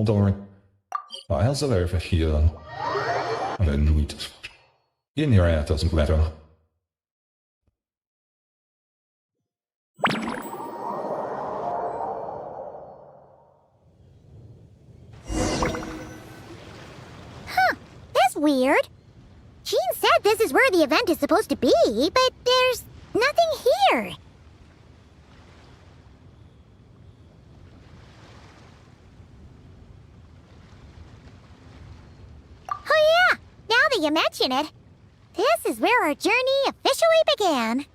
door. Files are over here. And then read it. In your air doesn't matter. That's weird. Jean said this is where the event is supposed to be, but there's nothing here. Oh yeah, now that you mention it, this is where our journey officially began.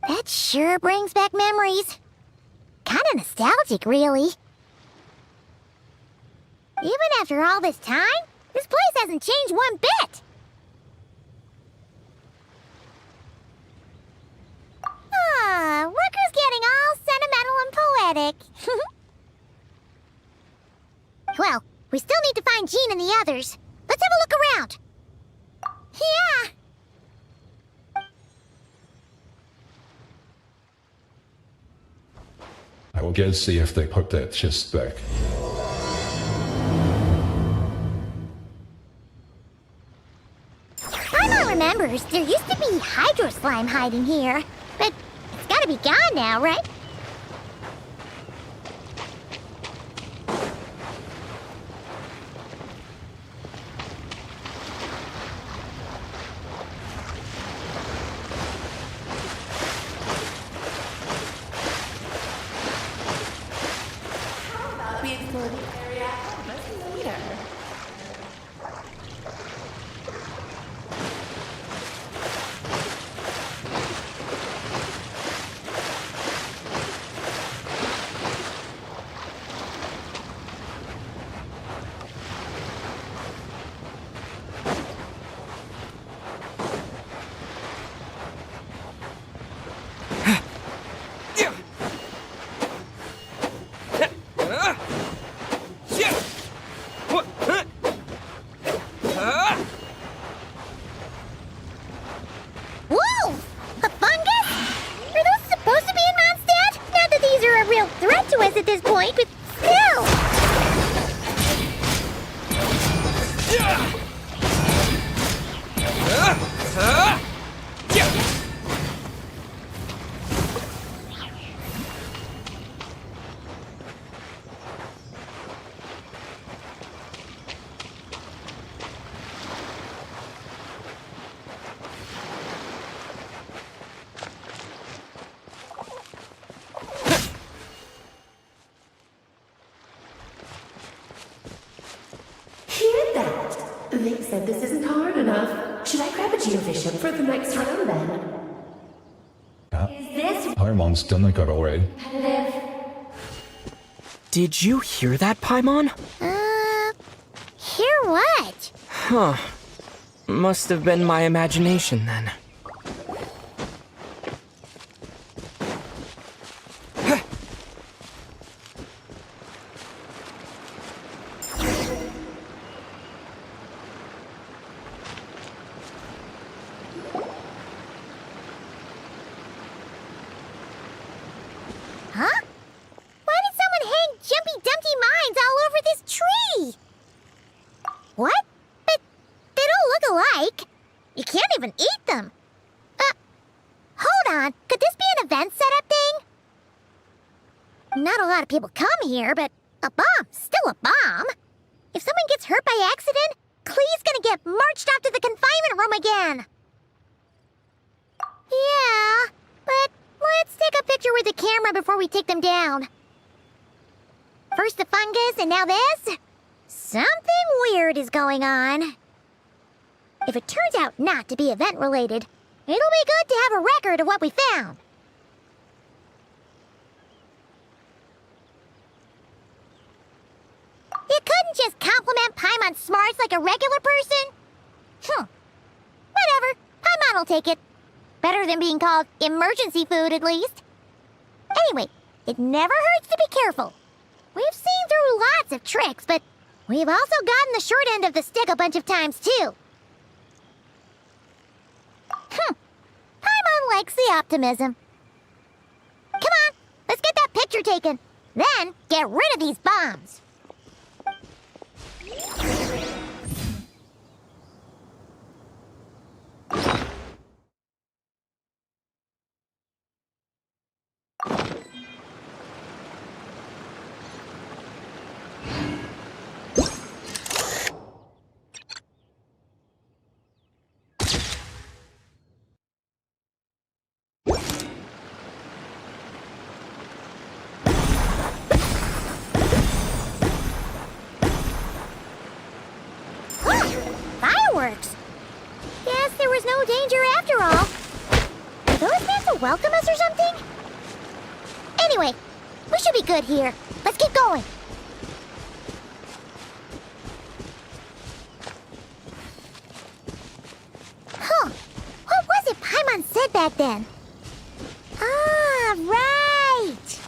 That sure brings back memories. Kinda nostalgic, really. Even after all this time, this place hasn't changed one bit. Look who's getting all sentimental and poetic. Well, we still need to find Jean and the others. Let's have a look around. Yeah. I will go see if they put that chest back. Paimon remembers there used to be hydro slime hiding here, but it's gotta be gone now, right? We explore the area later. Whoa! A fungus? Are those supposed to be in Mondstadt? Not that these are a real threat to us at this point, but still! Hear that? They said this isn't hard enough. Should I grab a geovision for the next round then? Yeah. Is this Paimon's done a good already. repetitive? Did you hear that, Paimon? Hear what? Huh. Must have been my imagination then. Huh? Why did someone hang Jumpy Dumpty mines all over this tree? What? But they don't look alike. You can't even eat them. Hold on. Could this be an event setup thing? Not a lot of people come here, but a bomb's still a bomb. If someone gets hurt by accident, Klee's gonna get marched off to the confinement room again. Yeah, but let's take a picture with the camera before we take them down. First the fungus, and now this? Something weird is going on. If it turns out not to be event-related, it'll be good to have a record of what we found. You couldn't just compliment Paimon's smarts like a regular person? Whatever. Paimon will take it. Better than being called emergency food, at least. Anyway, it never hurts to be careful. We've seen through lots of tricks, but we've also gotten the short end of the stick a bunch of times, too. Paimon likes the optimism. Come on, let's get that picture taken. Then, get rid of these bombs. Fireworks! Guess there was no danger after all. Are those meant to welcome us or something? Anyway, we should be good here. Let's keep going. Huh. What was it Paimon said back then? Ah, right!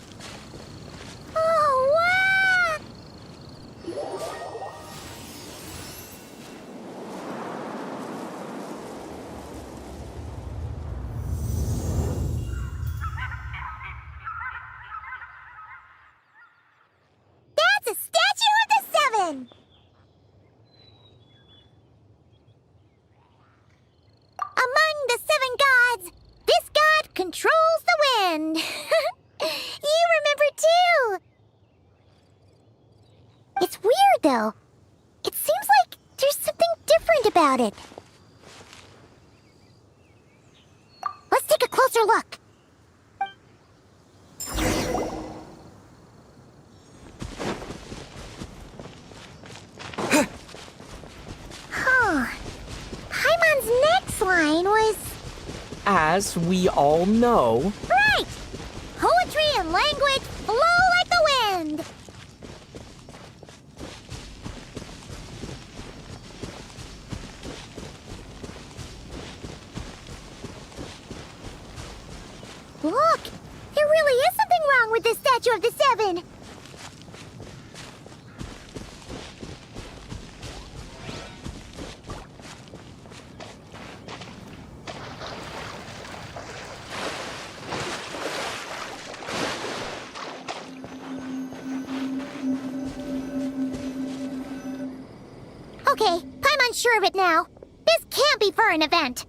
Oh, wow! That's a statue of the Seven! Among the seven gods, this god controls the wind. You remember too. It's weird though. It seems like there's something different about it. Let's take a closer look. Huh. Paimon's next line was... As we all know, Right! Poetry and language flow like the wind! Look! There really is something wrong with this statue of the Seven! Okay, Paimon's sure of it now. This can't be for an event.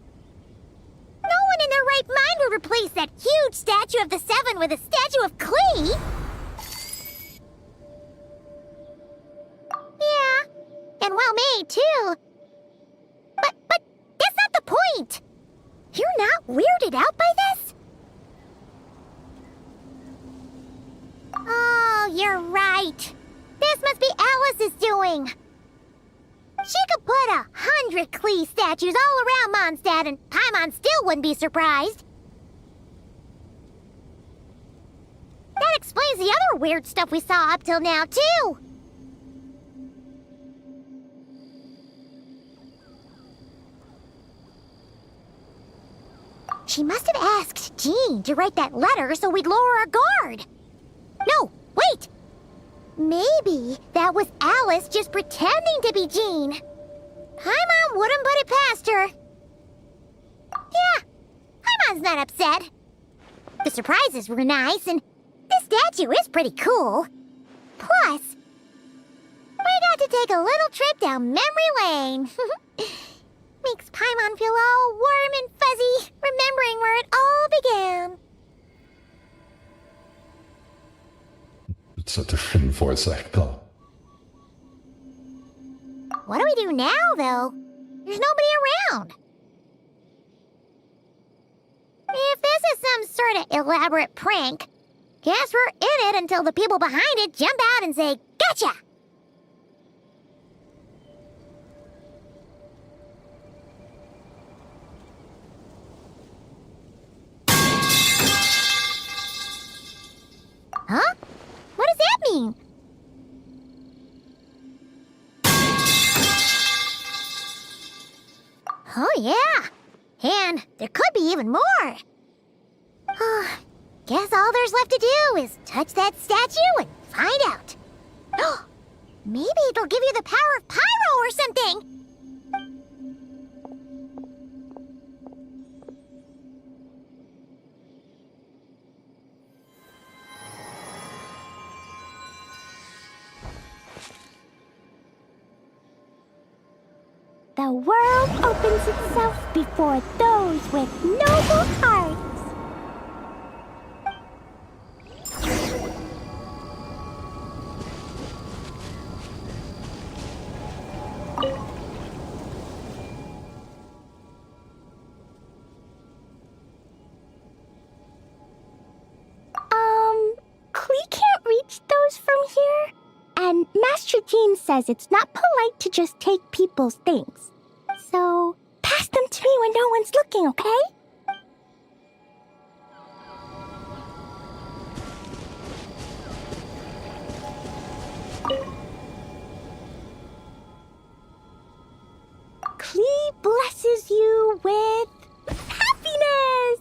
No one in their right mind would replace that huge statue of the Seven with a statue of Klee. Yeah, and well made too. But that's not the point. You're not weirded out by this? Oh, you're right. This must be Alice's doing. She could put 100 Klee statues all around Mondstadt and Paimon still wouldn't be surprised. That explains the other weird stuff we saw up till now, too. She must have asked Jean to write that letter so we'd lower our guard. No, wait! Maybe that was Alice just pretending to be Jean. Paimon wouldn't put it past her. Yeah, Paimon's not upset. The surprises were nice, and this statue is pretty cool. Plus, we got to take a little trip down memory lane. Makes Paimon feel all warm and fuzzy, remembering where it all began. It's such a thin for a sec, huh? What do we do now, though? There's nobody around. If this is some sort of elaborate prank, guess we're in it until the people behind it jump out and say, "Gotcha!" Huh? What does that mean? Oh, yeah. And there could be even more. Guess all there's left to do is touch that statue and find out. Maybe it'll give you the power of pyro or something. The world opens itself before those with noble hearts. Klee can't reach those from here. And Master Jean says it's not polite to just take people's things. So, pass them to me when no one's looking, okay? Klee blesses you with happiness!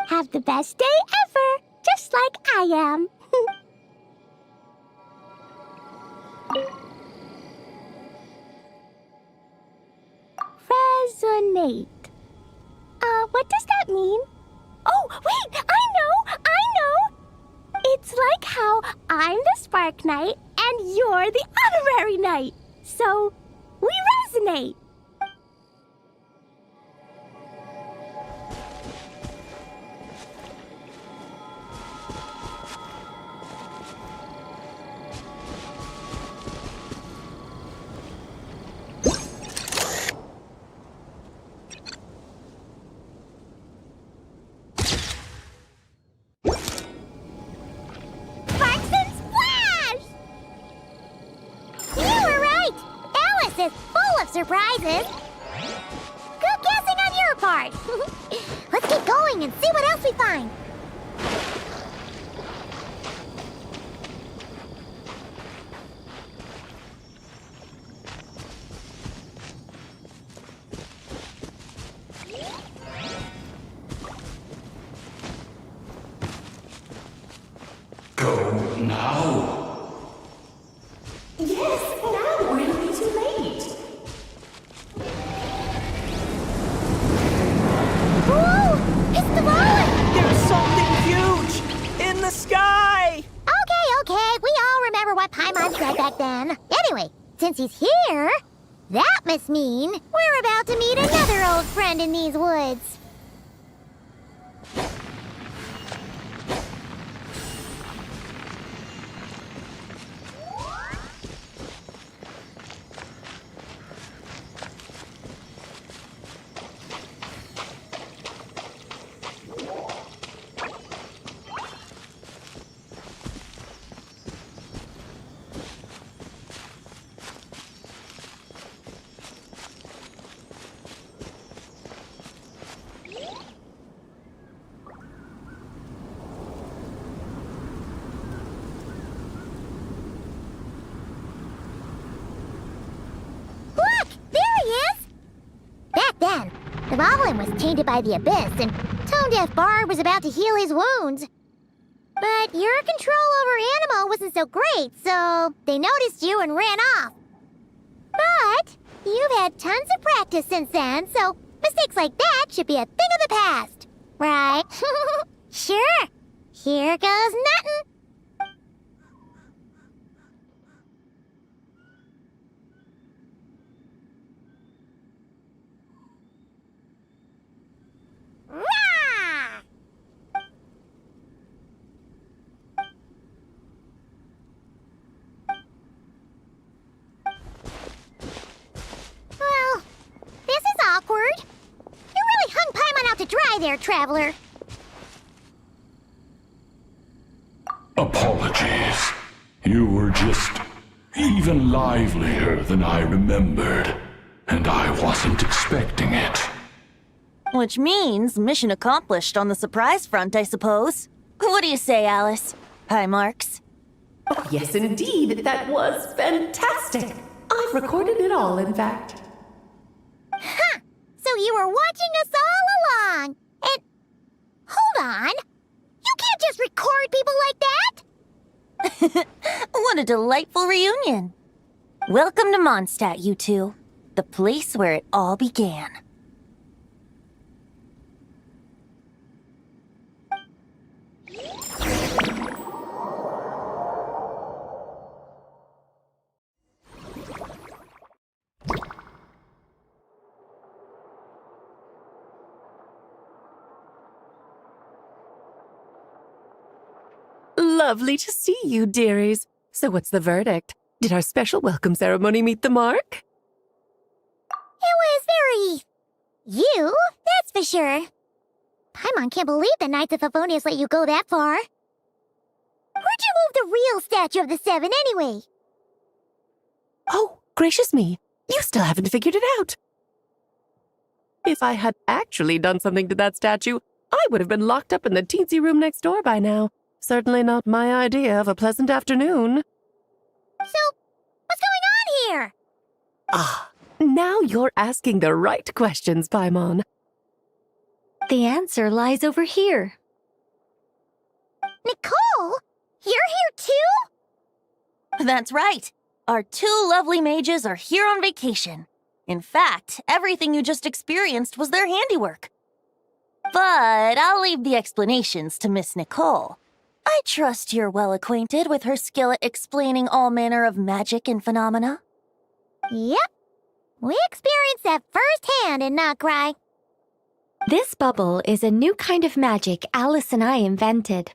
Have the best day ever, just like I am. Resonate. What does that mean? Oh, wait, I know! It's like how I'm the Spark Knight and you're the Honorary Knight. So, we resonate. Surprises. Good guessing on your part. Let's keep going and see what else we find. Go now. Yes, now or it'll be too late. It's the roller! There's something huge in the sky! Okay, we all remember what Paimon said back then. Anyway, since he's here, that must mean we're about to meet another old friend in these woods. The Goblin was tainted by the abyss, and Tone-Deaf Bard was about to heal his wounds. But your control over Animo wasn't so great, so they noticed you and ran off. But you've had tons of practice since then, so mistakes like that should be a thing of the past. Right? Sure. Here goes nothing. Well, this is awkward. You really hung Paimon out to dry there, Traveler. Apologies. You were just even livelier than I remembered, and I wasn't expecting it. Which means mission accomplished on the surprise front, I suppose. What do you say, Alice? High marks? Oh, yes, indeed. That was fantastic. I've recorded it all, in fact. Huh! So you were watching us all along. And hold on. You can't just record people like that. What a delightful reunion. Welcome to Mondstadt, you two. The place where it all began. Lovely to see you, dearies. So what's the verdict? Did our special welcome ceremony meet the mark? It was very... you, that's for sure. Paimon can't believe the Knights of Favonius let you go that far. Where'd you move the real statue of the Seven, anyway? Oh, gracious me. You still haven't figured it out. If I had actually done something to that statue, I would have been locked up in the teensy room next door by now. Certainly not my idea of a pleasant afternoon. So, what's going on here? Ah, now you're asking the right questions, Paimon. The answer lies over here. Nicole? You're here too? That's right. Our two lovely mages are here on vacation. In fact, everything you just experienced was their handiwork. But I'll leave the explanations to Miss Nicole. I trust you're well acquainted with her skill at explaining all manner of magic and phenomena. Yep. We experienced that firsthand in Notcry. This bubble is a new kind of magic Alice and I invented.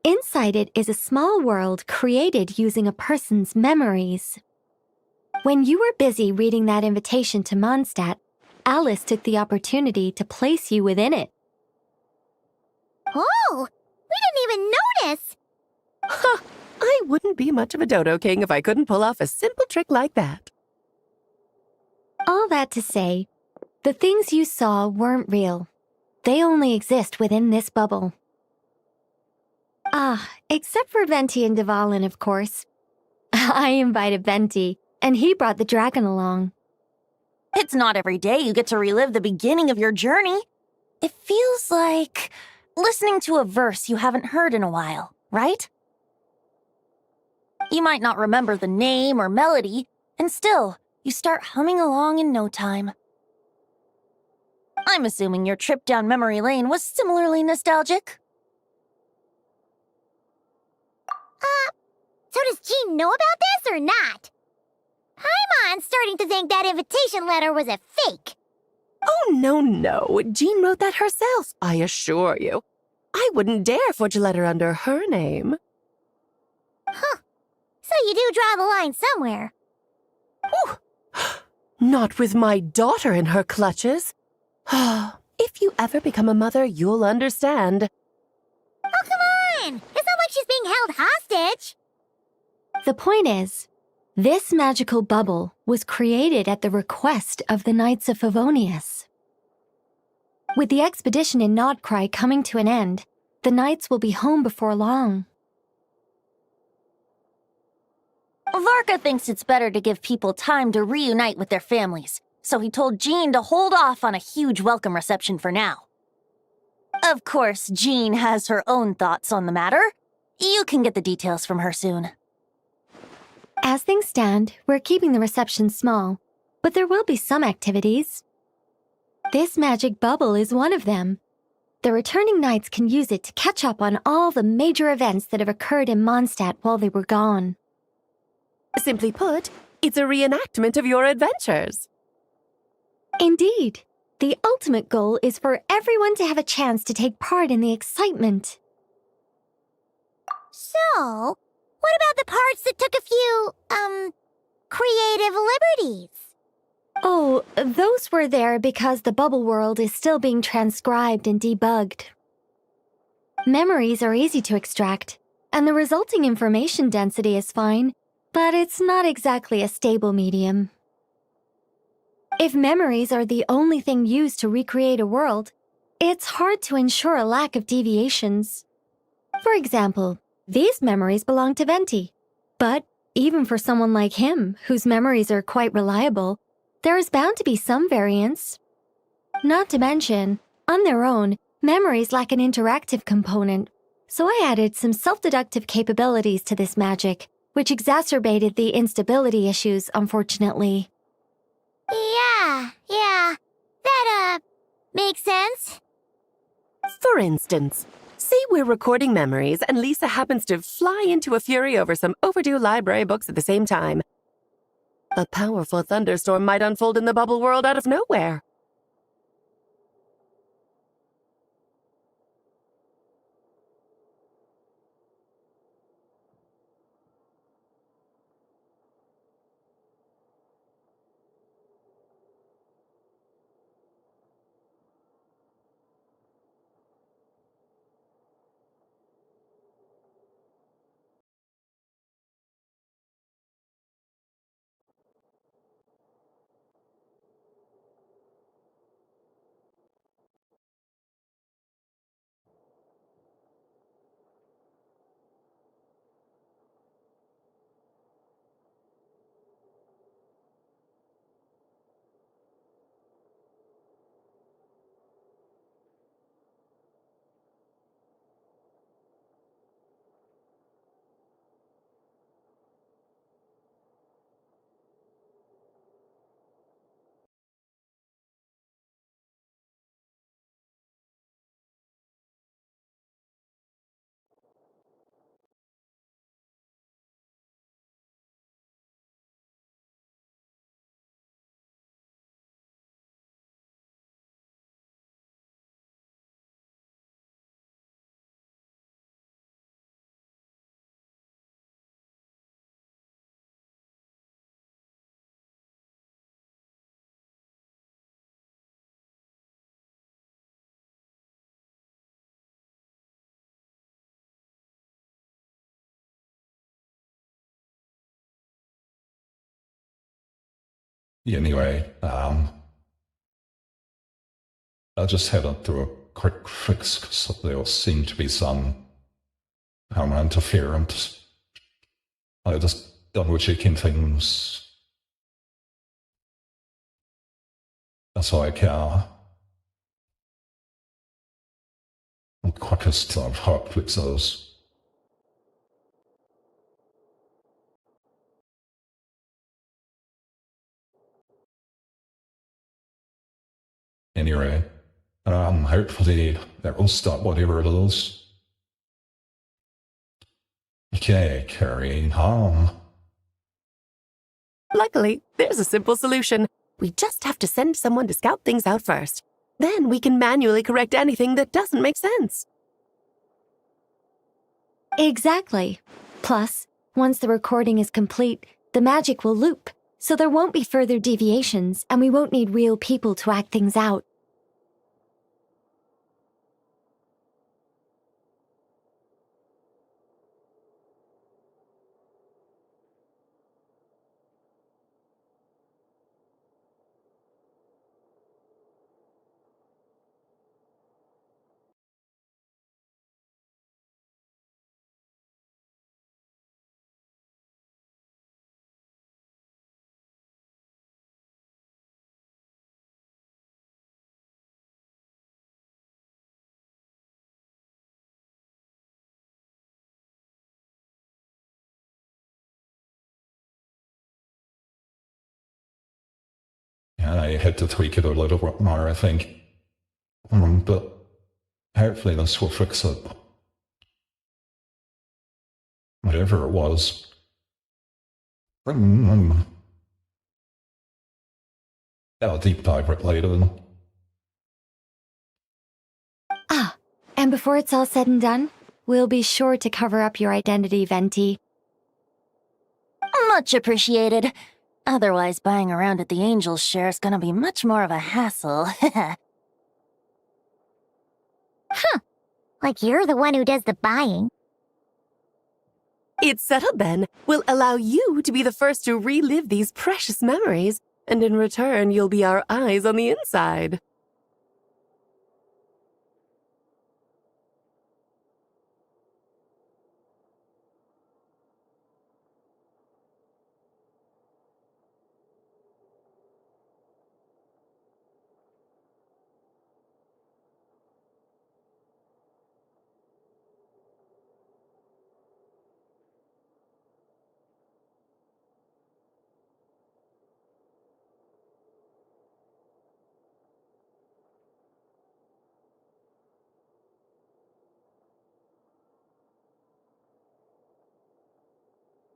Inside it is a small world created using a person's memories. When you were busy reading that invitation to Mondstadt, Alice took the opportunity to place you within it. Oh, we didn't even notice. Ha! I wouldn't be much of a dodo king if I couldn't pull off a simple trick like that. All that to say, the things you saw weren't real. They only exist within this bubble. Ah, except for Venti and Dvalin, of course. I invited Venti, and he brought the dragon along. It's not every day you get to relive the beginning of your journey. It feels like listening to a verse you haven't heard in a while, right? You might not remember the name or melody, and still, you start humming along in no time. I'm assuming your trip down memory lane was similarly nostalgic. So does Jean know about this or not? Paimon's starting to think that invitation letter was a fake. Oh, no. Jean wrote that herself, I assure you. I wouldn't dare forge a letter under her name. Huh. So you do draw the line somewhere. Whew. Not with my daughter in her clutches. If you ever become a mother, you'll understand. Oh, come on! It's not like she's being held hostage. The point is, this magical bubble was created at the request of the Knights of Favonius. With the expedition in Notcry coming to an end, the Knights will be home before long. Varka thinks it's better to give people time to reunite with their families, so he told Jean to hold off on a huge welcome reception for now. Of course, Jean has her own thoughts on the matter. You can get the details from her soon. As things stand, we're keeping the reception small, but there will be some activities. This magic bubble is one of them. The returning knights can use it to catch up on all the major events that have occurred in Mondstadt while they were gone. Simply put, it's a reenactment of your adventures. Indeed. The ultimate goal is for everyone to have a chance to take part in the excitement. So, what about the parts that took a few, creative liberties? Oh, those were there because the bubble world is still being transcribed and debugged. Memories are easy to extract, and the resulting information density is fine, but it's not exactly a stable medium. If memories are the only thing used to recreate a world, it's hard to ensure a lack of deviations. For example, these memories belong to Venti, but even for someone like him, whose memories are quite reliable, there is bound to be some variance. Not to mention, on their own, memories lack an interactive component, so I added some self-deductive capabilities to this magic, which exacerbated the instability issues, unfortunately. Yeah, that, makes sense. For instance, say we're recording memories and Lisa happens to fly into a fury over some overdue library books at the same time. A powerful thunderstorm might unfold in the bubble world out of nowhere. Anyway, I'll just head up to a quick fix because there seem to be some interference. I just double checking things as I can. The quickest I've hot fixes. Anyway, hopefully that will stop whatever it is. Okay, carrying on. Luckily, there's a simple solution. We just have to send someone to scout things out first. Then we can manually correct anything that doesn't make sense. Exactly. Plus, once the recording is complete, the magic will loop, so there won't be further deviations, and we won't need real people to act things out. And I had to tweak it a little bit more, I think. But hopefully this will fix it. Whatever it was. I'll deep dive it later. Ah, and before it's all said and done, we'll be sure to cover up your identity, Venti. Much appreciated. Otherwise, buying around at the Angel's share is gonna be much more of a hassle. Like you're the one who does the buying. It's settled then. We'll allow you to be the first to relive these precious memories, and in return, you'll be our eyes on the inside.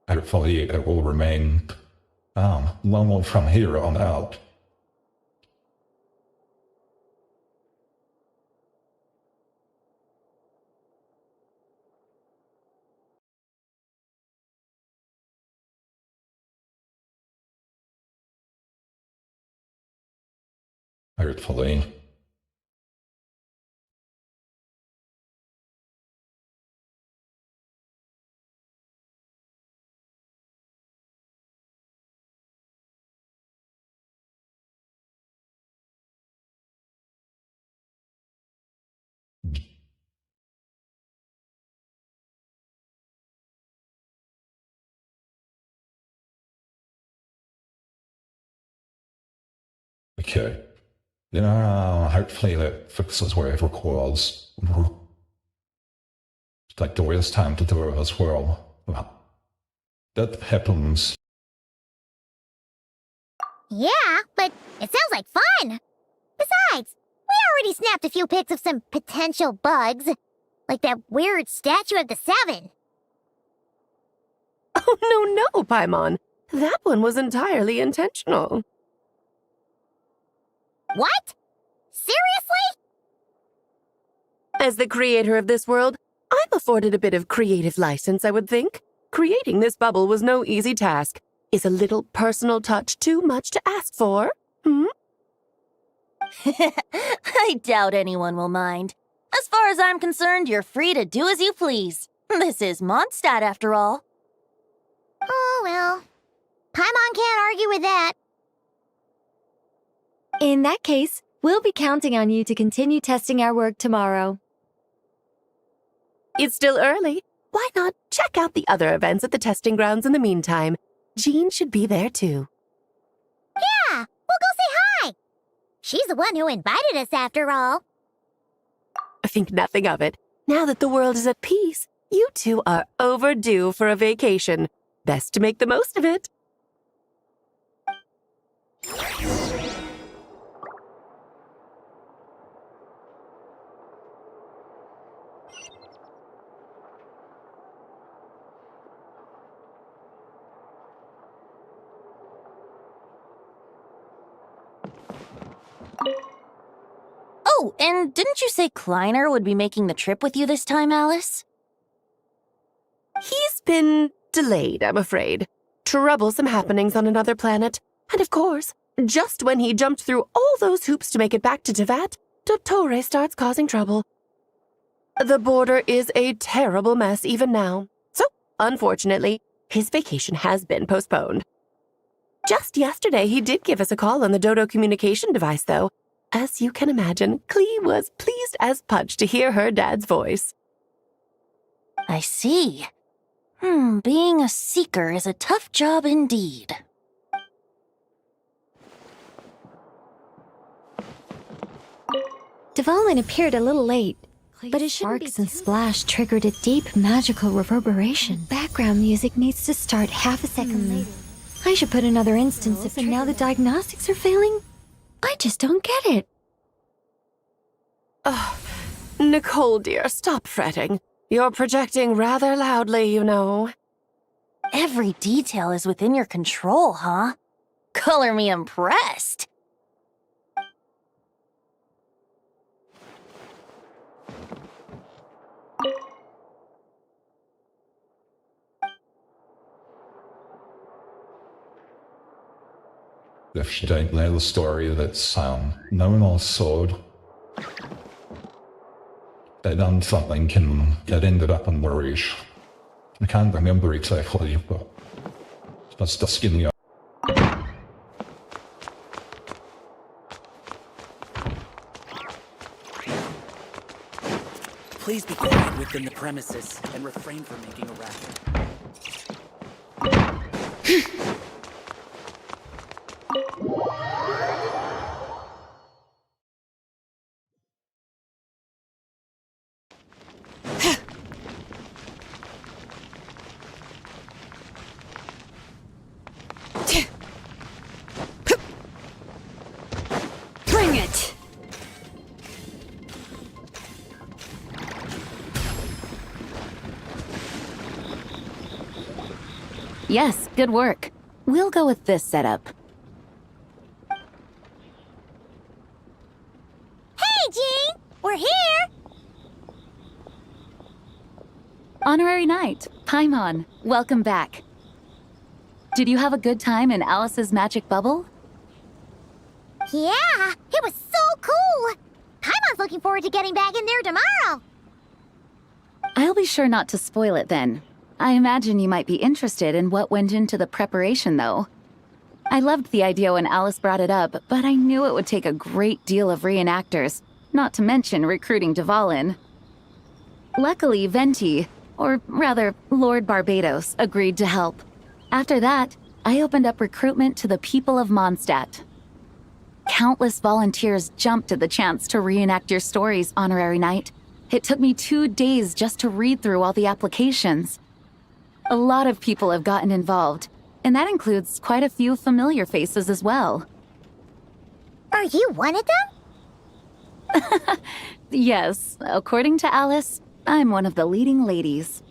Hopefully it will remain normal from here on out. Hopefully. Okay. Hopefully that fixes whatever caused. It's like the worst time to do it as well. That happens. Yeah, but it sounds like fun. Besides, we already snapped a few pics of some potential bugs. Like that weird statue of the Seven. Oh, no, Paimon. That one was entirely intentional. What? Seriously? As the creator of this world, I'm afforded a bit of creative license, I would think. Creating this bubble was no easy task. Is a little personal touch too much to ask for? I doubt anyone will mind. As far as I'm concerned, you're free to do as you please. This is Mondstadt, after all. Oh, well. Paimon can't argue with that. In that case, we'll be counting on you to continue testing our work tomorrow. It's still early. Why not check out the other events at the testing grounds in the meantime? Jean should be there too. Yeah, we'll go say hi. She's the one who invited us after all. I think nothing of it. Now that the world is at peace, you two are overdue for a vacation. Best to make the most of it. Oh, and didn't you say Kleiner would be making the trip with you this time, Alice? He's been delayed, I'm afraid. Troublesome happenings on another planet. And of course, just when he jumped through all those hoops to make it back to Tevat, Dottore starts causing trouble. The border is a terrible mess even now. So, unfortunately, his vacation has been postponed. Just yesterday, he did give us a call on the Dodo communication device, though. As you can imagine, Clee was pleased as punch to hear her dad's voice. I see. Being a seeker is a tough job indeed. Dvalin appeared a little late, but his sparks and splash triggered a deep magical reverberation. Background music needs to start half a second later. I should put another instance if now the diagnostics are failing. I just don't get it. Oh, Nicole, dear, stop fretting. You're projecting rather loudly, you know. Every detail is within your control, huh? Color me impressed. If you don't know the story that's no one else saw it, they done something and it ended up in Maurice. I can't remember exactly, but that's just in the Please be quiet within the premises and refrain from making a racket. Bring it! Yes, good work. We'll go with this setup. Hey, Jean! We're here! Honorary Knight, Paimon, welcome back. Did you have a good time in Alice's magic bubble? Yeah, it was so cool! Paimon's looking forward to getting back in there tomorrow! I'll be sure not to spoil it then. I imagine you might be interested in what went into the preparation, though. I loved the idea when Alice brought it up, but I knew it would take a great deal of reenactors, not to mention recruiting Dvalin. Luckily, Venti, or rather, Lord Barbados, agreed to help. After that, I opened up recruitment to the people of Mondstadt. Countless volunteers jumped at the chance to reenact your stories, Honorary Knight. It took me 2 days just to read through all the applications. A lot of people have gotten involved, and that includes quite a few familiar faces as well. Are you one of them? Yes, according to Alice, I'm one of the leading ladies.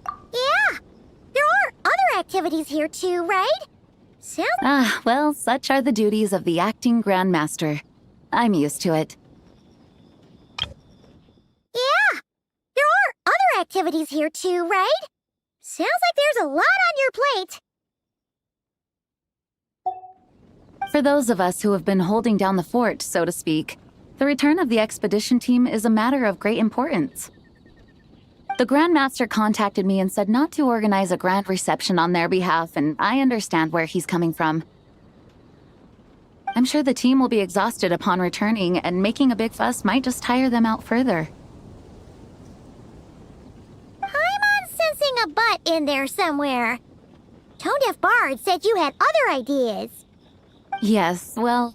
Yeah, there are other activities here too, right? Well, such are the duties of the acting Grandmaster. I'm used to it. Yeah, there are other activities here too, right? Sounds like there's a lot on your plate. For those of us who have been holding down the fort, so to speak, the return of the expedition team is a matter of great importance. The Grandmaster contacted me and said not to organize a grand reception on their behalf, and I understand where he's coming from. I'm sure the team will be exhausted upon returning, and making a big fuss might just tire them out further. I'm sensing a butt in there somewhere. Tone-deaf Bard said you had other ideas. Yes, well,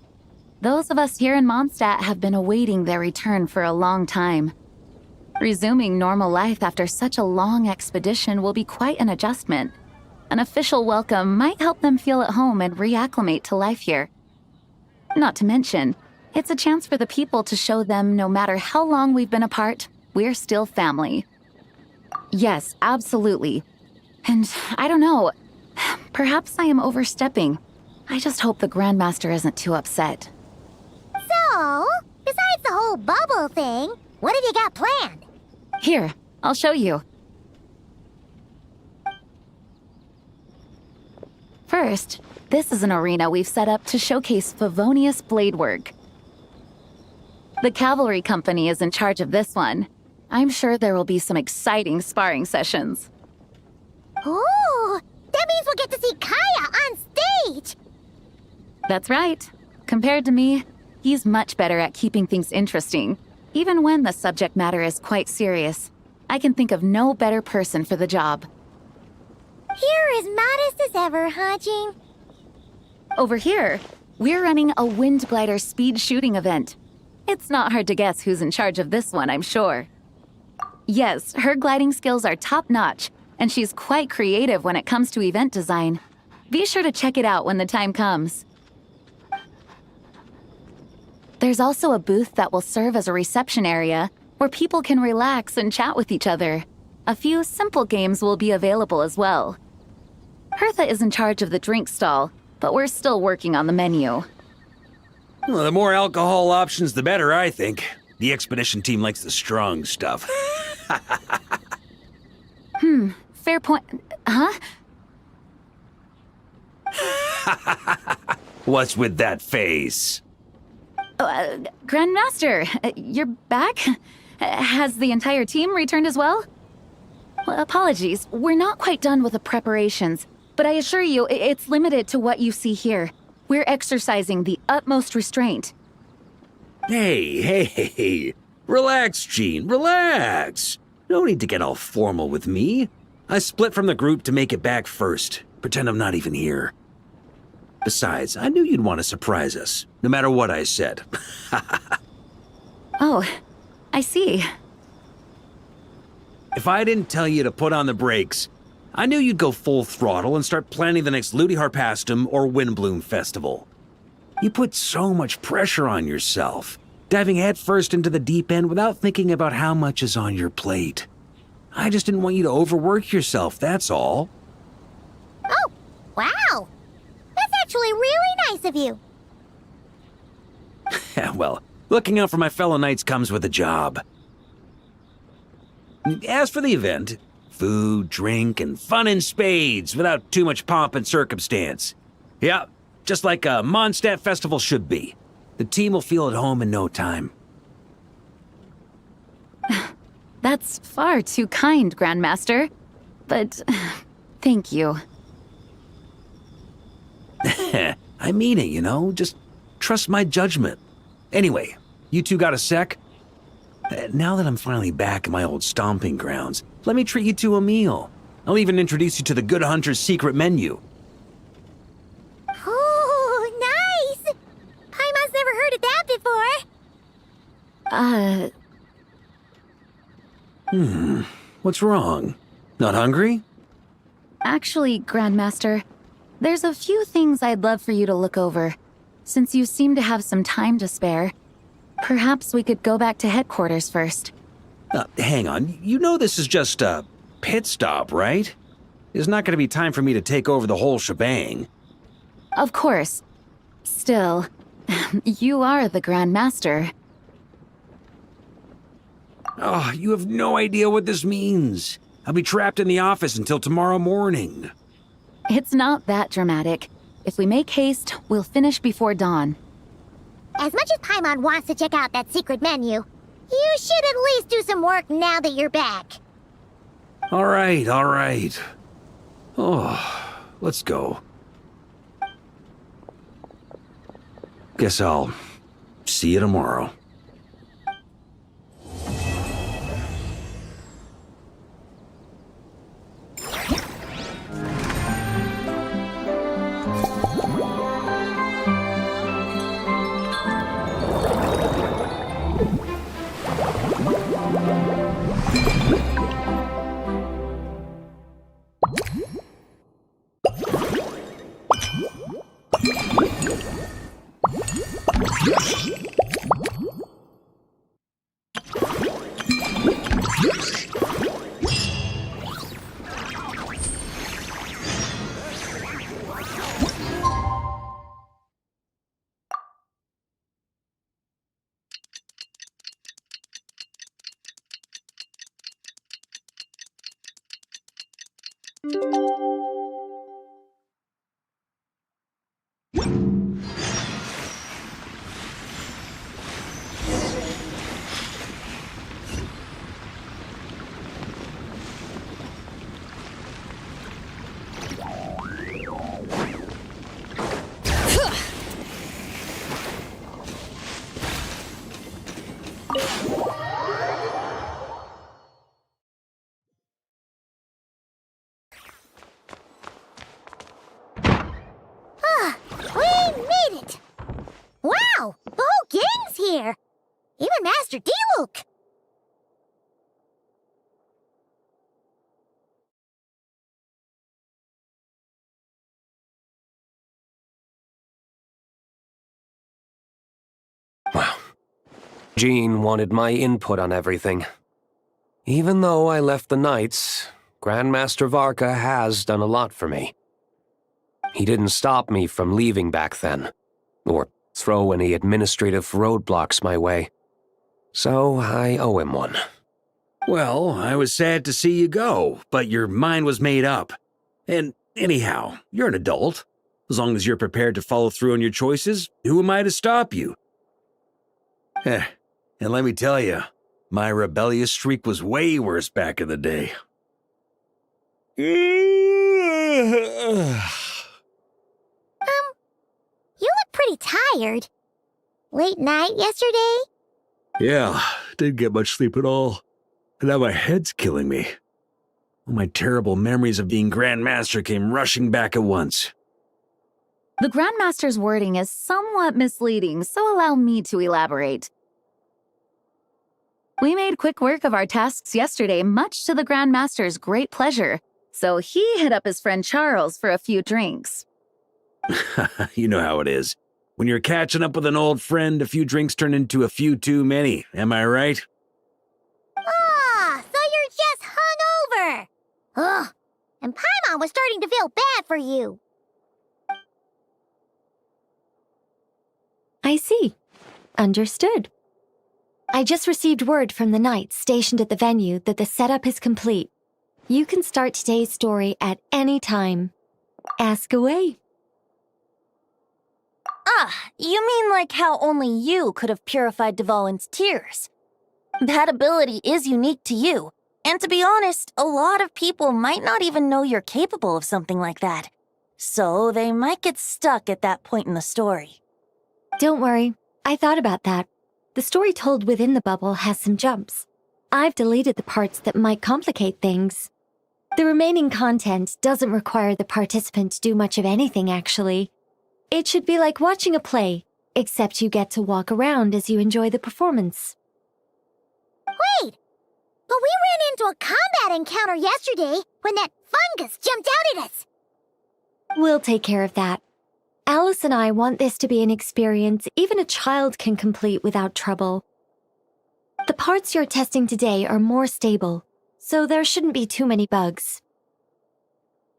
those of us here in Mondstadt have been awaiting their return for a long time. Resuming normal life after such a long expedition will be quite an adjustment. An official welcome might help them feel at home and reacclimate to life here. Not to mention, it's a chance for the people to show them no matter how long we've been apart, we're still family. Yes, absolutely. And I don't know, perhaps I am overstepping. I just hope the Grandmaster isn't too upset. So, besides the whole bubble thing, what have you got planned? Here, I'll show you. First, this is an arena we've set up to showcase Favonius blade work. The Cavalry Company is in charge of this one. I'm sure there will be some exciting sparring sessions. Ooh, that means we'll get to see Kaya on stage! That's right. Compared to me, he's much better at keeping things interesting, even when the subject matter is quite serious. I can think of no better person for the job. You're as modest as ever, huh, Jean? Over here, we're running a wind glider speed shooting event. It's not hard to guess who's in charge of this one, I'm sure. Yes, her gliding skills are top-notch, and she's quite creative when it comes to event design. Be sure to check it out when the time comes. There's also a booth that will serve as a reception area where people can relax and chat with each other. A few simple games will be available as well. Hertha is in charge of the drink stall, but we're still working on the menu. Well, the more alcohol options, the better, I think. The expedition team likes the strong stuff. Fair point. Huh? What's with that face? Grandmaster, you're back? Has the entire team returned as well? Well, apologies, we're not quite done with the preparations, but I assure you, it's limited to what you see here. We're exercising the utmost restraint. Hey. Relax, Jean, relax. No need to get all formal with me. I split from the group to make it back first. Pretend I'm not even here. Besides, I knew you'd want to surprise us, no matter what I said. Oh, I see. If I didn't tell you to put on the brakes, I knew you'd go full throttle and start planning the next Ludi Harpastum or Windbloom Festival. You put so much pressure on yourself, diving headfirst into the deep end without thinking about how much is on your plate. I just didn't want you to overwork yourself, that's all. Oh, wow! That's actually really nice of you. Well, looking out for my fellow knights comes with a job. As for the event, food, drink, and fun in spades without too much pomp and circumstance. Yeah, just like a Mondstadt festival should be. The team will feel at home in no time. That's far too kind, Grandmaster. But thank you. I mean it, you know? Just trust my judgment. Anyway, you two got a sec? Now that I'm finally back in my old stomping grounds, let me treat you to a meal. I'll even introduce you to the Good Hunter's secret menu. Oh, nice! Paimon's never heard of that before. What's wrong? Not hungry? Actually, Grandmaster, there's a few things I'd love for you to look over. Since you seem to have some time to spare, perhaps we could go back to headquarters first. Hang on. You know this is just a pit stop, right? There's not going to be time for me to take over the whole shebang. Of course. Still, you are the Grandmaster. Oh, you have no idea what this means. I'll be trapped in the office until tomorrow morning. It's not that dramatic. If we make haste, we'll finish before dawn. As much as Paimon wants to check out that secret menu, you should at least do some work now that you're back. All right. Oh, let's go. Guess I'll see you tomorrow. Wow! The whole gang's here! Even Master Dialog! Wow. Jean wanted my input on everything. Even though I left the Knights, Grandmaster Varka has done a lot for me. He didn't stop me from leaving back then, or throw any administrative roadblocks my way. So I owe him one. Well, I was sad to see you go, but your mind was made up. And anyhow, you're an adult. As long as you're prepared to follow through on your choices, who am I to stop you? And let me tell you, my rebellious streak was way worse back in the day. You look pretty tired. Late night yesterday? Yeah, didn't get much sleep at all. And now my head's killing me. All my terrible memories of being Grandmaster came rushing back at once. The Grandmaster's wording is somewhat misleading, so allow me to elaborate. We made quick work of our tasks yesterday, much to the Grandmaster's great pleasure, so he hit up his friend Charles for a few drinks. You know how it is. When you're catching up with an old friend, a few drinks turn into a few too many, am I right? Ah, so you're just hungover! Ugh, and Paimon was starting to feel bad for you. I see. Understood. I just received word from the Knights stationed at the venue that the setup is complete. You can start today's story at any time. Ask away. Ah, you mean like how only you could have purified Dvalin's tears? That ability is unique to you, and to be honest, a lot of people might not even know you're capable of something like that. So they might get stuck at that point in the story. Don't worry, I thought about that. The story told within the bubble has some jumps. I've deleted the parts that might complicate things. The remaining content doesn't require the participant to do much of anything, actually. It should be like watching a play, except you get to walk around as you enjoy the performance. Wait! But we ran into a combat encounter yesterday when that fungus jumped out at us! We'll take care of that. Alice and I want this to be an experience even a child can complete without trouble. The parts you're testing today are more stable, so there shouldn't be too many bugs.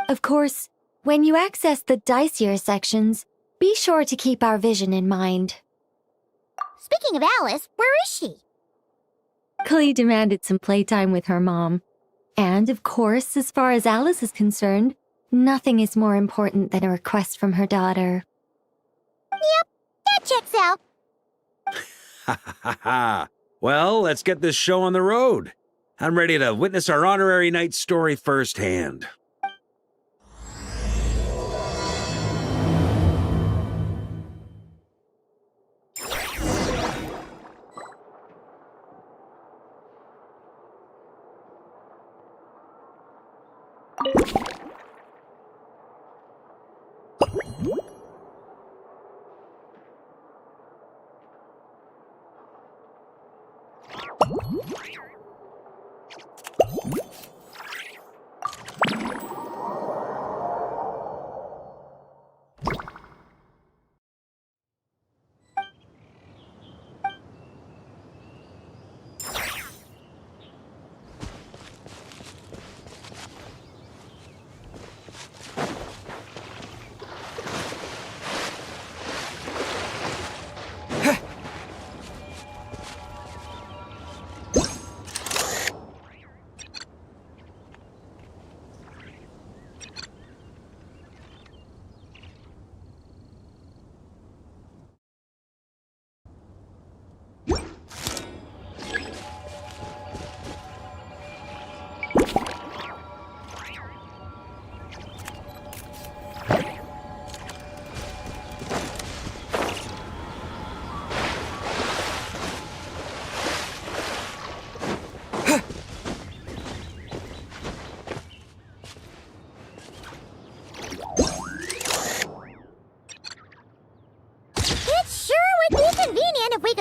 Of course, when you access the dicier sections, be sure to keep our vision in mind. Speaking of Alice, where is she? Clee demanded some playtime with her mom. And of course, as far as Alice is concerned, nothing is more important than a request from her daughter. Yep, that checks out. Ha ha ha ha. Well, let's get this show on the road. I'm ready to witness our honorary knight story firsthand.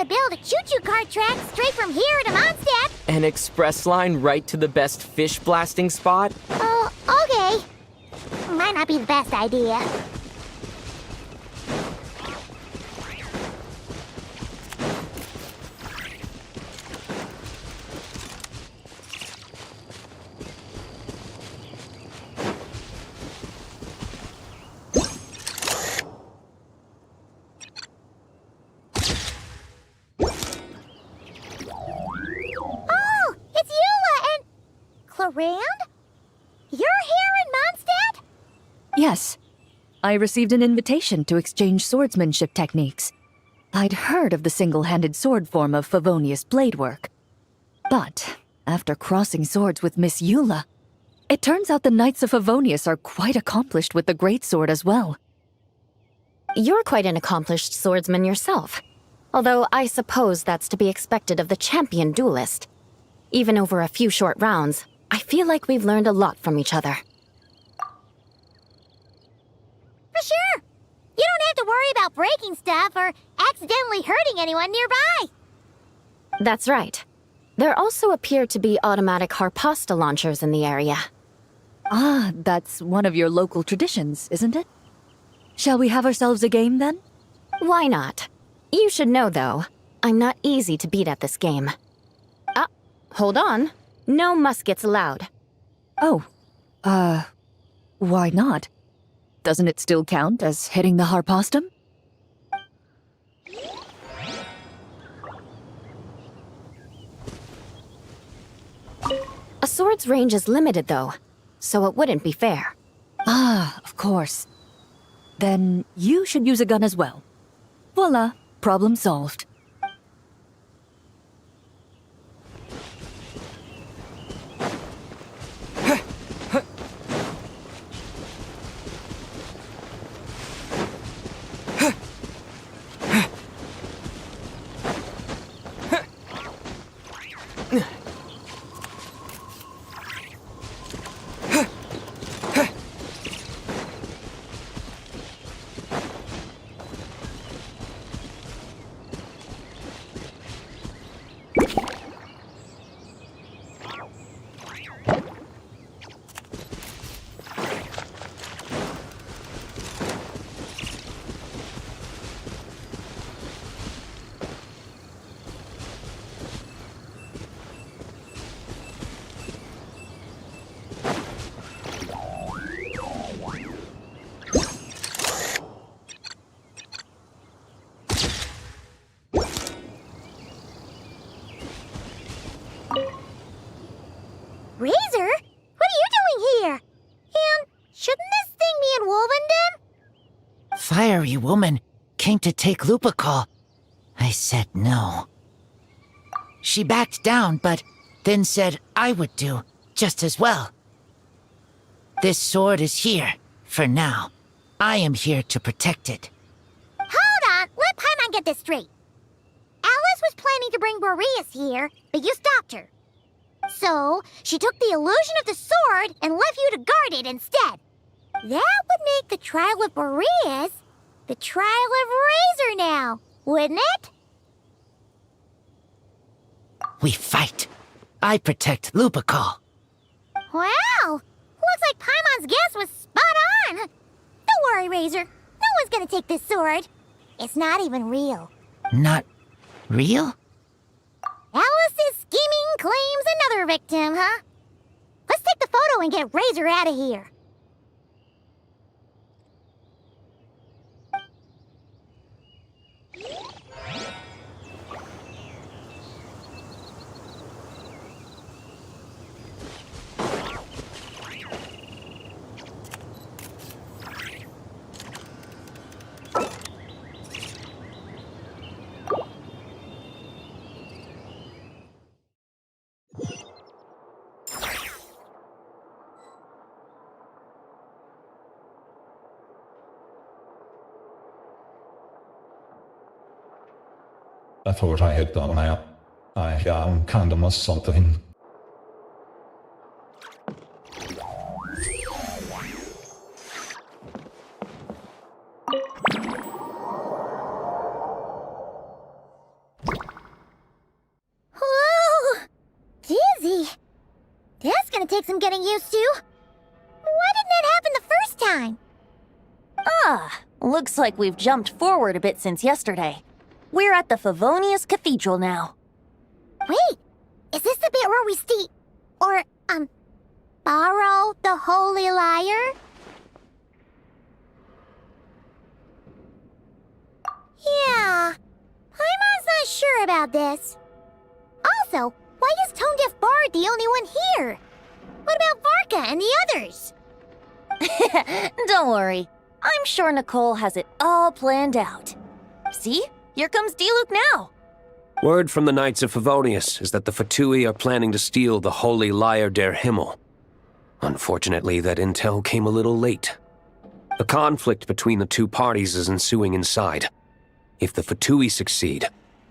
Build a choo-choo cart track straight from here to Mondstadt. An express line right to the best fish blasting spot? Oh, okay. Might not be the best idea. You're here in Mondstadt? Yes. I received an invitation to exchange swordsmanship techniques. I'd heard of the single-handed sword form of Favonius blade work. But, after crossing swords with Miss Eula, it turns out the Knights of Favonius are quite accomplished with the greatsword as well. You're quite an accomplished swordsman yourself. Although I suppose that's to be expected of the champion duelist. Even over a few short rounds, I feel like we've learned a lot from each other. For sure! You don't have to worry about breaking stuff or accidentally hurting anyone nearby! That's right. There also appear to be automatic harpasta launchers in the area. Ah, that's one of your local traditions, isn't it? Shall we have ourselves a game, then? Why not? You should know, though, I'm not easy to beat at this game. Ah, hold on. No muskets allowed. Oh, why not? Doesn't it still count as hitting the harpastum? A sword's range is limited, though, so it wouldn't be fair. Ah, of course. Then you should use a gun as well. Voila, problem solved. Razor? What are you doing here? And shouldn't this thing be in Wolvenden? Fiery woman came to take Lupical. I said no. She backed down, but then said I would do just as well. This sword is here, for now. I am here to protect it. Hold on, let Paimon get this straight. Alice was planning to bring Boreas here, but you stopped her. So, she took the illusion of the sword and left you to guard it instead. That would make the trial of Boreas the trial of Razor now, wouldn't it? We fight. I protect Lupacol. Wow! Looks like Paimon's guess was spot on. Don't worry, Razor. No one's gonna take this sword. It's not even real. Not real? Alice's scheming claims another victim, huh? Let's take the photo and get Razor out of here. I thought I had done that. I kinda missed something. Whoa! Dizzy. That's gonna take some getting used to. Why didn't that happen the first time? Ah, looks like we've jumped forward a bit since yesterday. We're at the Favonius Cathedral now. Wait, is this the bit where we borrow the Holy Lyre? Yeah, Paimon's not sure about this. Also, why is Tone Deaf Bard the only one here? What about Varka and the others? Don't worry. I'm sure Nicole has it all planned out. See? Here comes Diluc now. Word from the Knights of Favonius is that the Fatui are planning to steal the Holy Lyre der Himmel. Unfortunately, that intel came a little late. A conflict between the two parties is ensuing inside. If the Fatui succeed,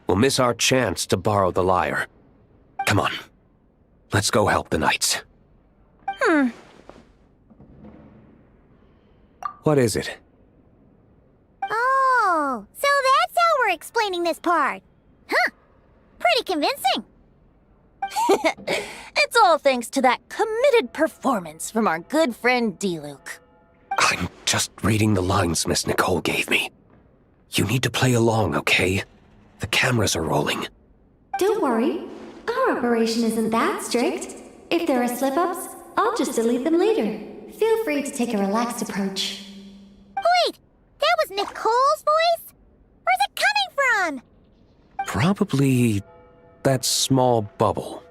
we'll miss our chance to borrow the lyre. Come on, let's go help the Knights. What is it? Oh, so that's how we're explaining this part. Huh, pretty convincing. It's all thanks to that committed performance from our good friend Diluc. I'm just reading the lines Miss Nicole gave me. You need to play along, okay? The cameras are rolling. Don't worry. Our operation isn't that strict. If there are slip-ups, I'll just delete them later. Feel free to take a relaxed approach. Wait, that was Nicole's voice? Where's it coming from? Probably that small bubble.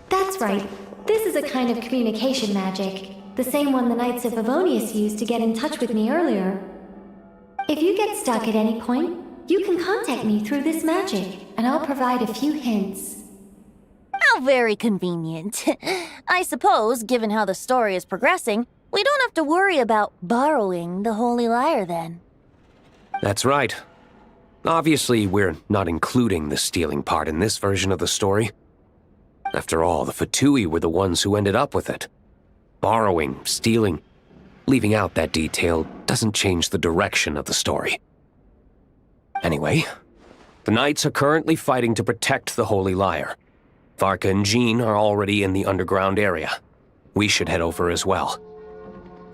That's right. This is a kind of communication magic. The same one the Knights of Favonius used to get in touch with me earlier. If you get stuck at any point, you can contact me through this magic, and I'll provide a few hints. How very convenient. I suppose, given how the story is progressing, we don't have to worry about borrowing the Holy Lyre then. That's right. Obviously, we're not including the stealing part in this version of the story. After all, the Fatui were the ones who ended up with it. Borrowing, stealing, leaving out that detail doesn't change the direction of the story. Anyway, the Knights are currently fighting to protect the Holy Lyre. Varka and Jean are already in the underground area. We should head over as well.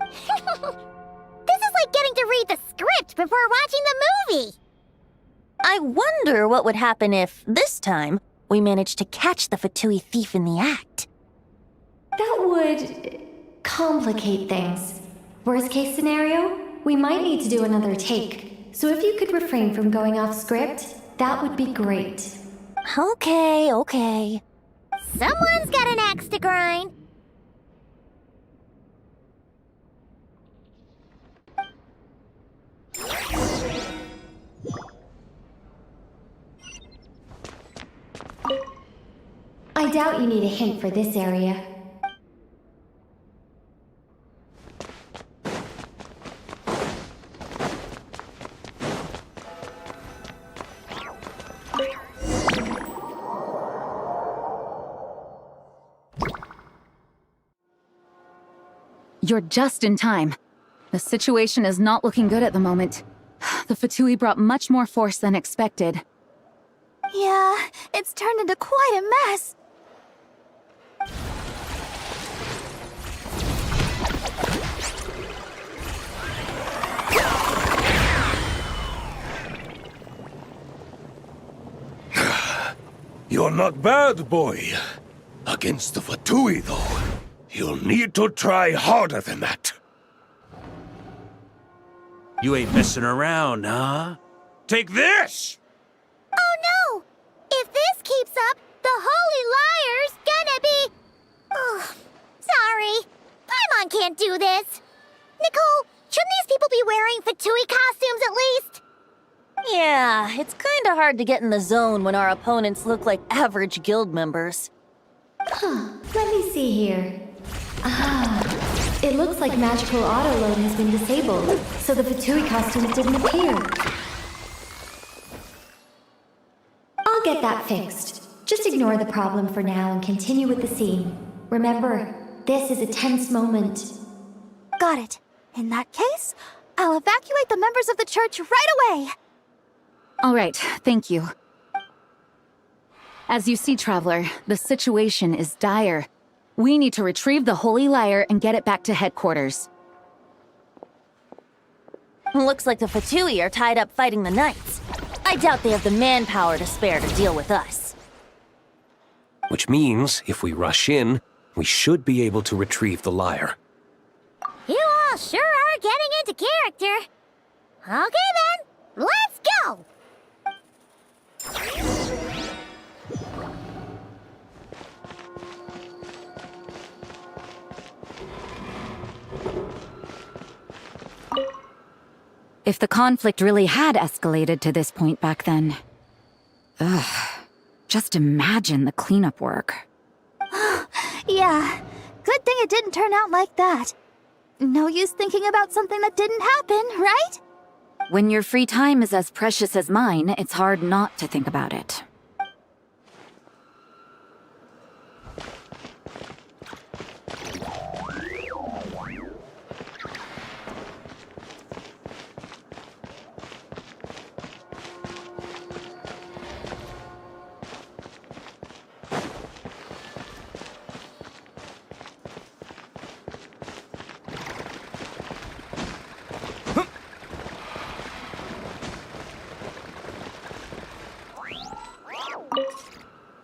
This is like getting to read the script before watching the movie. I wonder what would happen if, this time, we managed to catch the Fatui thief in the act. That would complicate things. Worst case scenario, we might need to do another take. So if you could refrain from going off script, that would be great. Okay. Someone's got an axe to grind. I doubt you need a hint for this area. You're just in time. The situation is not looking good at the moment. The Fatui brought much more force than expected. Yeah, it's turned into quite a mess. You're not bad, boy. Against the Fatui, though, you'll need to try harder than that. You ain't messing around, huh? Take this! Oh no! If this keeps up, the Holy Liar's gonna be... Oh, sorry. Paimon can't do this. Nicole, shouldn't these people be wearing Fatui costumes at least? Yeah, it's kinda hard to get in the zone when our opponents look like average guild members. Let me see here. It looks like magical autoload has been disabled, so the Fatui costumes didn't appear. I'll get that fixed. Just ignore the problem for now and continue with the scene. Remember, this is a tense moment. Got it. In that case, I'll evacuate the members of the church right away. All right, thank you. As you see, Traveler, the situation is dire. We need to retrieve the Holy Lyre and get it back to headquarters. Looks like the Fatui are tied up fighting the Knights. I doubt they have the manpower to spare to deal with us. Which means, if we rush in, we should be able to retrieve the lyre. You all sure are getting into character. Okay then, let's go! If the conflict really had escalated to this point back then... just imagine the cleanup work. Yeah, good thing it didn't turn out like that. No use thinking about something that didn't happen, right? When your free time is as precious as mine, it's hard not to think about it.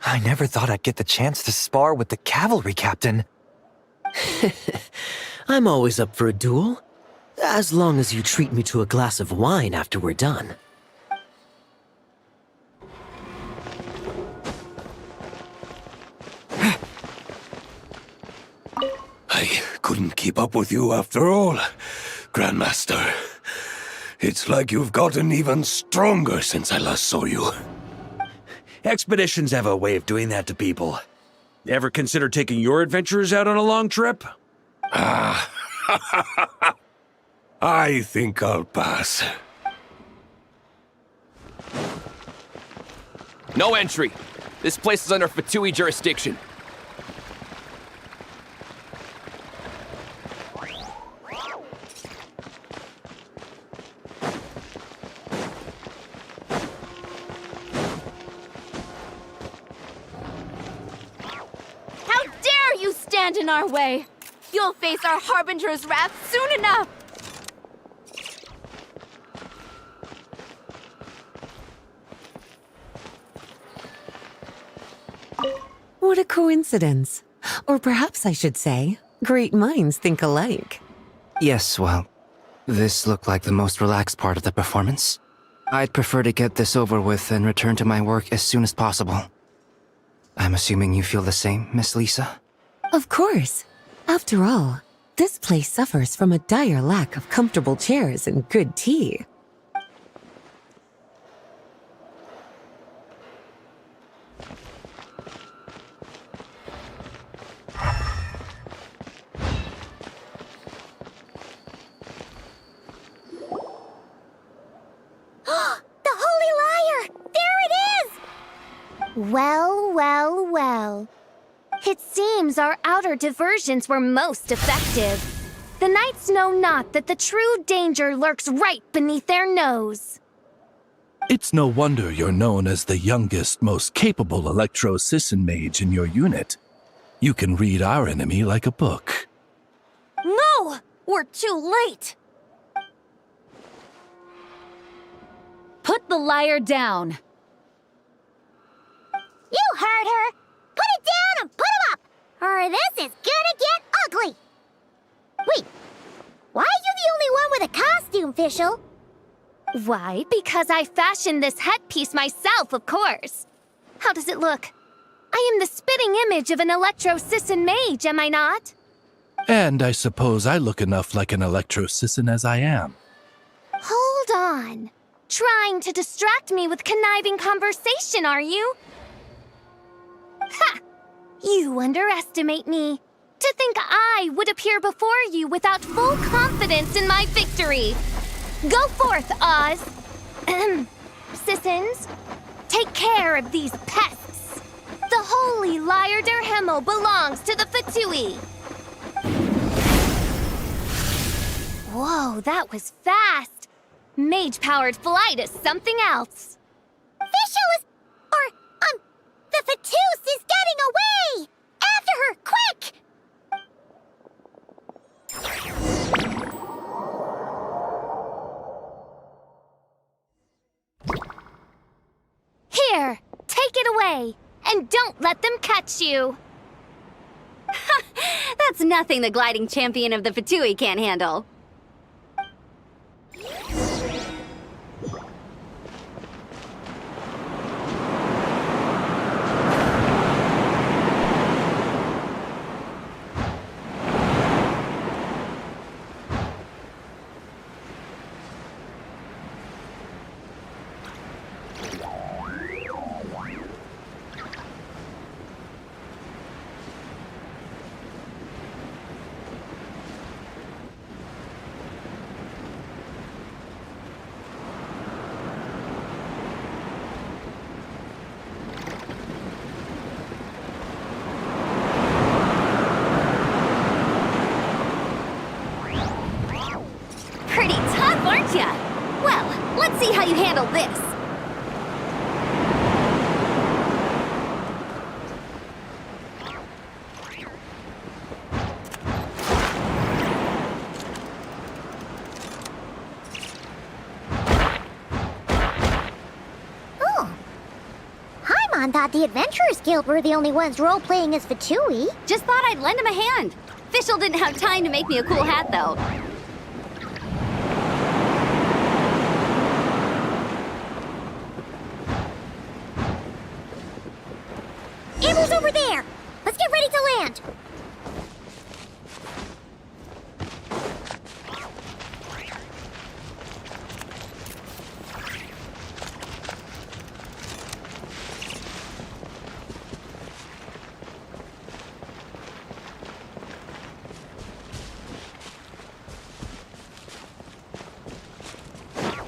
I never thought I'd get the chance to spar with the cavalry captain. I'm always up for a duel. As long as you treat me to a glass of wine after we're done. I couldn't keep up with you after all, Grandmaster. It's like you've gotten even stronger since I last saw you. Expeditions have a way of doing that to people. Ever consider taking your adventurers out on a long trip? I think I'll pass. No entry. This place is under Fatui jurisdiction. Stand in our way. You'll face our Harbinger's wrath soon enough. What a coincidence. Or perhaps I should say, great minds think alike. Yes, well, this looked like the most relaxed part of the performance. I'd prefer to get this over with and return to my work as soon as possible. I'm assuming you feel the same, Miss Lisa? Of course. After all, this place suffers from a dire lack of comfortable chairs and good tea. The Holy Lyre! There it is! Well, well, well. It seems our outer diversions were most effective. The knights know not that the true danger lurks right beneath their nose. It's no wonder you're known as the youngest, most capable electro-Sisson mage in your unit. You can read our enemy like a book. No! We're too late! Put the lyre down. You heard her! Put it down and put him up! Or this is gonna get ugly! Wait, why are you the only one with a costume, Fischl? Why? Because I fashioned this headpiece myself, of course. How does it look? I am the spitting image of an electro-Sisson mage, am I not? And I suppose I look enough like an electro-Sisson as I am. Hold on. Trying to distract me with conniving conversation, are you? Ha! You underestimate me. To think I would appear before you without full confidence in my victory. Go forth, Oz. Sissons, take care of these pests. The holy Lyre der Himmel belongs to the Fatui. Whoa, that was fast. Mage-powered flight is something else. Fischl is... the Fatus is getting away! After her, quick! Here, take it away, and don't let them catch you. That's nothing the gliding champion of the Fatui can't handle. Pretty tough, aren't ya? Well, let's see how you handle this. Oh. Paimon thought the Adventurers Guild were the only ones role-playing as Fatui. Just thought I'd lend him a hand. Fischl didn't have time to make me a cool hat, though. Abel's over there! Let's get ready to land!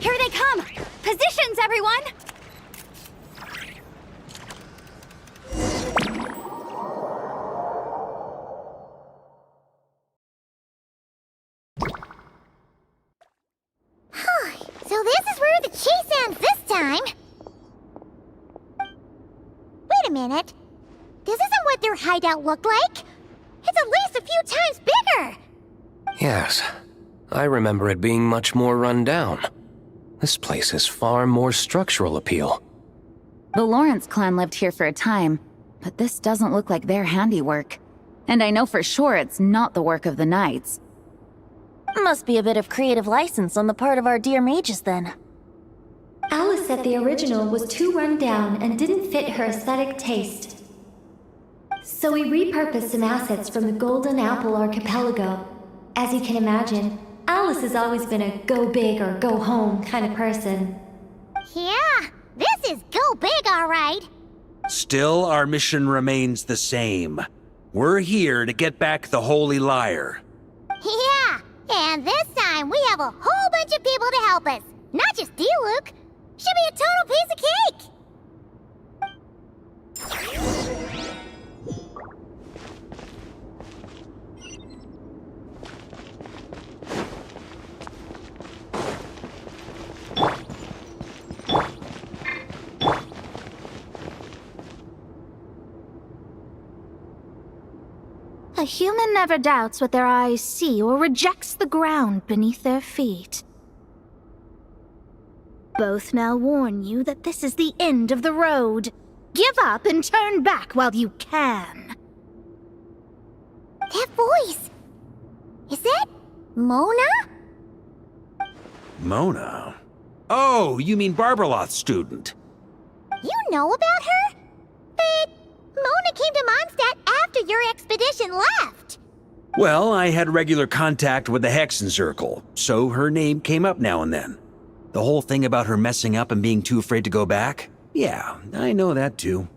Here they come! Positions, everyone! So this is where the chase ends this time! Wait a minute. This isn't what their hideout looked like! It's at least a few times bigger! Yes, I remember it being much more run down. This place has far more structural appeal. The Lawrence clan lived here for a time, but this doesn't look like their handiwork. And I know for sure it's not the work of the knights. Must be a bit of creative license on the part of our dear mages, then. Alice said the original was too run down and didn't fit her aesthetic taste. So we repurposed some assets from the Golden Apple Archipelago. As you can imagine, Alice has always been a go big or go home kind of person. Yeah, this is go big, all right. Still, our mission remains the same. We're here to get back the Holy Lyre. Yeah, and this time we have a whole bunch of people to help us. Not just Dialog. Should be a total piece of cake. A human never doubts what their eyes see or rejects the ground beneath their feet. Both now warn you that this is the end of the road. Give up and turn back while you can. That voice! Is that Mona? Mona? Oh, you mean Barbarloth's student. You know about her? But Mona came to Mondstadt after your expedition left. Well, I had regular contact with the Hexen Circle, so her name came up now and then. The whole thing about her messing up and being too afraid to go back? Yeah, I know that too.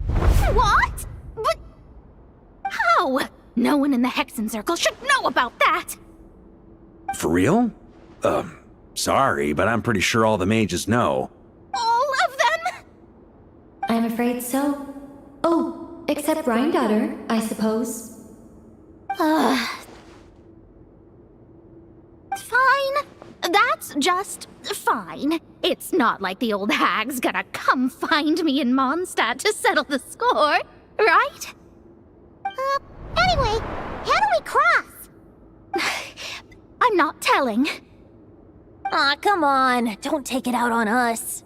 What? But how? No one in the Hexen Circle should know about that! For real? Sorry, but I'm pretty sure all the mages know. All of them? I'm afraid so. Oh, except Rhindaughter, I suppose. Fine. That's just fine. It's not like the old hag's gonna come find me in Mondstadt to settle the score, right? Anyway, how do we cross? I'm not telling. Aw, come on. Don't take it out on us.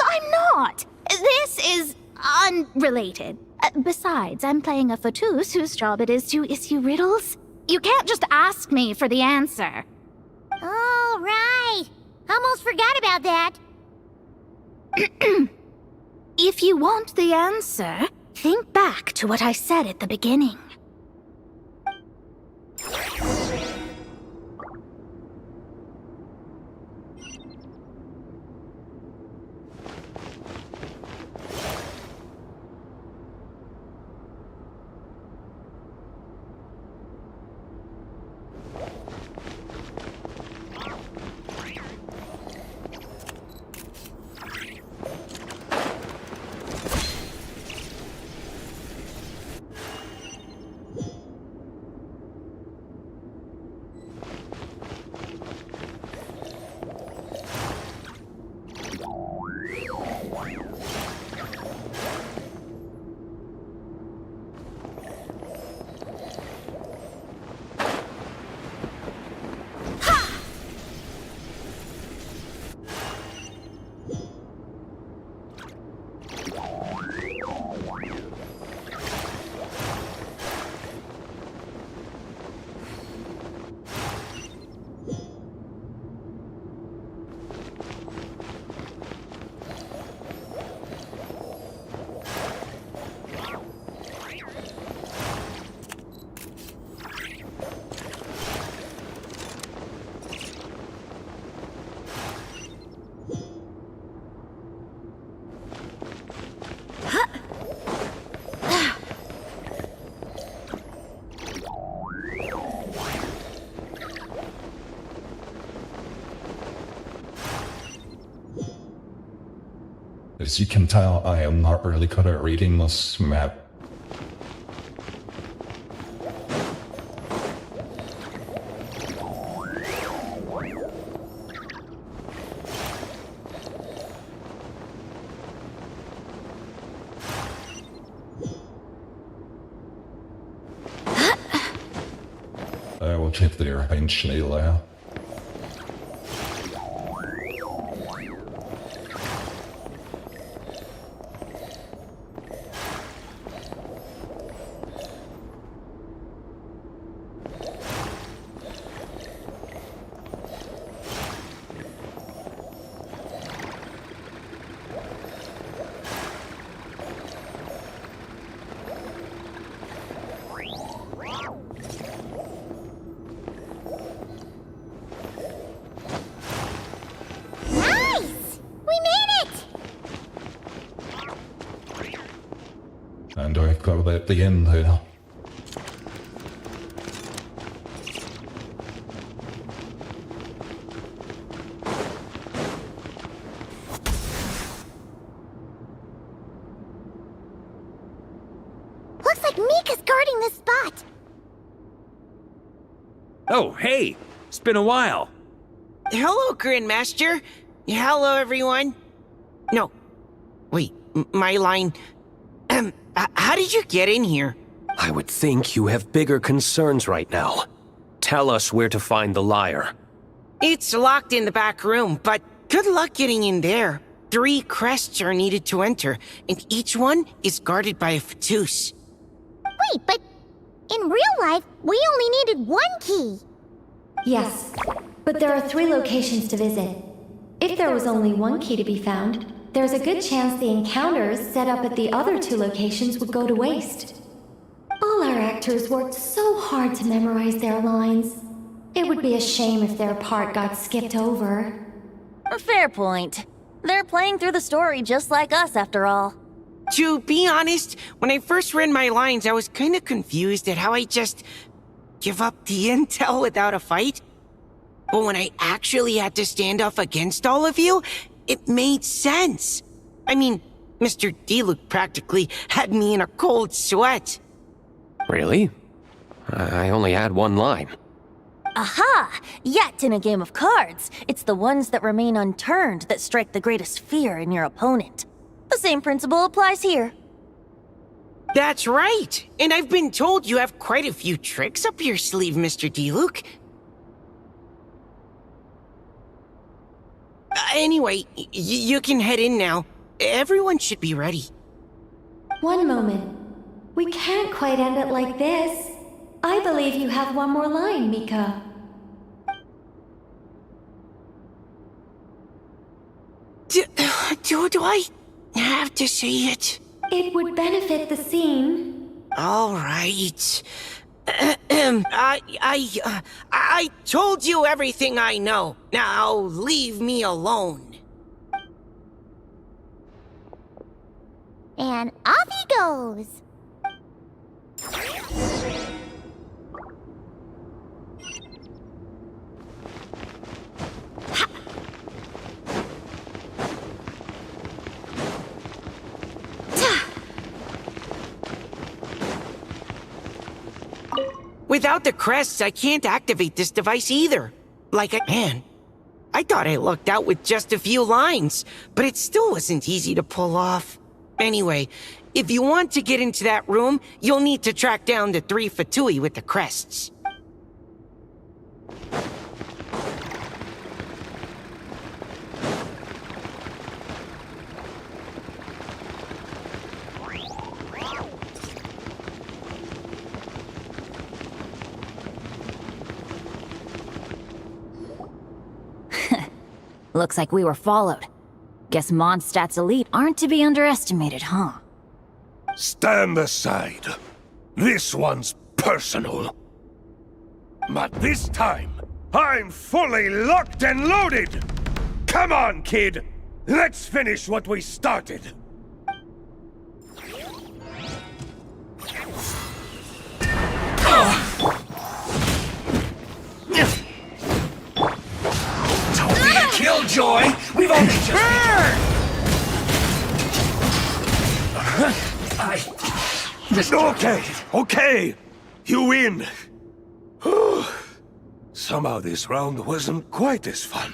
I'm not. This is unrelated. Besides, I'm playing a fatus whose job it is to issue riddles. You can't just ask me for the answer. Oh, right. Almost forgot about that. If you want the answer, think back to what I said at the beginning. As you can tell, I am not really good at reading this map. I will check there eventually, Leia. And I've got at the end there. Looks like Mika's guarding this spot. Oh, hey! It's been a while. Hello, Grandmaster. Hello, everyone. No. Wait, my line... how did you get in here? I would think you have bigger concerns right now. Tell us where to find the lyre. It's locked in the back room, but good luck getting in there. 3 crests are needed to enter, and each one is guarded by a Fatus. Wait, but in real life, we only needed 1 key. Yes, but there are 3 locations to visit. If there was only 1 key to be found, there's a good chance the encounters set up at the other 2 locations would go to waste. All our actors worked so hard to memorize their lines. It would be a shame if their part got skipped over. A fair point. They're playing through the story just like us, after all. To be honest, when I first read my lines, I was kinda confused at how I just give up the intel without a fight. But when I actually had to stand up against all of you, it made sense. I mean, Mr. Dialog practically had me in a cold sweat. Really? I only had 1 line. Aha! Yet in a game of cards, it's the ones that remain unturned that strike the greatest fear in your opponent. The same principle applies here. That's right! And I've been told you have quite a few tricks up your sleeve, Mr. Dialog. Anyway, you can head in now. Everyone should be ready. One moment. We can't quite end it like this. I believe you have 1 more line, Mika. Do I have to say it? It would benefit the scene. All right. I told you everything I know. Now leave me alone. And off he goes. Without the crests, I can't activate this device either. Like I can. I thought I lucked out with just a few lines, but it still wasn't easy to pull off. Anyway, if you want to get into that room, you'll need to track down the 3 Fatui with the crests. Looks like we were followed. Guess Mondstadt's elite aren't to be underestimated, huh? Stand aside. This one's personal. But this time, I'm fully locked and loaded! Come on, kid! Let's finish what we started! Don't be a killjoy! We've only just... Okay. You win. Somehow this round wasn't quite as fun.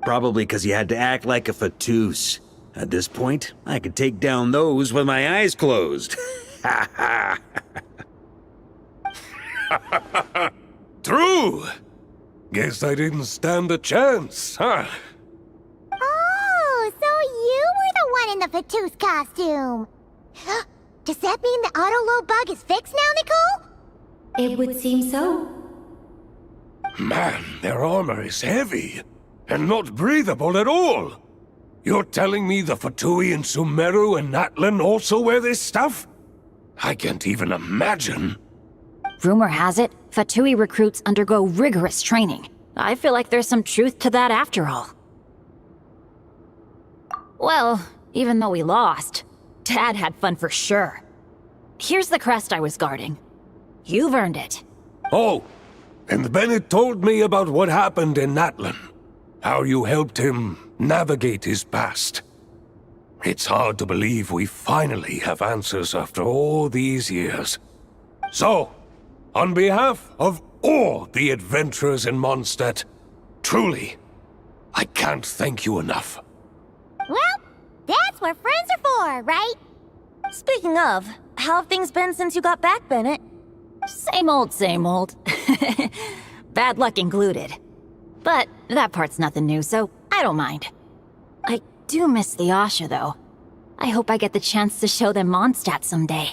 Probably because you had to act like a Fatus. At this point, I could take down those with my eyes closed. True. Guess I didn't stand a chance, huh? Oh, so you were the one in the Fatus costume. Does that mean the auto-load bug is fixed now, Nicole? It would seem so. Man, their armor is heavy, and not breathable at all. You're telling me the Fatui in Sumeru and Natlan also wear this stuff? I can't even imagine. Rumor has it, Fatui recruits undergo rigorous training. I feel like there's some truth to that after all. Well, even though we lost, Dad had fun for sure. Here's the crest I was guarding. You've earned it. Oh, and Bennett told me about what happened in Natlan. How you helped him navigate his past. It's hard to believe we finally have answers after all these years. So, on behalf of all the adventurers in Mondstadt, truly, I can't thank you enough. Well, that's what friends are for, right? Speaking of, how have things been since you got back, Bennett? Same old, same old. Bad luck included. But that part's nothing new, so I don't mind. I do miss the Asha, though. I hope I get the chance to show them Mondstadt someday.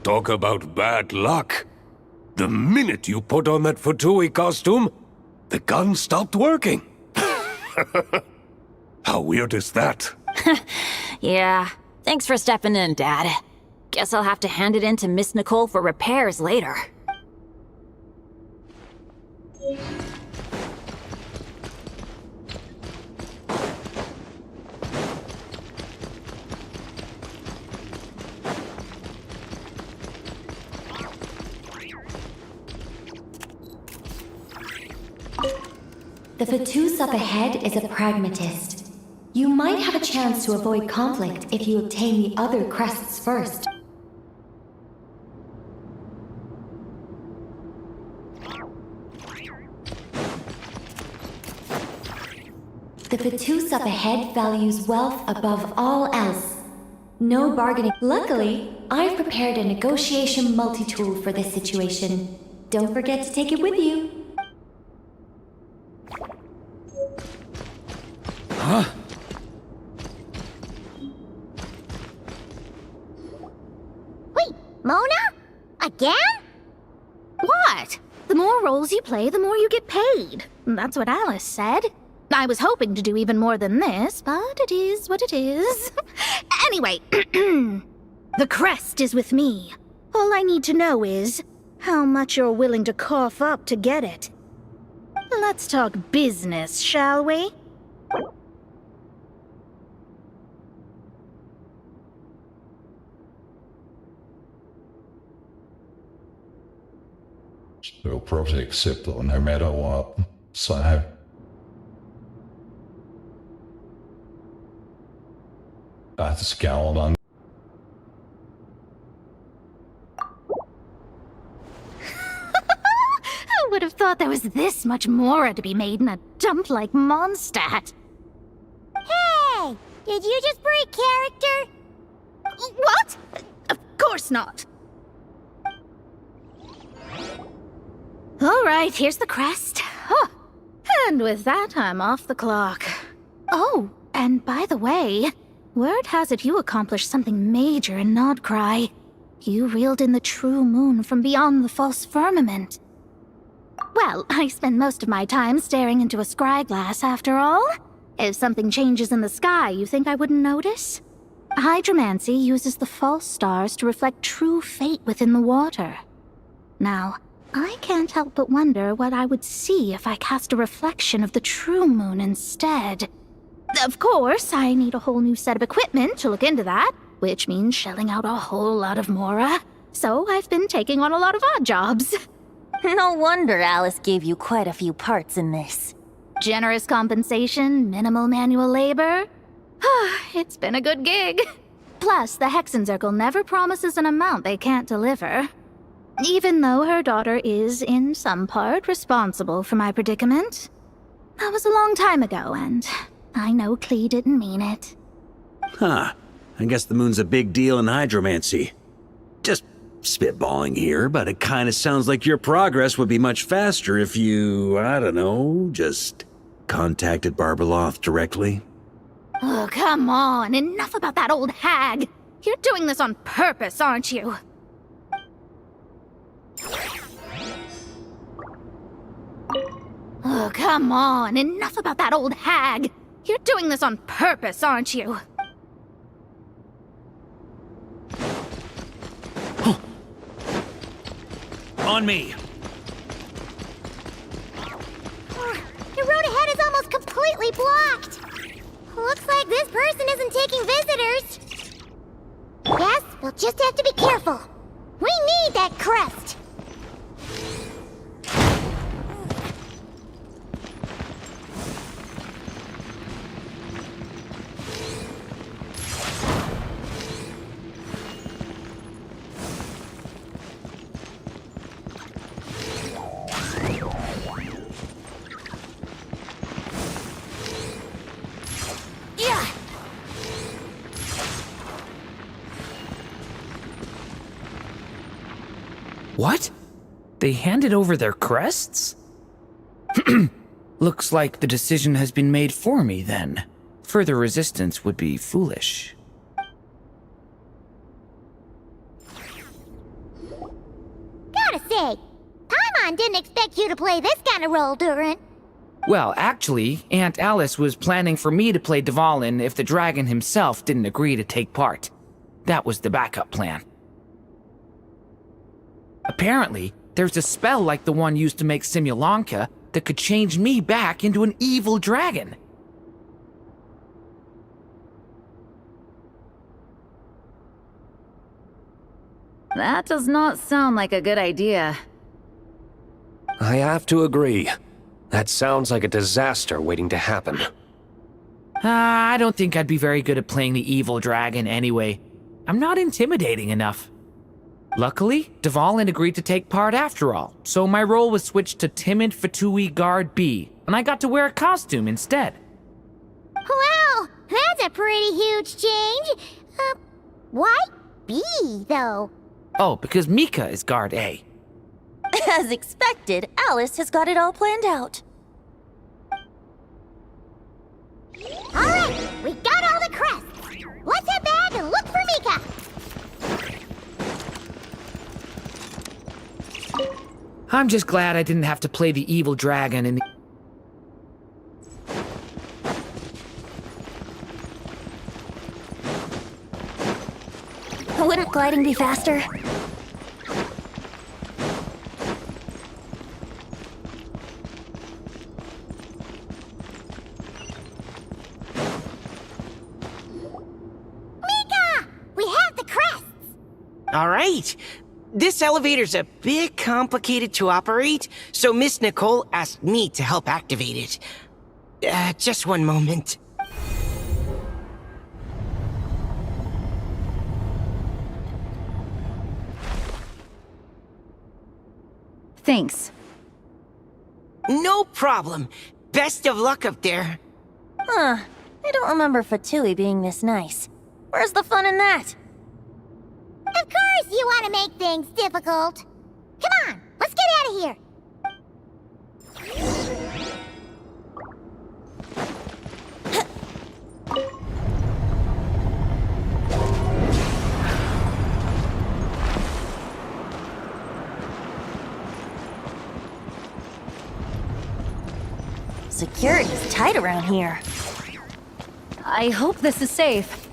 Talk about bad luck. The minute you put on that Fatui costume, the gun stopped working. How weird is that? Yeah, thanks for stepping in, Dad. Guess I'll have to hand it in to Miss Nicole for repairs later. The Fatus up ahead is a pragmatist. You might have a chance to avoid conflict if you obtain the other crests first. The Fatus up ahead values wealth above all else. No bargaining. Luckily, I've prepared a negotiation multi-tool for this situation. Don't forget to take it with you. Huh? Wait, Mona? Again? What? The more roles you play, the more you get paid. That's what Alice said. I was hoping to do even more than this, but it is what it is. Anyway, the crest is with me. All I need to know is how much you're willing to cough up to get it. Let's talk business, shall we? They'll probably accept it no matter what. So that's going on. I would have thought there was this much more to be made in a dump like Mondstadt. Hey! Did you just break character? What? Of course not. All right, here's the crest. Huh. And with that, I'm off the clock. Oh, and by the way, word has it you accomplished something major in Nodcry. You reeled in the true moon from beyond the false firmament. Well, I spend most of my time staring into a scry glass, after all. If something changes in the sky, you think I wouldn't notice? Hydromancy uses the false stars to reflect true fate within the water. Now, I can't help but wonder what I would see if I cast a reflection of the true moon instead. Of course, I need a whole new set of equipment to look into that, which means shelling out a whole lot of mora. So I've been taking on a lot of odd jobs. No wonder Alice gave you quite a few parts in this. Generous compensation, minimal manual labor. It's been a good gig. Plus, the Hexenzirkel never promises an amount they can't deliver. Even though her daughter is, in some part, responsible for my predicament. That was a long time ago, and I know Klee didn't mean it. Huh. I guess the moon's a big deal in hydromancy. Just spitballing here, but it kinda sounds like your progress would be much faster if you, I don't know, just contacted Barbeloth directly. Oh, come on. Enough about that old hag. You're doing this on purpose, aren't you? Oh, come on. Enough about that old hag. You're doing this on purpose, aren't you? On me! The road ahead is almost completely blocked. Looks like this person isn't taking visitors. Yes, we'll just have to be careful. We need that crest. What? They handed over their crests? Looks like the decision has been made for me then. Further resistance would be foolish. Gotta say, Paimon didn't expect you to play this kind of role, Durin. Well, actually, Aunt Alice was planning for me to play Dvalin if the dragon himself didn't agree to take part. That was the backup plan. Apparently, there's a spell like the one used to make Simulanka that could change me back into an evil dragon. That does not sound like a good idea. I have to agree. That sounds like a disaster waiting to happen. I don't think I'd be very good at playing the evil dragon anyway. I'm not intimidating enough. Luckily, Dvalin agreed to take part after all, so my role was switched to timid Fatui Guard B, and I got to wear a costume instead. Wow, that's a pretty huge change. Why B, though? Oh, because Mika is Guard A. As expected, Alice has got it all planned out. Alright, we got all the crests. Let's head back and look for Mika. I'm just glad I didn't have to play the evil dragon in the... Wouldn't gliding be faster? All right. This elevator's a bit complicated to operate, so Miss Nicole asked me to help activate it. Just one moment. Thanks. No problem. Best of luck up there. Huh. I don't remember Fatui being this nice. Where's the fun in that? Of course you want to make things difficult. Come on, let's get out of here. Security's tight around here. I hope this is safe.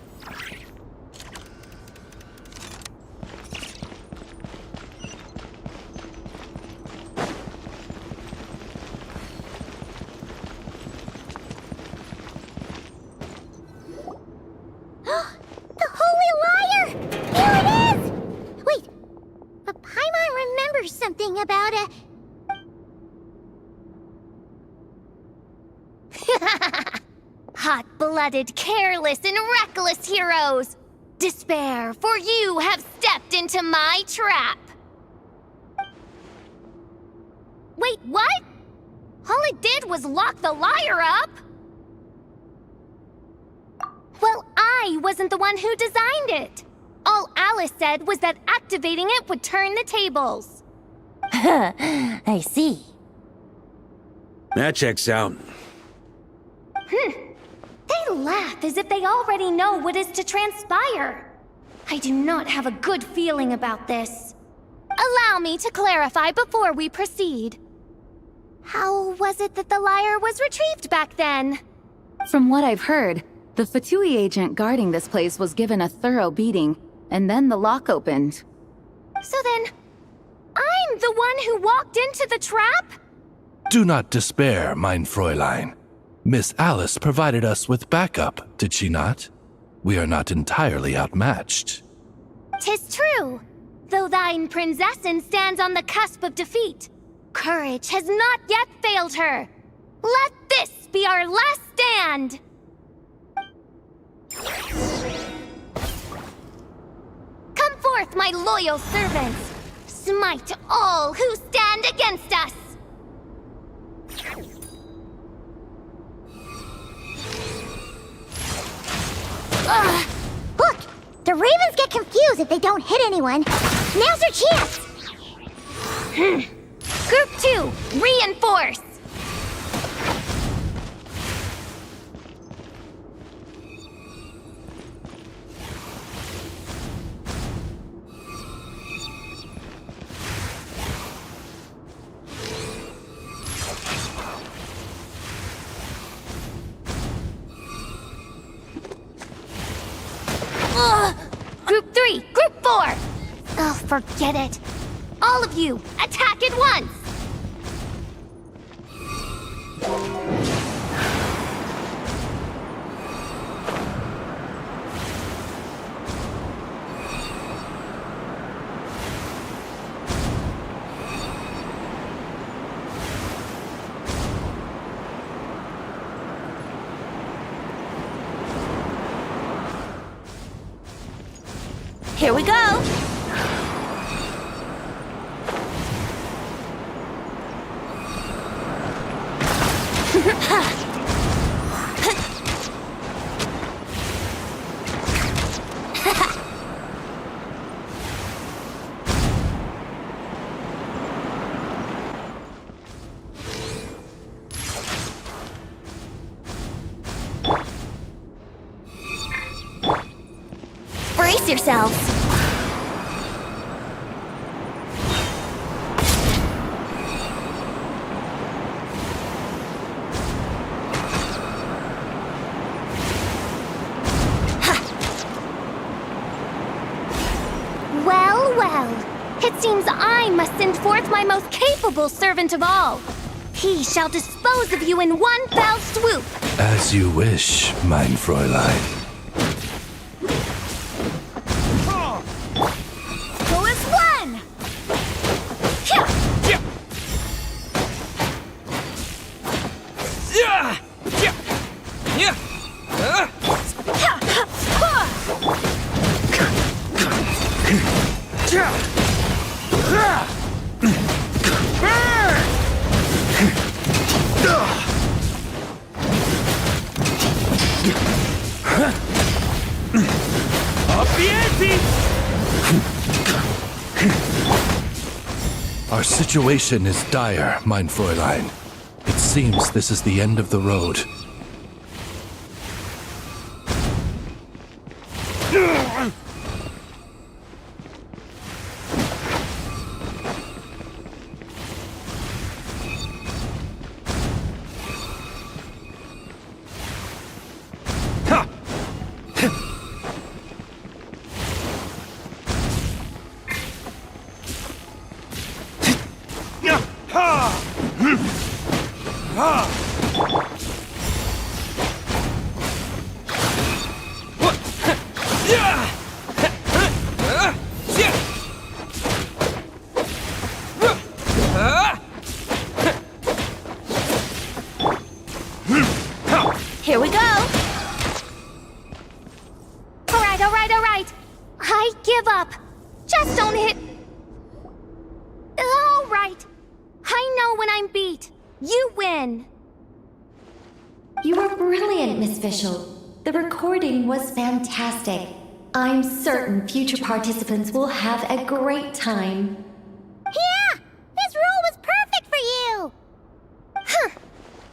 About a... Hot-blooded, careless, and reckless heroes! Despair, for you have stepped into my trap! Wait, what? All it did was lock the lyre up! Well, I wasn't the one who designed it! All Alice said was that activating it would turn the tables. I see. That checks out. They laugh as if they already know what is to transpire. I do not have a good feeling about this. Allow me to clarify before we proceed. How was it that the lyre was retrieved back then? From what I've heard, the Fatui agent guarding this place was given a thorough beating, and then the lock opened. So then, I'm the one who walked into the trap? Do not despair, mein Fräulein. Miss Alice provided us with backup, did she not? We are not entirely outmatched. 'Tis true. Though thine Prinzessin stands on the cusp of defeat, courage has not yet failed her. Let this be our last stand! Come forth, my loyal servants! Smite all who stand against us! Look! The Ravens get confused if they don't hit anyone. Now's their chance! Group 2, reinforce! Group 3, Group 4! Oh, forget it. All of you, attack at once! Here we go! Brace yourselves! It seems I must send forth my most capable servant of all. He shall dispose of you in one fell swoop. As you wish, mein Fräulein. Go as one! Our situation is dire, mein Fräulein. It seems this is the end of the road. Here we go! Alright. I give up. Just don't hit... Alright. I know when I'm beat. You win. You were brilliant, Miss Fischl. The recording was fantastic. I'm certain future participants will have a great time. Yeah! This role was perfect for you!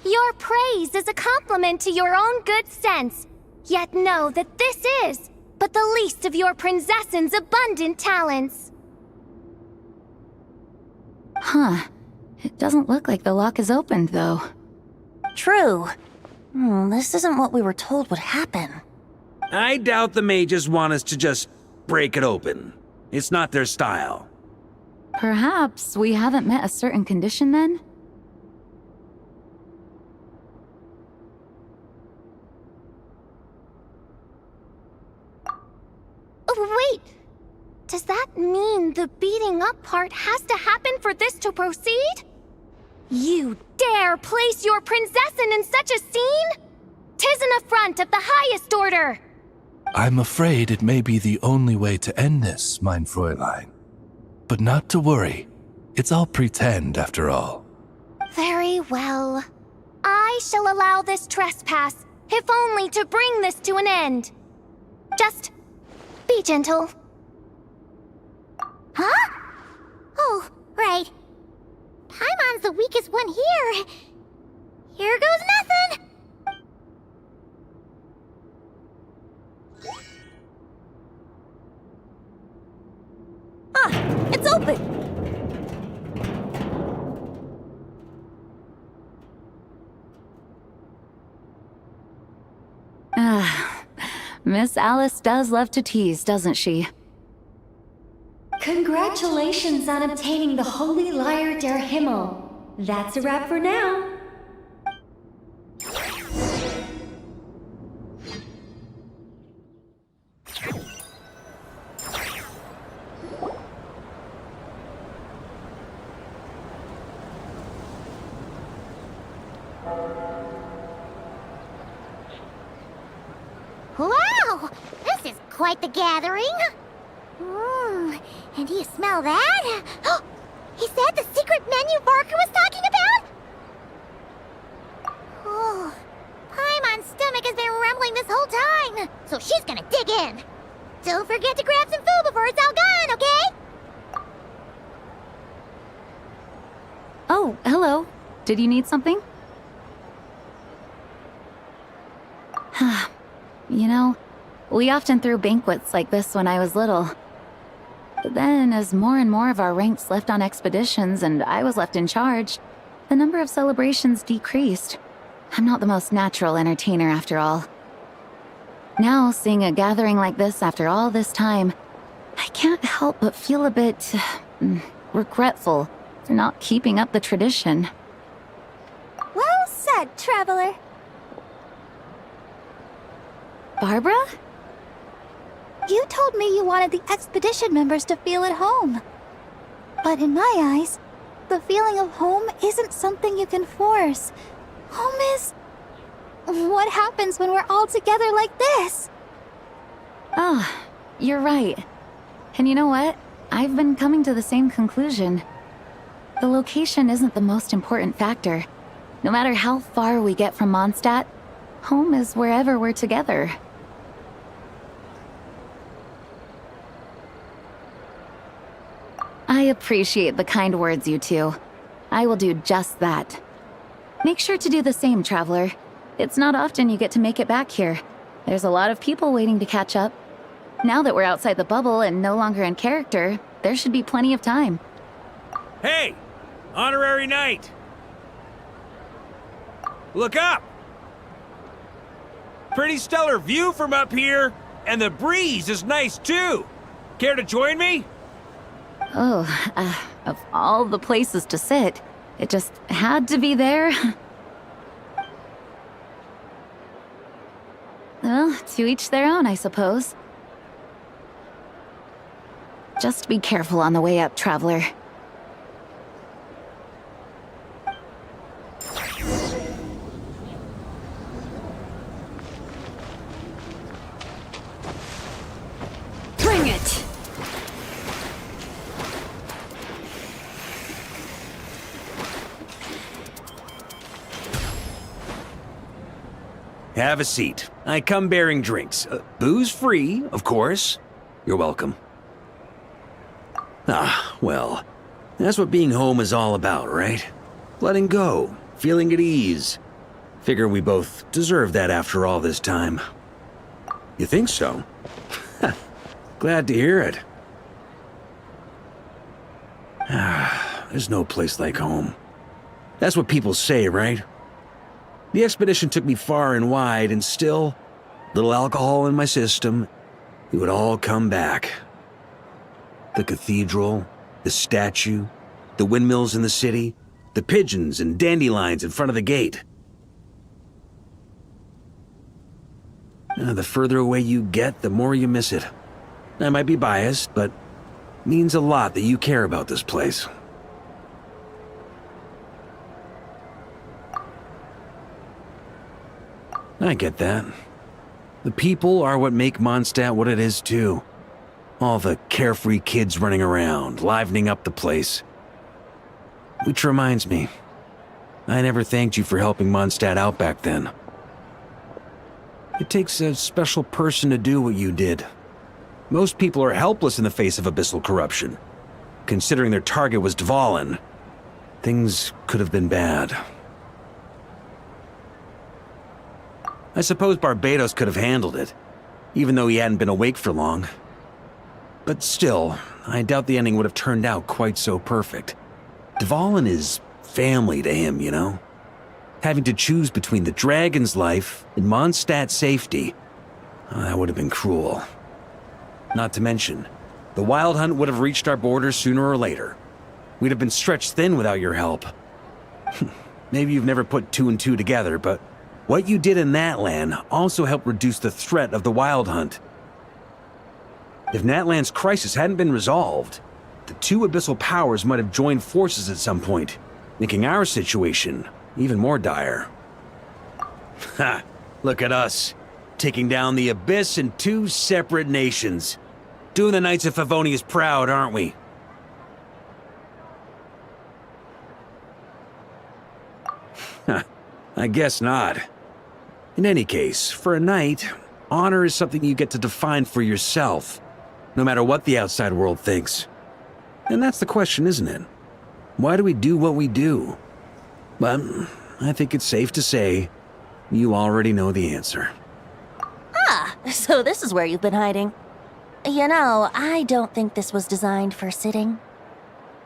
Your praise is a compliment to your own good sense. Yet know that this is but the least of your princess's abundant talents. Huh. It doesn't look like the lock is opened, though. True. This isn't what we were told would happen. I doubt the mages want us to just break it open. It's not their style. Perhaps we haven't met a certain condition then? Wait! Does that mean the beating up part has to happen for this to proceed? You dare place your princessin in such a scene? 'Tis an affront of the highest order! I'm afraid it may be the only way to end this, mein Fräulein. But not to worry. It's all pretend, after all. Very well. I shall allow this trespass, if only to bring this to an end. Just be gentle. Huh? Oh, right. the weakest one here. Here goes nothing! Ah, it's open! Miss Alice does love to tease, doesn't she? Congratulations on obtaining the Holy Lyre der Himmel. That's a wrap for now. Wow! This is quite the gathering. And do you smell that? Is that the secret menu Varka was talking about? Oh, Paimon's stomach has been rumbling this whole time, so she's gonna dig in. Don't forget to grab some food before it's all gone, okay? Oh, hello. Did you need something? You know, we often threw banquets like this when I was little. But then, as more and more of our ranks left on expeditions and I was left in charge, the number of celebrations decreased. I'm not the most natural entertainer after all. Now, seeing a gathering like this after all this time, I can't help but feel a bit regretful for not keeping up the tradition. Well said, traveler. Barbara? You told me you wanted the expedition members to feel at home. But in my eyes, the feeling of home isn't something you can force. Home is... what happens when we're all together like this? Ah, you're right. And you know what? I've been coming to the same conclusion. The location isn't the most important factor. No matter how far we get from Mondstadt, home is wherever we're together. I appreciate the kind words, you two. I will do just that. Make sure to do the same, traveler. It's not often you get to make it back here. There's a lot of people waiting to catch up. Now that we're outside the bubble and no longer in character, there should be plenty of time. Hey! Honorary knight! Look up! Pretty stellar view from up here, and the breeze is nice too. Care to join me? Oh, of all the places to sit, it just had to be there. Well, to each their own, I suppose. Just be careful on the way up, traveler. Bring it! Have a seat. I come bearing drinks. Booze free, of course. You're welcome. Ah, well, that's what being home is all about, right? Letting go, feeling at ease. Figure we both deserve that after all this time. You think so? Glad to hear it. There's no place like home. That's what people say, right? The expedition took me far and wide, and still, little alcohol in my system, it would all come back. The cathedral, the statue, the windmills in the city, the pigeons and dandelions in front of the gate. The further away you get, the more you miss it. I might be biased, but it means a lot that you care about this place. I get that. The people are what make Mondstadt what it is, too. All the carefree kids running around, livening up the place. Which reminds me, I never thanked you for helping Mondstadt out back then. It takes a special person to do what you did. Most people are helpless in the face of abyssal corruption. Considering their target was Dvalin, things could have been bad. I suppose Barbados could have handled it, even though he hadn't been awake for long. But still, I doubt the ending would have turned out quite so perfect. Dvalin is family to him, you know? Having to choose between the dragon's life and Mondstadt's safety, that would have been cruel. Not to mention, the Wild Hunt would have reached our borders sooner or later. We'd have been stretched thin without your help. Maybe you've never put two and two together, but what you did in that land also helped reduce the threat of the Wild Hunt. If Natlan's crisis hadn't been resolved, the two abyssal powers might have joined forces at some point, making our situation even more dire. Ha! Look at us, taking down the Abyss in two separate nations. Doing the Knights of Favonius proud, aren't we? I guess not. In any case, for a knight, honor is something you get to define for yourself, no matter what the outside world thinks. And that's the question, isn't it? Why do we do what we do? Well, I think it's safe to say you already know the answer. Ah, so this is where you've been hiding. You know, I don't think this was designed for sitting.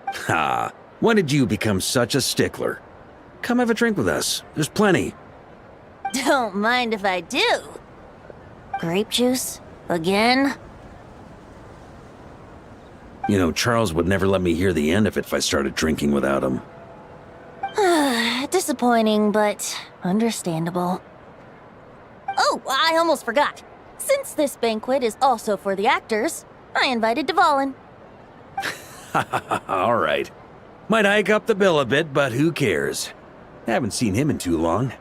Ha! When did you become such a stickler? Come have a drink with us. There's plenty. Don't mind if I do. Grape juice? Again? You know, Charles would never let me hear the end of it if I started drinking without him. Disappointing, but understandable. Oh, I almost forgot. Since this banquet is also for the actors, I invited Dvalin. All right. Might hike up the bill a bit, but who cares? Haven't seen him in too long.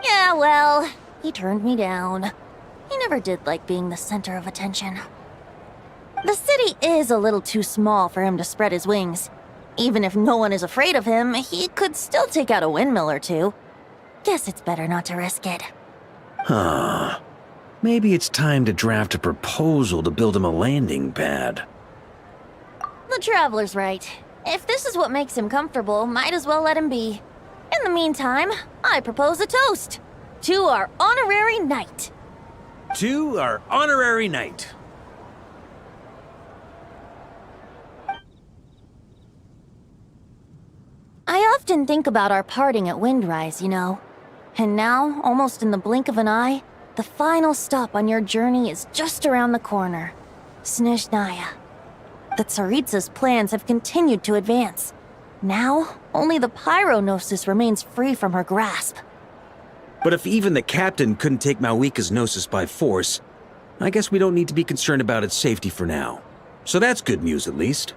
Yeah, well, he turned me down. He never did like being the center of attention. The city is a little too small for him to spread his wings. Even if no one is afraid of him, he could still take out a windmill or two. Guess it's better not to risk it. Huh. Maybe it's time to draft a proposal to build him a landing pad. The Traveler's right. If this is what makes him comfortable, might as well let him be. In the meantime, I propose a toast to our honorary knight. To our honorary knight. I often think about our parting at Windrise, you know. And now, almost in the blink of an eye, the final stop on your journey is just around the corner. Snezhnaya. The Tsaritsa's plans have continued to advance. Now, only the Pyronosis remains free from her grasp. But if even the captain couldn't take Malwika's Gnosis by force, I guess we don't need to be concerned about its safety for now. So that's good news, at least.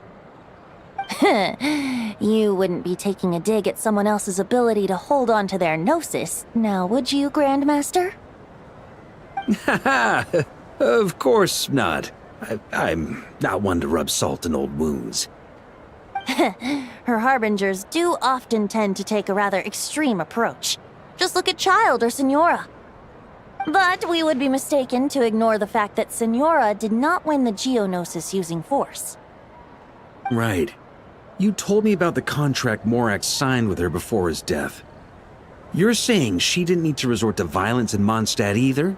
You wouldn't be taking a dig at someone else's ability to hold on to their Gnosis, now would you, Grandmaster? Haha, of course not. I'm not one to rub salt in old wounds. Her harbingers do often tend to take a rather extreme approach. Just look at Child or Senora. But we would be mistaken to ignore the fact that Senora did not win the Geonosis using force. Right. You told me about the contract Morak signed with her before his death. You're saying she didn't need to resort to violence in Mondstadt either?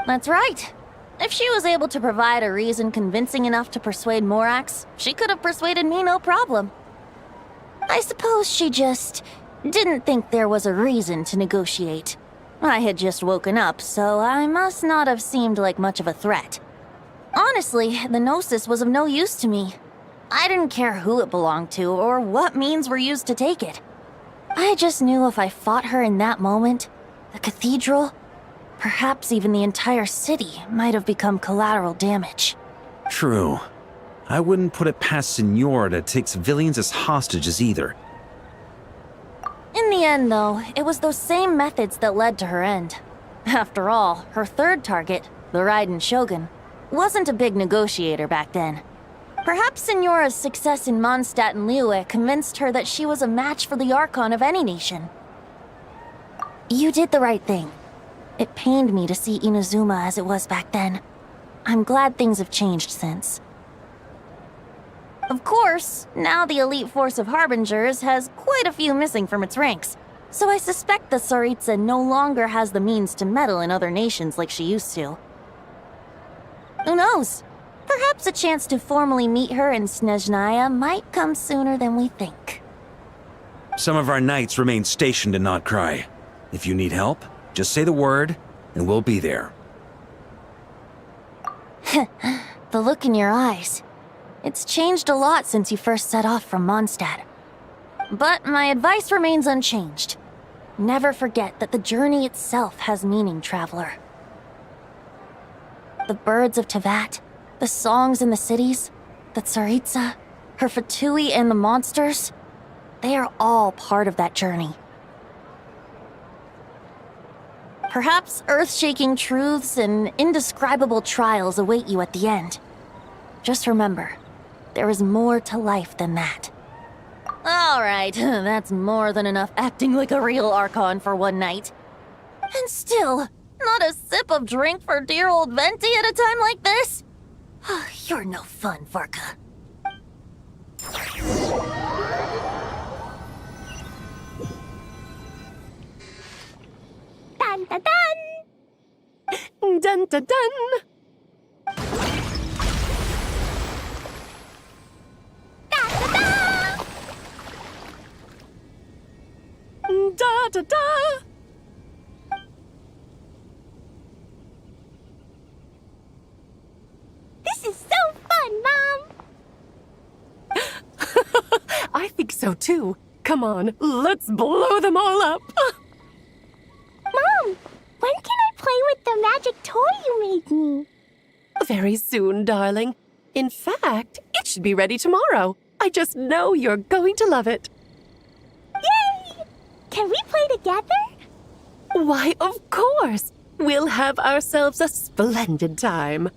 That's right. If she was able to provide a reason convincing enough to persuade Morax, she could have persuaded me no problem. I suppose she just didn't think there was a reason to negotiate. I had just woken up, so I must not have seemed like much of a threat. Honestly, the Gnosis was of no use to me. I didn't care who it belonged to or what means were used to take it. I just knew if I fought her in that moment, the cathedral, perhaps even the entire city, might have become collateral damage. True. I wouldn't put it past Senora to take civilians as hostages either. In the end, though, it was those same methods that led to her end. After all, her third target, the Raiden Shogun, wasn't a big negotiator back then. Perhaps Senora's success in Mondstadt and Liyue convinced her that she was a match for the Archon of any nation. You did the right thing. It pained me to see Inazuma as it was back then. I'm glad things have changed since. Of course, now the elite force of Harbingers has quite a few missing from its ranks, so I suspect the Tsaritsa no longer has the means to meddle in other nations like she used to. Who knows? Perhaps a chance to formally meet her in Snezhnaya might come sooner than we think. Some of our knights remain stationed in Not Cry. If you need help, just say the word, and we'll be there. The look in your eyes. It's changed a lot since you first set off from Mondstadt. But my advice remains unchanged. Never forget that the journey itself has meaning, traveler. The birds of Tevat, the songs in the cities, the Tsaritsa, her Fatui and the monsters, they are all part of that journey. Perhaps earth-shaking truths and indescribable trials await you at the end. Just remember, there is more to life than that. All right, that's more than enough acting like a real Archon for one night. And still, not a sip of drink for dear old Venti at a time like this? You're no fun, Varka. Dun dun dun! Dun dun dun! Da da da! This is so fun, Mom! I think so too. Come on, let's blow them all up. Mom, when can I play with the magic toy you made me? Very soon, darling. In fact, it should be ready tomorrow. I just know you're going to love it. Yay! Can we play together? Why, of course. We'll have ourselves a splendid time.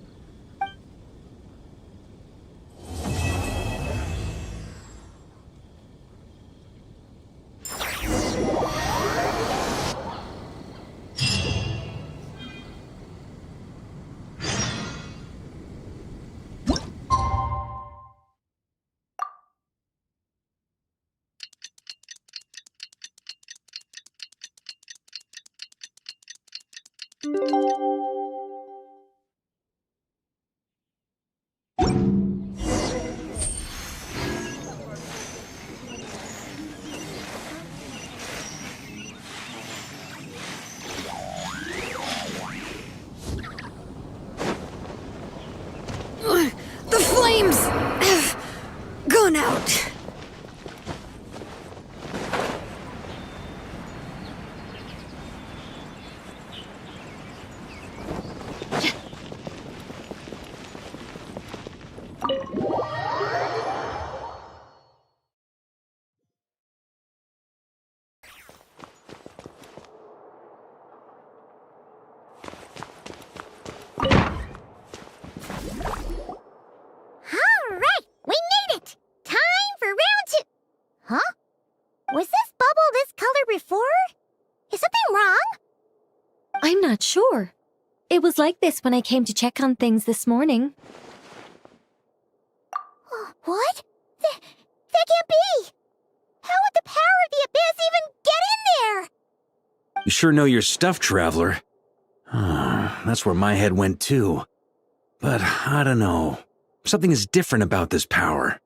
The flames have gone out. I'm not sure. It was like this when I came to check on things this morning. What? That can't be! How would the power of the abyss even get in there? You sure know your stuff, traveler. That's where my head went too. But I don't know. Something is different about this power.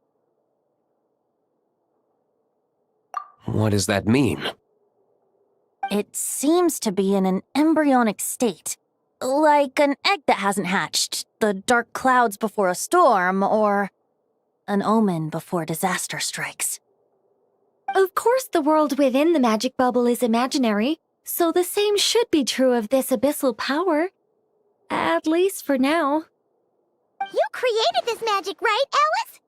What does that mean? It seems to be in an embryonic state. Like an egg that hasn't hatched, the dark clouds before a storm, or an omen before disaster strikes. Of course the world within the magic bubble is imaginary, so the same should be true of this abyssal power. At least for now. You created this magic, right, Alice?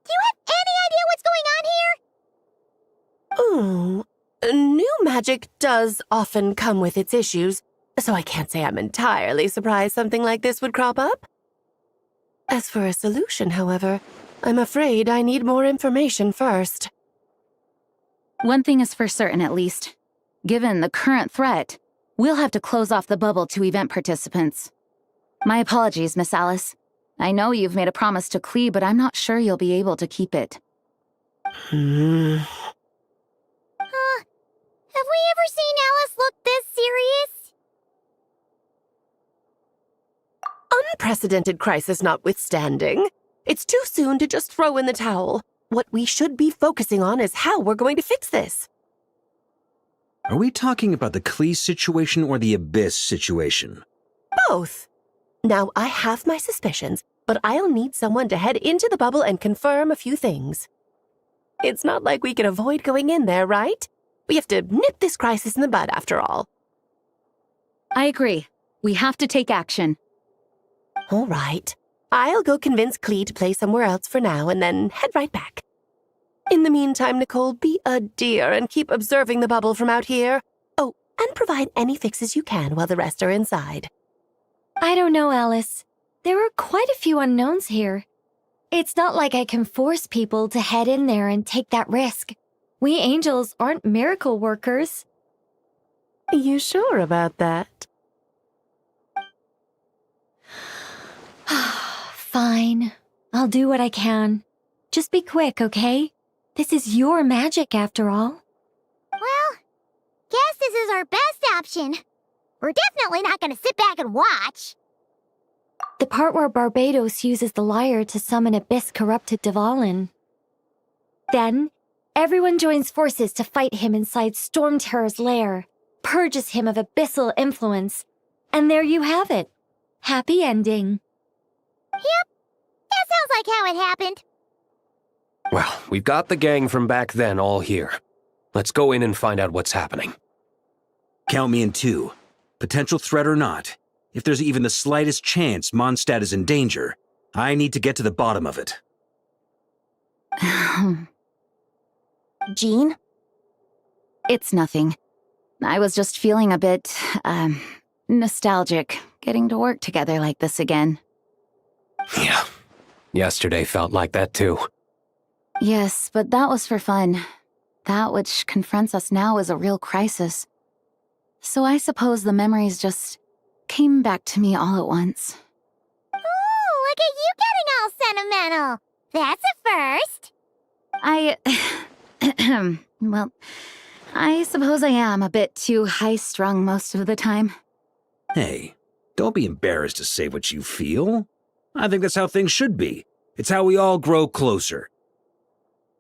Do you have any idea what's going on here? Ooh, new magic does often come with its issues, so I can't say I'm entirely surprised something like this would crop up. As for a solution, however, I'm afraid I need more information first. One thing is for certain, at least. Given the current threat, we'll have to close off the bubble to event participants. My apologies, Miss Alice. I know you've made a promise to Klee, but I'm not sure you'll be able to keep it. Have we ever seen Alice look this serious? Unprecedented crisis notwithstanding, it's too soon to just throw in the towel. What we should be focusing on is how we're going to fix this. Are we talking about the Klee situation or the Abyss situation? Both. Now, I have my suspicions, but I'll need someone to head into the bubble and confirm a few things. It's not like we can avoid going in there, right? We have to nip this crisis in the bud, after all. I agree. We have to take action. All right. I'll go convince Klee to play somewhere else for now and then head right back. In the meantime, Nicole, be a dear and keep observing the bubble from out here. Oh, and provide any fixes you can while the rest are inside. I don't know, Alice. There are quite a few unknowns here. It's not like I can force people to head in there and take that risk. We angels aren't miracle workers. You sure about that? Fine. I'll do what I can. Just be quick, okay? This is your magic, after all. Well, guess this is our best option. We're definitely not gonna sit back and watch. The part where Barbados uses the lyre to summon abyss-corrupted Dvalin. Then, everyone joins forces to fight him inside Storm Terror's lair, purges him of abyssal influence, and there you have it. Happy ending. Yep, that sounds like how it happened. Well, we've got the gang from back then all here. Let's go in and find out what's happening. Count me in 2. Potential threat or not, if there's even the slightest chance Mondstadt is in danger, I need to get to the bottom of it. Jean? It's nothing. I was just feeling a bit, nostalgic, getting to work together like this again. Yeah. Yesterday felt like that too. Yes, but that was for fun. That which confronts us now is a real crisis. So I suppose the memories just came back to me all at once. Ooh, look at you getting all sentimental. That's a first. Well, I suppose I am a bit too high-strung most of the time. Hey, don't be embarrassed to say what you feel. I think that's how things should be. It's how we all grow closer.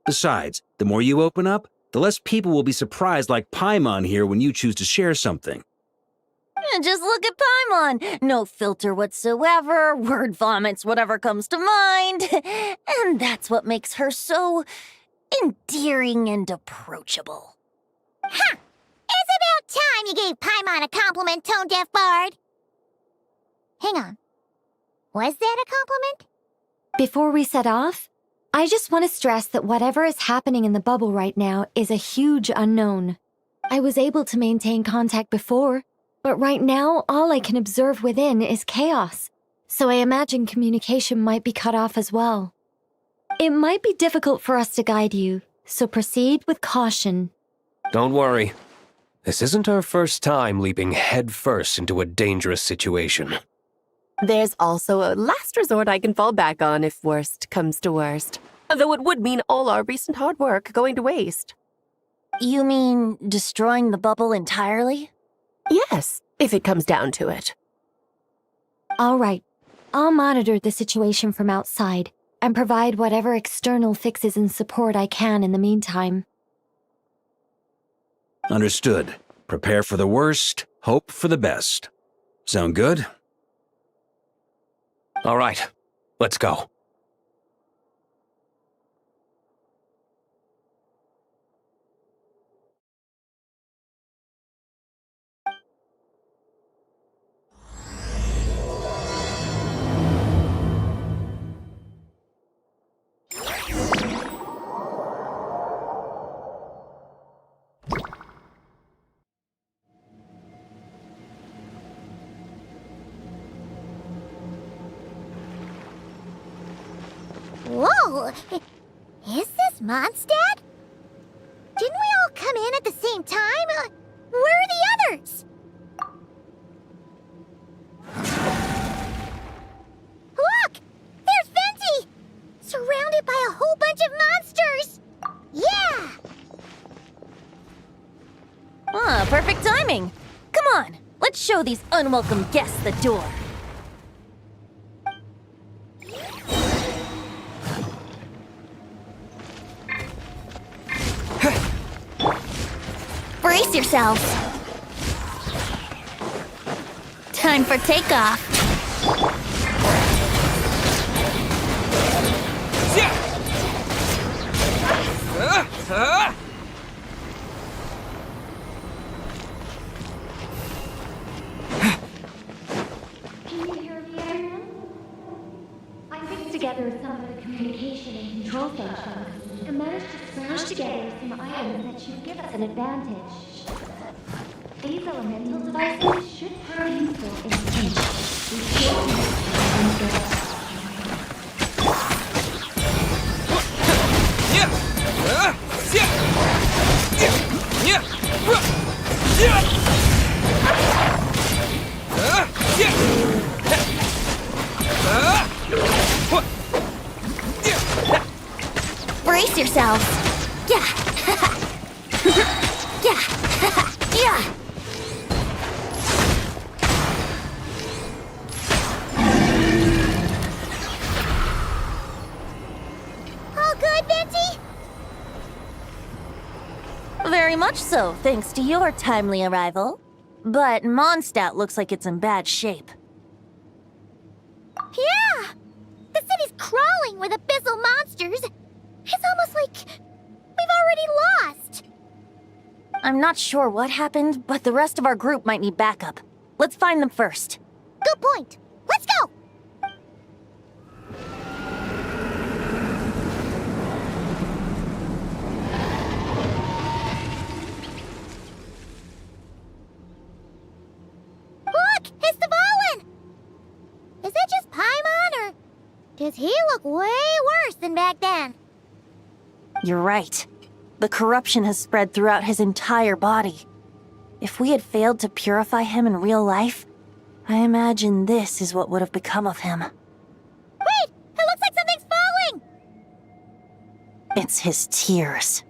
Besides, the more you open up, the less people will be surprised like Paimon here when you choose to share something. Just look at Paimon. No filter whatsoever, word vomits whatever comes to mind. And that's what makes her so endearing and approachable. Ha! It's about time you gave Paimon a compliment, tone-deaf bard. Hang on. Was that a compliment? Before we set off, I just want to stress that whatever is happening in the bubble right now is a huge unknown. I was able to maintain contact before, but right now all I can observe within is chaos, so I imagine communication might be cut off as well. It might be difficult for us to guide you, so proceed with caution. Don't worry. This isn't our first time leaping headfirst into a dangerous situation. There's also a last resort I can fall back on if worst comes to worst. Though it would mean all our recent hard work going to waste. You mean destroying the bubble entirely? Yes, if it comes down to it. All right, I'll monitor the situation from outside and provide whatever external fixes and support I can in the meantime. Understood. Prepare for the worst, hope for the best. Sound good? All right, let's go. Whoa! Is this Mondstadt? Didn't we all come in at the same time? Where are the others? Look! by a whole bunch of monsters! Yeah! Ah, perfect timing. Come on, let's show these unwelcome guests the door. Brace yourselves. Time for takeoff. Can you hear me, everyone? I pieced together some of the communication and control functions and managed to smash together some items that should give us an advantage. These elemental devices should prove useful in pinch. We should Brace yourselves. Yeah. Yeah. Yeah. All good, Venti? Very much so, thanks to your timely arrival. But Mondstadt looks like it's in bad shape. Yeah! The city's crawling with abyssal monsters. It's almost like we've already lost. I'm not sure what happened, but the rest of our group might need backup. Let's find them first. Good point. Let's go! Look! It's the Volin! Is it just Paimon, or does he look way worse than back then? You're right. The corruption has spread throughout his entire body. If we had failed to purify him in real life, I imagine this is what would have become of him. Wait! It looks like something's falling! It's his tears.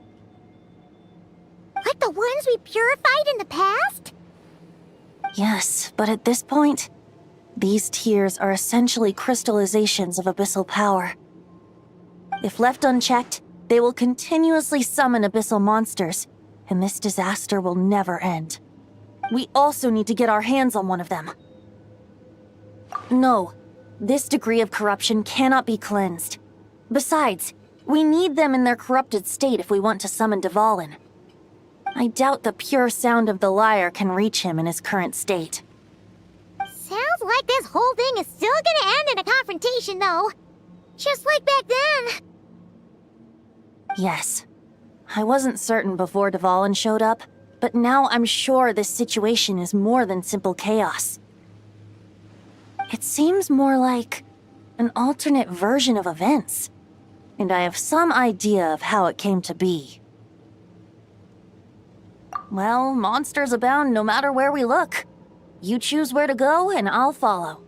Like the ones we purified in the past? Yes, but at this point, these tears are essentially crystallizations of abyssal power. If left unchecked, they will continuously summon abyssal monsters, and this disaster will never end. We also need to get our hands on one of them. No, this degree of corruption cannot be cleansed. Besides, we need them in their corrupted state if we want to summon Dvalin. I doubt the pure sound of the lyre can reach him in his current state. Sounds like this whole thing is still gonna end in a confrontation, though. Just like back then. Yes. I wasn't certain before Dvalin showed up, but now I'm sure this situation is more than simple chaos. It seems more like an alternate version of events, and I have some idea of how it came to be. Well, monsters abound no matter where we look. You choose where to go, and I'll follow.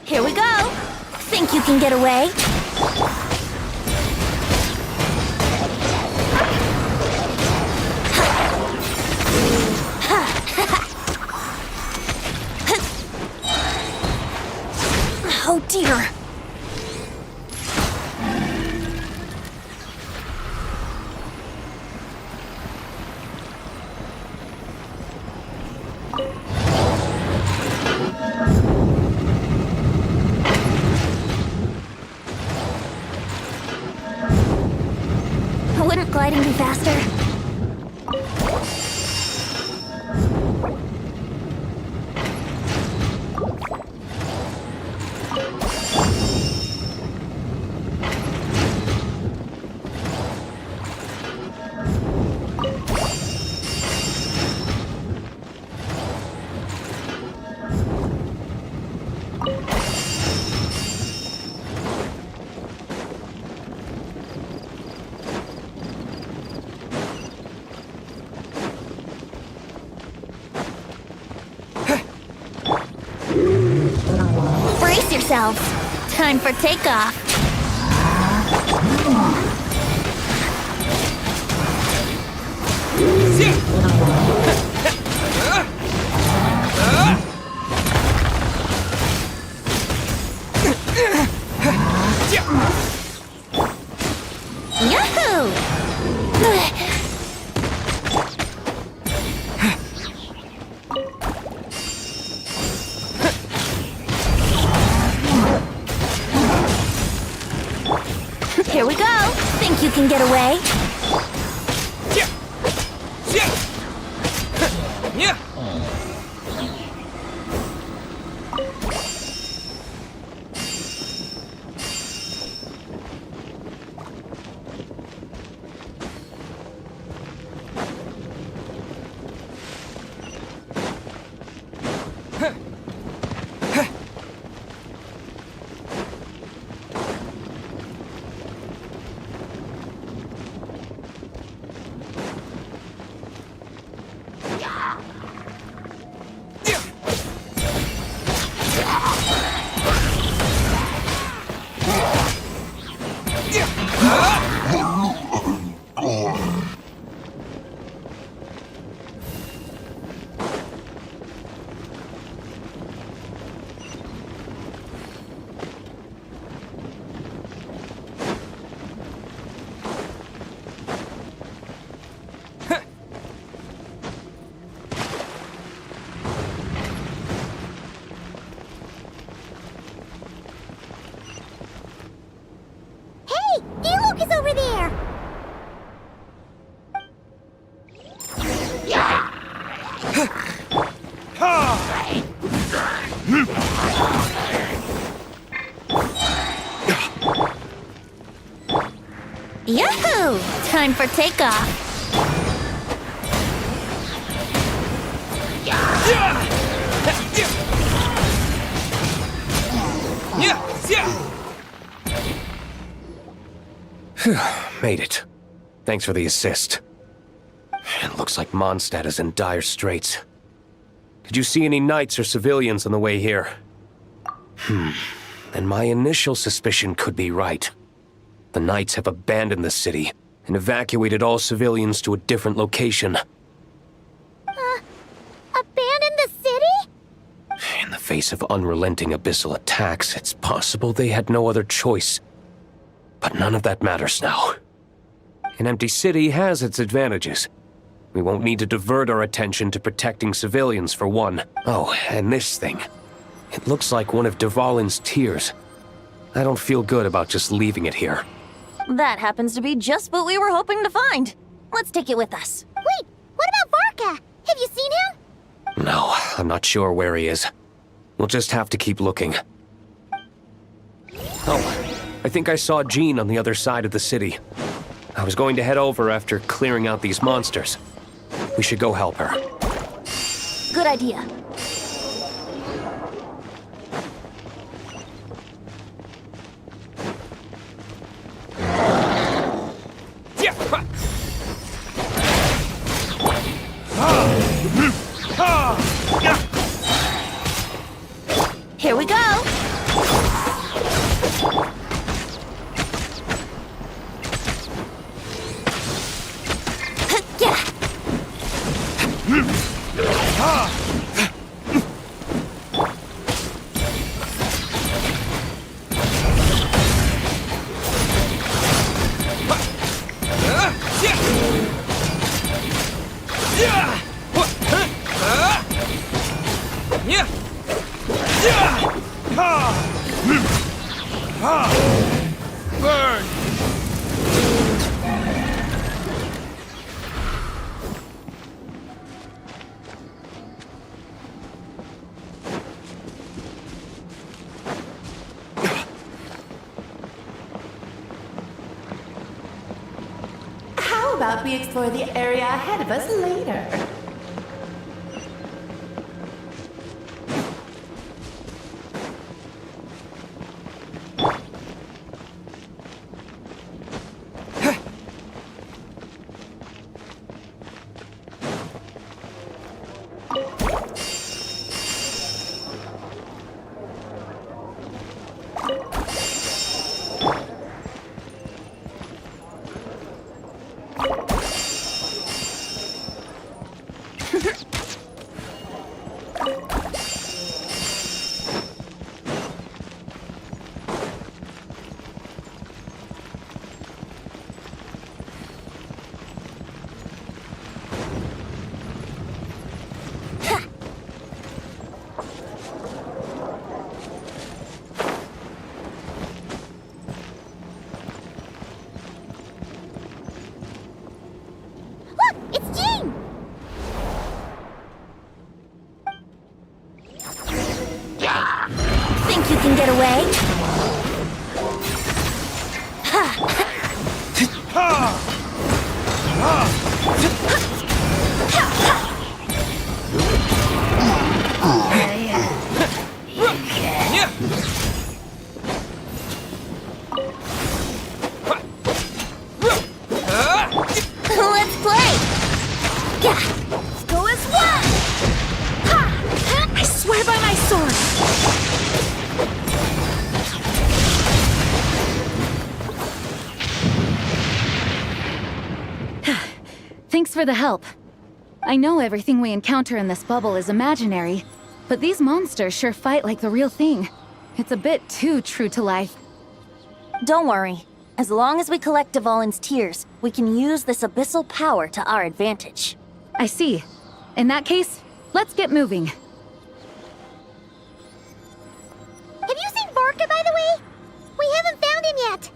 Here we go. Think you can get away? Oh dear. Wouldn't gliding be faster? Brace yourselves. Time for takeoff. Yahoo! Here we go. Think you can get away? Yeah. Hey, dialog is over there. Yahoo! Time for takeoff. Made it. Thanks for the assist. It looks like Mondstadt is in dire straits. Did you see any knights or civilians on the way here? And my initial suspicion could be right. The knights have abandoned the city and evacuated all civilians to a different location. Abandon the city? In the face of unrelenting abyssal attacks, it's possible they had no other choice. But none of that matters now. An empty city has its advantages. We won't need to divert our attention to protecting civilians, for one. Oh, and this thing. It looks like one of Dvalin's tears. I don't feel good about just leaving it here. That happens to be just what we were hoping to find. Let's take it with us. Wait, what about Varka? Have you seen him? No, I'm not sure where he is. We'll just have to keep looking. Oh, I think I saw Jean on the other side of the city. I was going to head over after clearing out these monsters. We should go help her. Good idea. Here we go. Burn! How about we explore the area ahead of us later? Look, it's Jean! Think you can get away? Let's play! Let's go as one! I swear by my sword! Thanks for the help. I know everything we encounter in this bubble is imaginary, but these monsters sure fight like the real thing. It's a bit too true to life. Don't worry. As long as we collect Dvalin's tears, we can use this abyssal power to our advantage. I see. In that case, let's get moving. Have you seen Varka, by the way? We haven't found him yet.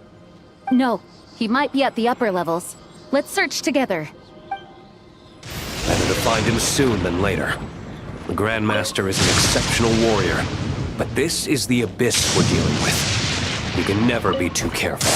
No, he might be at the upper levels. Let's search together. Better to find him soon than later. The Grandmaster is an exceptional warrior, but this is the abyss we're dealing with. We can never be too careful.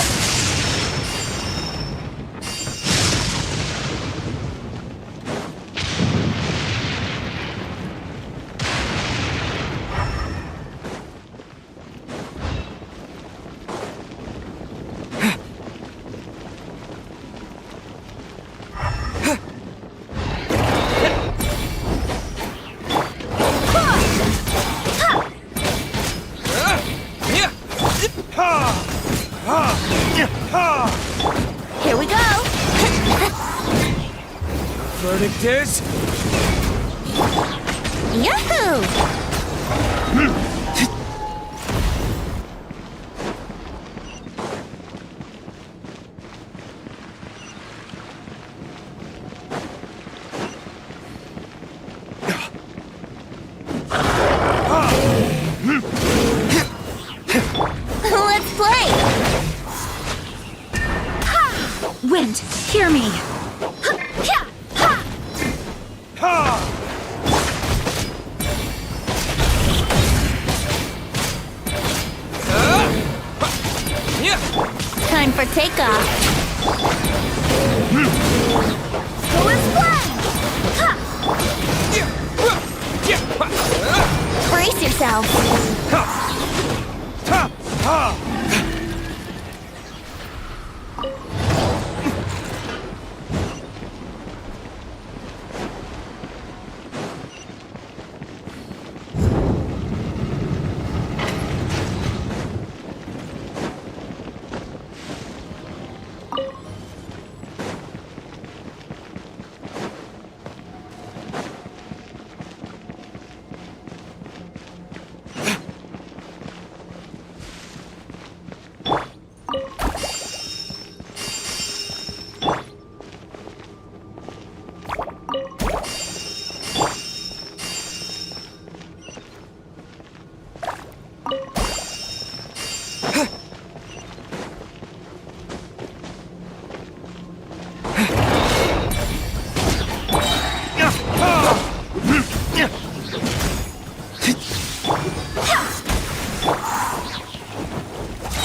Here we go! Verdict is... Yahoo! Let's play! Wind, hear me! Time for takeoff. Go as one! Brace yourself.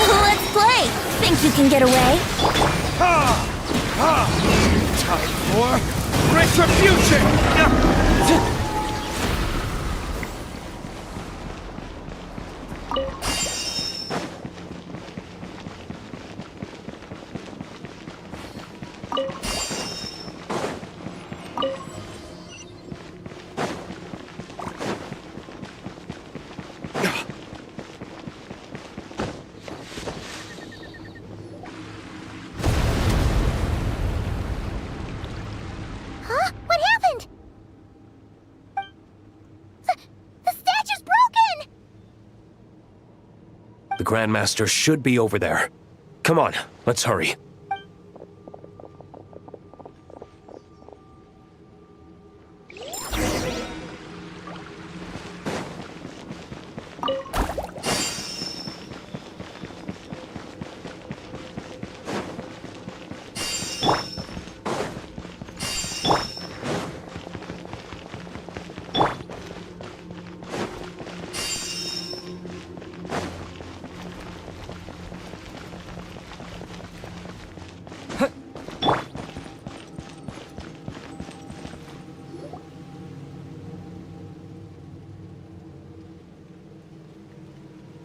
Let's play! Think you can get away? Time for retribution! Grandmaster should be over there. Come on, let's hurry.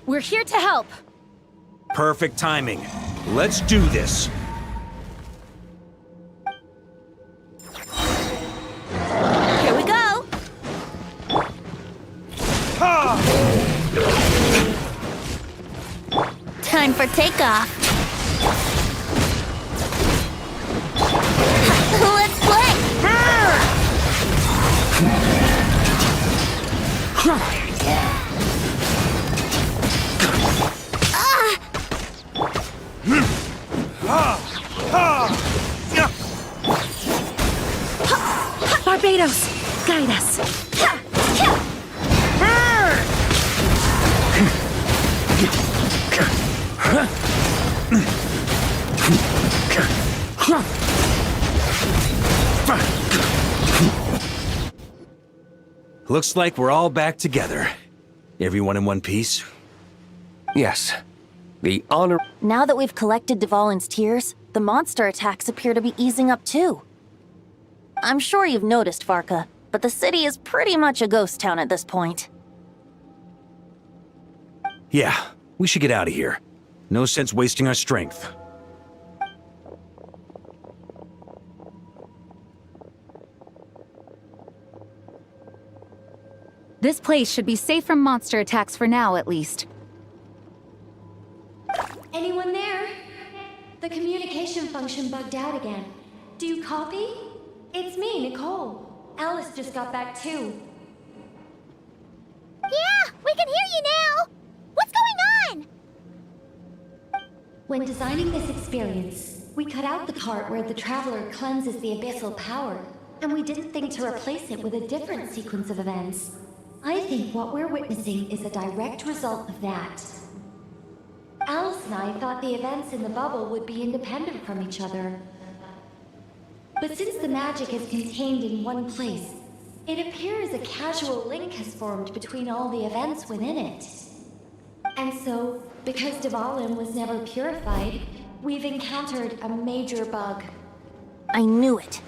We're here to help. Perfect timing. Let's do this. Here we go! Time for takeoff. Let's play! Barbados, guide us. Looks like we're all back together. Everyone in one piece? Yes. The honor... Now that we've collected Dvalin's tears, the monster attacks appear to be easing up too. I'm sure you've noticed, Varka, but the city is pretty much a ghost town at this point. Yeah, we should get out of here. No sense wasting our strength. This place should be safe from monster attacks for now, at least. Anyone there? The communication function bugged out again. Do you copy? It's me, Nicole. Alice just got back too. Yeah, we can hear you now! What's going on? When designing this experience, we cut out the part where the Traveler cleanses the abyssal power, and we didn't think to replace it with a different sequence of events. I think what we're witnessing is a direct result of that. Alice and I thought the events in the bubble would be independent from each other. But since the magic is contained in one place, it appears a casual link has formed between all the events within it. And so, because Dvalin was never purified, we've encountered a major bug. I knew it.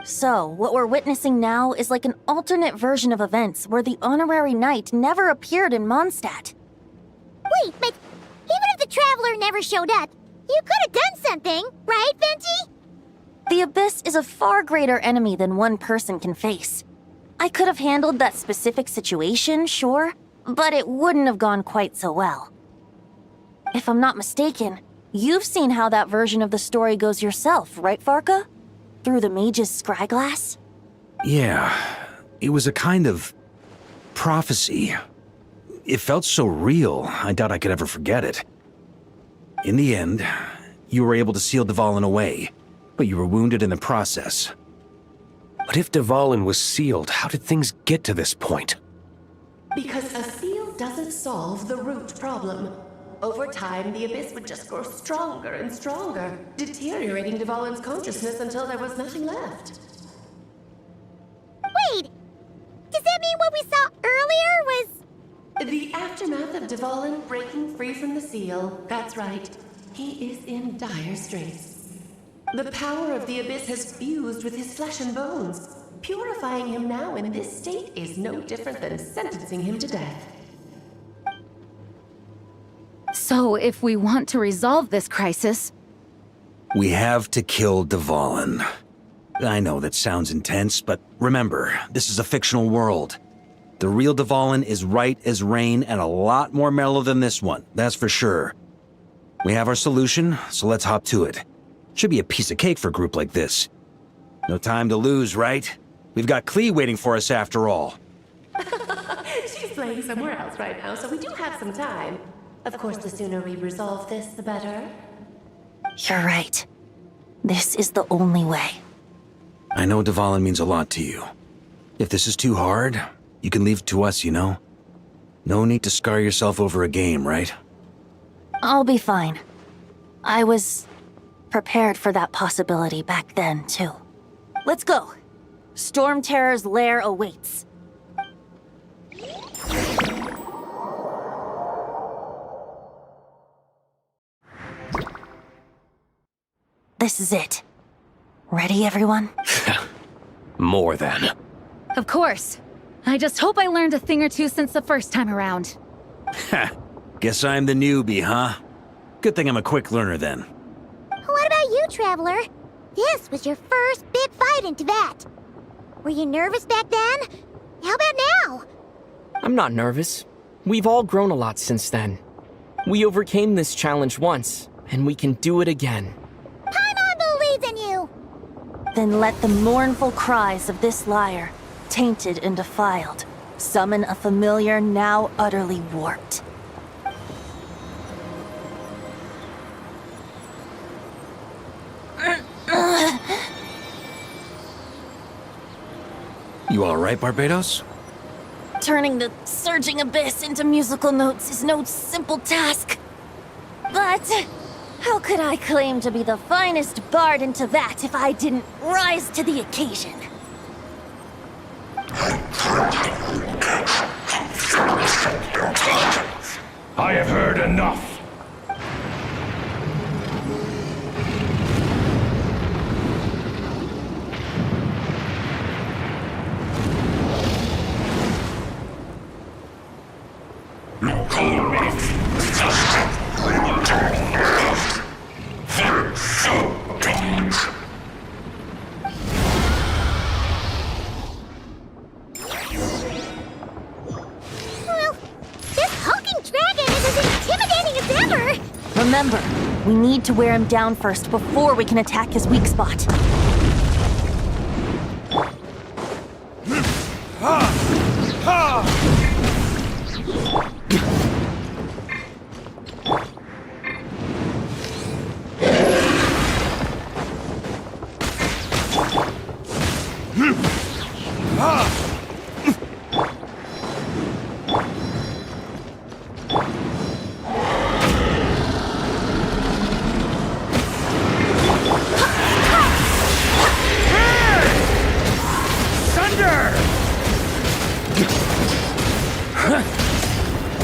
So, what we're witnessing now is like an alternate version of events where the honorary knight never appeared in Mondstadt. Wait, but even if the Traveler never showed up, you could have done something, right, Venti? The Abyss is a far greater enemy than one person can face. I could have handled that specific situation, sure, but it wouldn't have gone quite so well. If I'm not mistaken, you've seen how that version of the story goes yourself, right, Varka? Through the mage's scryglass? Yeah, it was a kind of prophecy. It felt so real, I doubt I could ever forget it. In the end, you were able to seal Dvalin away, but you were wounded in the process. But if Dvalin was sealed, how did things get to this point? Because a seal doesn't solve the root problem. Over time, the Abyss would just grow stronger and stronger, deteriorating Dvalin's consciousness until there was nothing left. Wait! Does that mean what we saw earlier was... The aftermath of Dvalin breaking free from the seal, that's right. He is in dire straits. The power of the Abyss has fused with his flesh and bones. Purifying him now in this state is no different than sentencing him to death. So, if we want to resolve this crisis... We have to kill Dvalin. I know that sounds intense, but remember, this is a fictional world. The real Dvalin is right as rain and a lot more mellow than this one, that's for sure. We have our solution, so let's hop to it. Should be a piece of cake for a group like this. No time to lose, right? We've got Klee waiting for us after all. She's playing somewhere else right now, so we do have some time. Of course, the sooner we resolve this, the better. You're right. This is the only way. I know Dvalin means a lot to you. If this is too hard, you can leave it to us, you know? No need to scar yourself over a game, right? I'll be fine. I was prepared for that possibility back then, too. Let's go. Storm Terror's lair awaits. This is it. Ready, everyone? More than. Of course. I just hope I learned a thing or two since the first time around. Ha! Guess I'm the newbie, huh? Good thing I'm a quick learner then. What about you, Traveler? This was your first big fight in Tibet. Were you nervous back then? How about now? I'm not nervous. We've all grown a lot since then. We overcame this challenge once, and we can do it again. Paimon believes in you! Then let the mournful cries of this lyre, tainted and defiled, summon a familiar now utterly warped. You alright, Barbados? Turning the surging abyss into musical notes is no simple task. But how could I claim to be the finest bard in Tibet if I didn't rise to the occasion? I have heard enough. Remember, we need to wear him down first before we can attack his weak spot.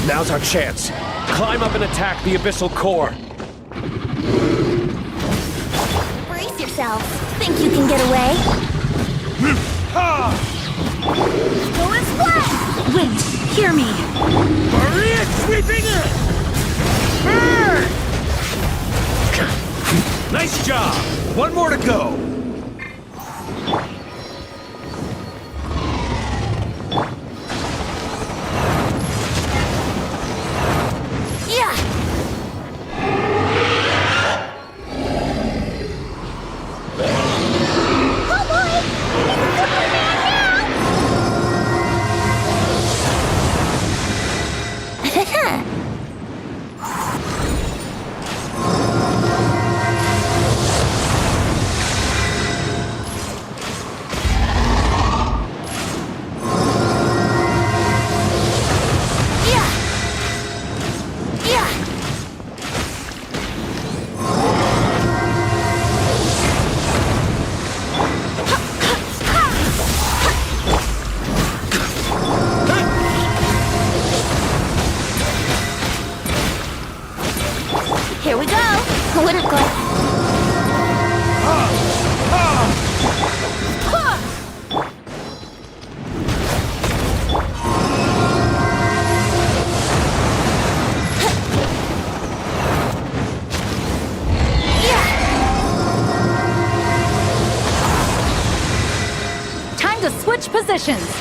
Now's our chance. Climb up and attack the abyssal core. Brace yourselves. Think you can get away? Go and splat! Wind, hear me. Maria sweeping in! Burn! Nice job! One more to go! Here we go. Wouldn't go. Time to switch positions.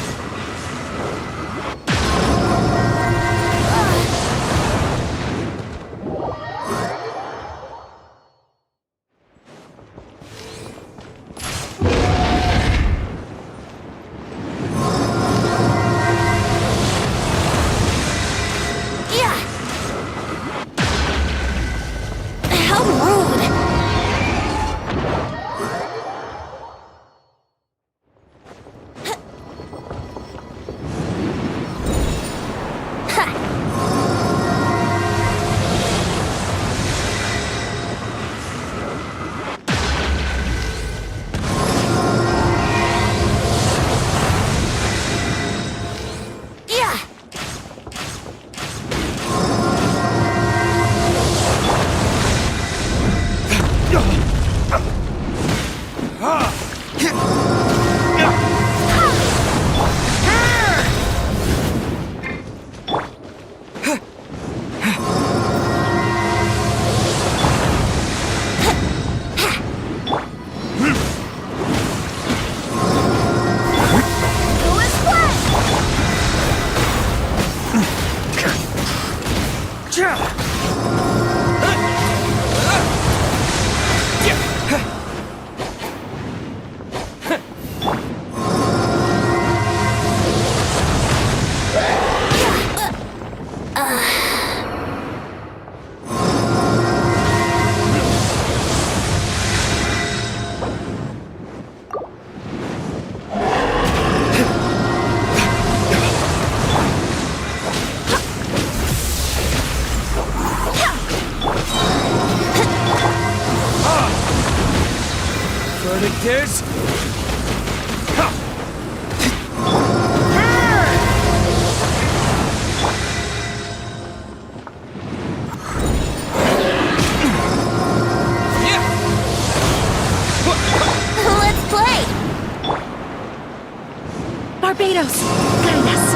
Barbados, guide us.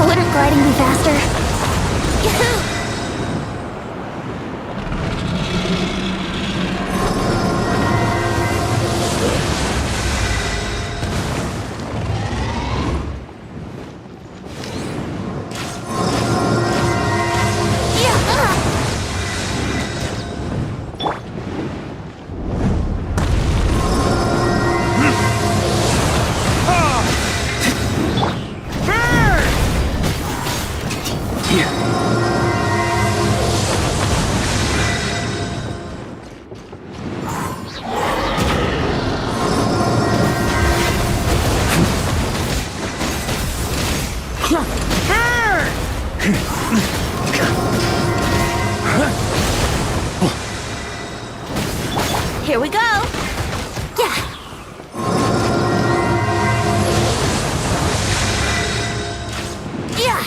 Wouldn't gliding be faster? Yahoo! Here we go. Yeah. Yeah.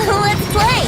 Let's play!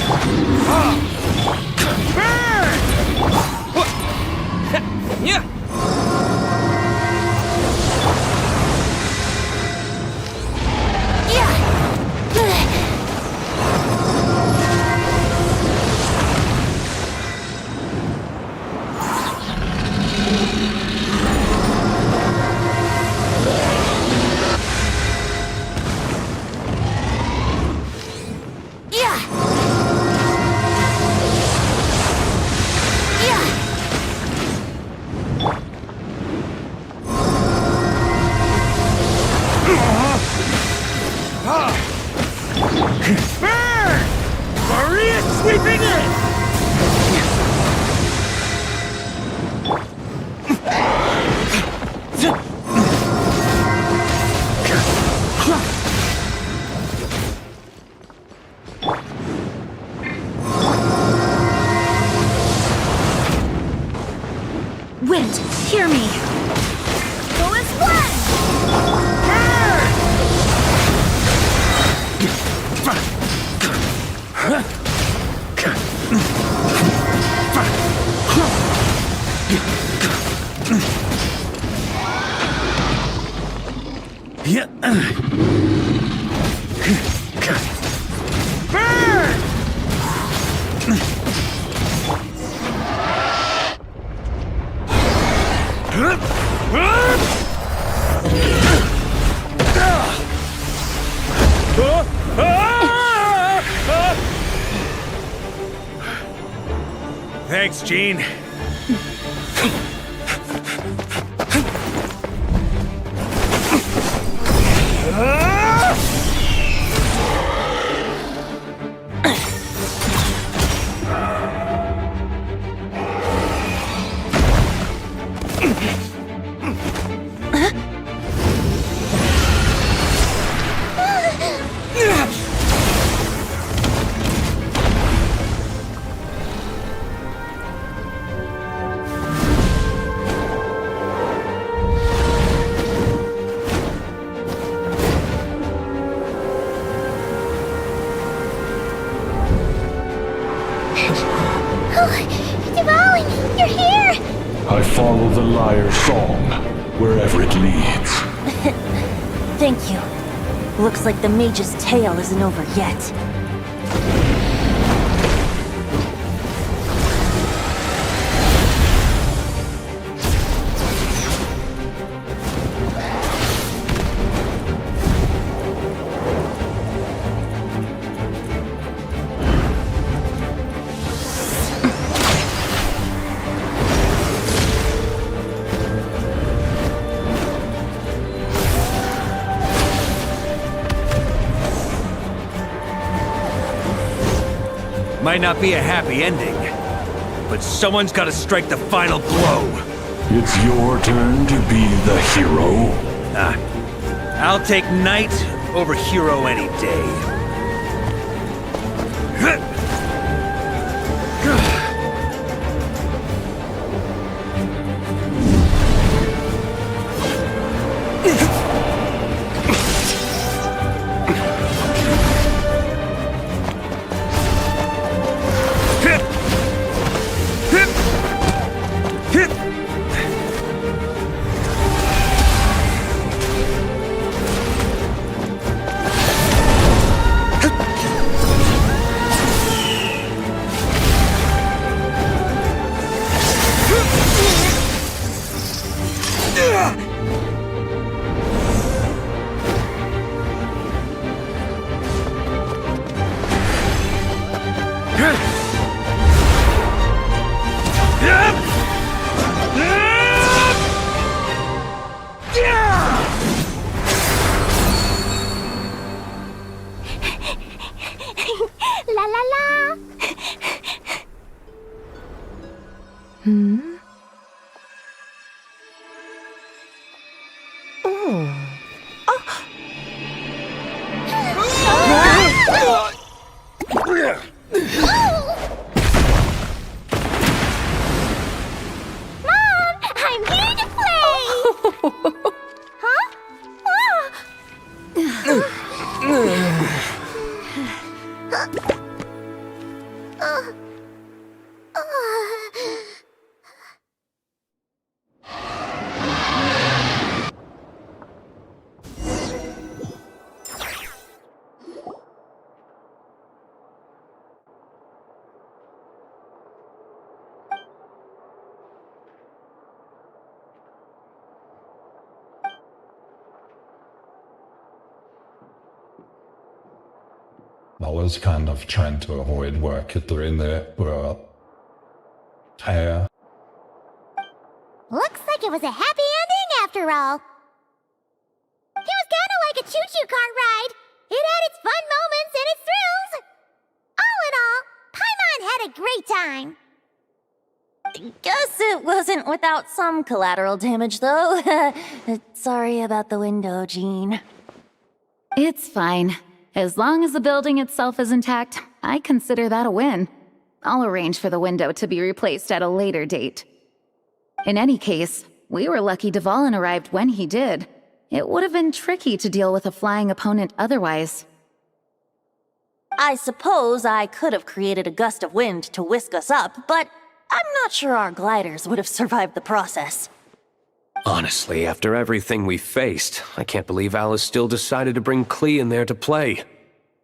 Maria sweeping in! Wind, hear me. Go as one! Yeah. Burn! Thanks, Gene. Devon, you're here! I follow the lyre's song, wherever it leads. Thank you. Looks like the mage's tale isn't over yet. Might not be a happy ending, but someone's got to strike the final blow. It's your turn to be the hero. I'll take knight over hero any day. La la la! Hmm? Oh. Mom, I'm here to play! Huh? I was kind of trying to avoid work during the Looks like it was a happy ending after all. It was kind of like a choo-choo cart ride. It had its fun moments and its thrills. All in all, Paimon had a great time. Guess it wasn't without some collateral damage, though. Sorry about the window, Jean. It's fine. As long as the building itself is intact, I consider that a win. I'll arrange for the window to be replaced at a later date. In any case, we were lucky Dvalin arrived when he did. It would have been tricky to deal with a flying opponent otherwise. I suppose I could have created a gust of wind to whisk us up, but I'm not sure our gliders would have survived the process. Honestly, after everything we faced, I can't believe Alice still decided to bring Klee in there to play.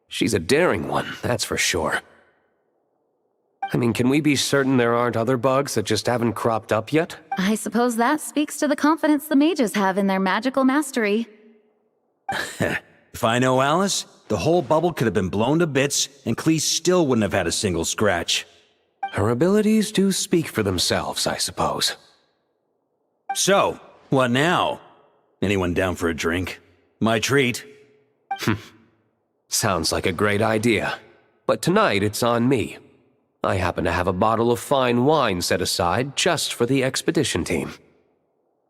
She's a daring one, that's for sure. I mean, can we be certain there aren't other bugs that just haven't cropped up yet? I suppose that speaks to the confidence the mages have in their magical mastery. If I know Alice, the whole bubble could have been blown to bits, and Klee still wouldn't have had a single scratch. Her abilities do speak for themselves, I suppose. So, what now? Anyone down for a drink? My treat. Sounds like a great idea. But tonight it's on me. I happen to have a bottle of fine wine set aside just for the expedition team.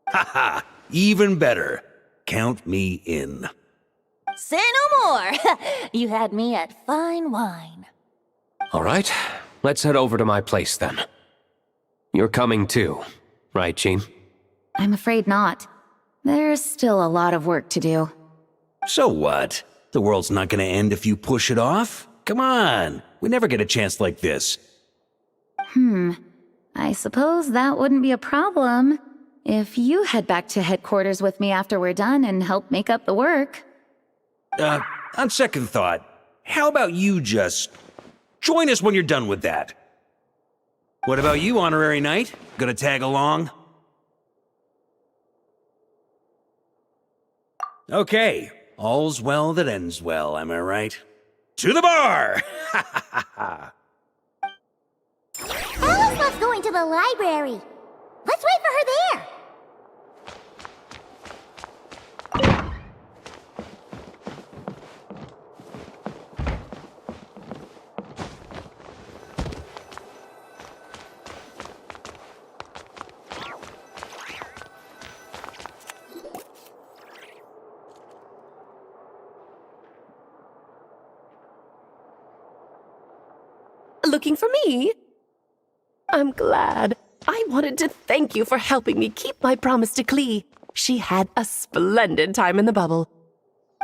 Haha, even better. Count me in. Say no more. You had me at fine wine. All right, let's head over to my place then. You're coming too, right, Jean? I'm afraid not. There's still a lot of work to do. So what? The world's not gonna end if you push it off? Come on, we never get a chance like this. I suppose that wouldn't be a problem if you head back to headquarters with me after we're done and help make up the work. On second thought, how about you just join us when you're done with that? What about you, Honorary Knight? Gonna tag along? Okay, all's well that ends well, am I right? To the bar! Alice loves going to the library. Let's wait for her there. Looking for me? I'm glad. I wanted to thank you for helping me keep my promise to Klee. She had a splendid time in the bubble.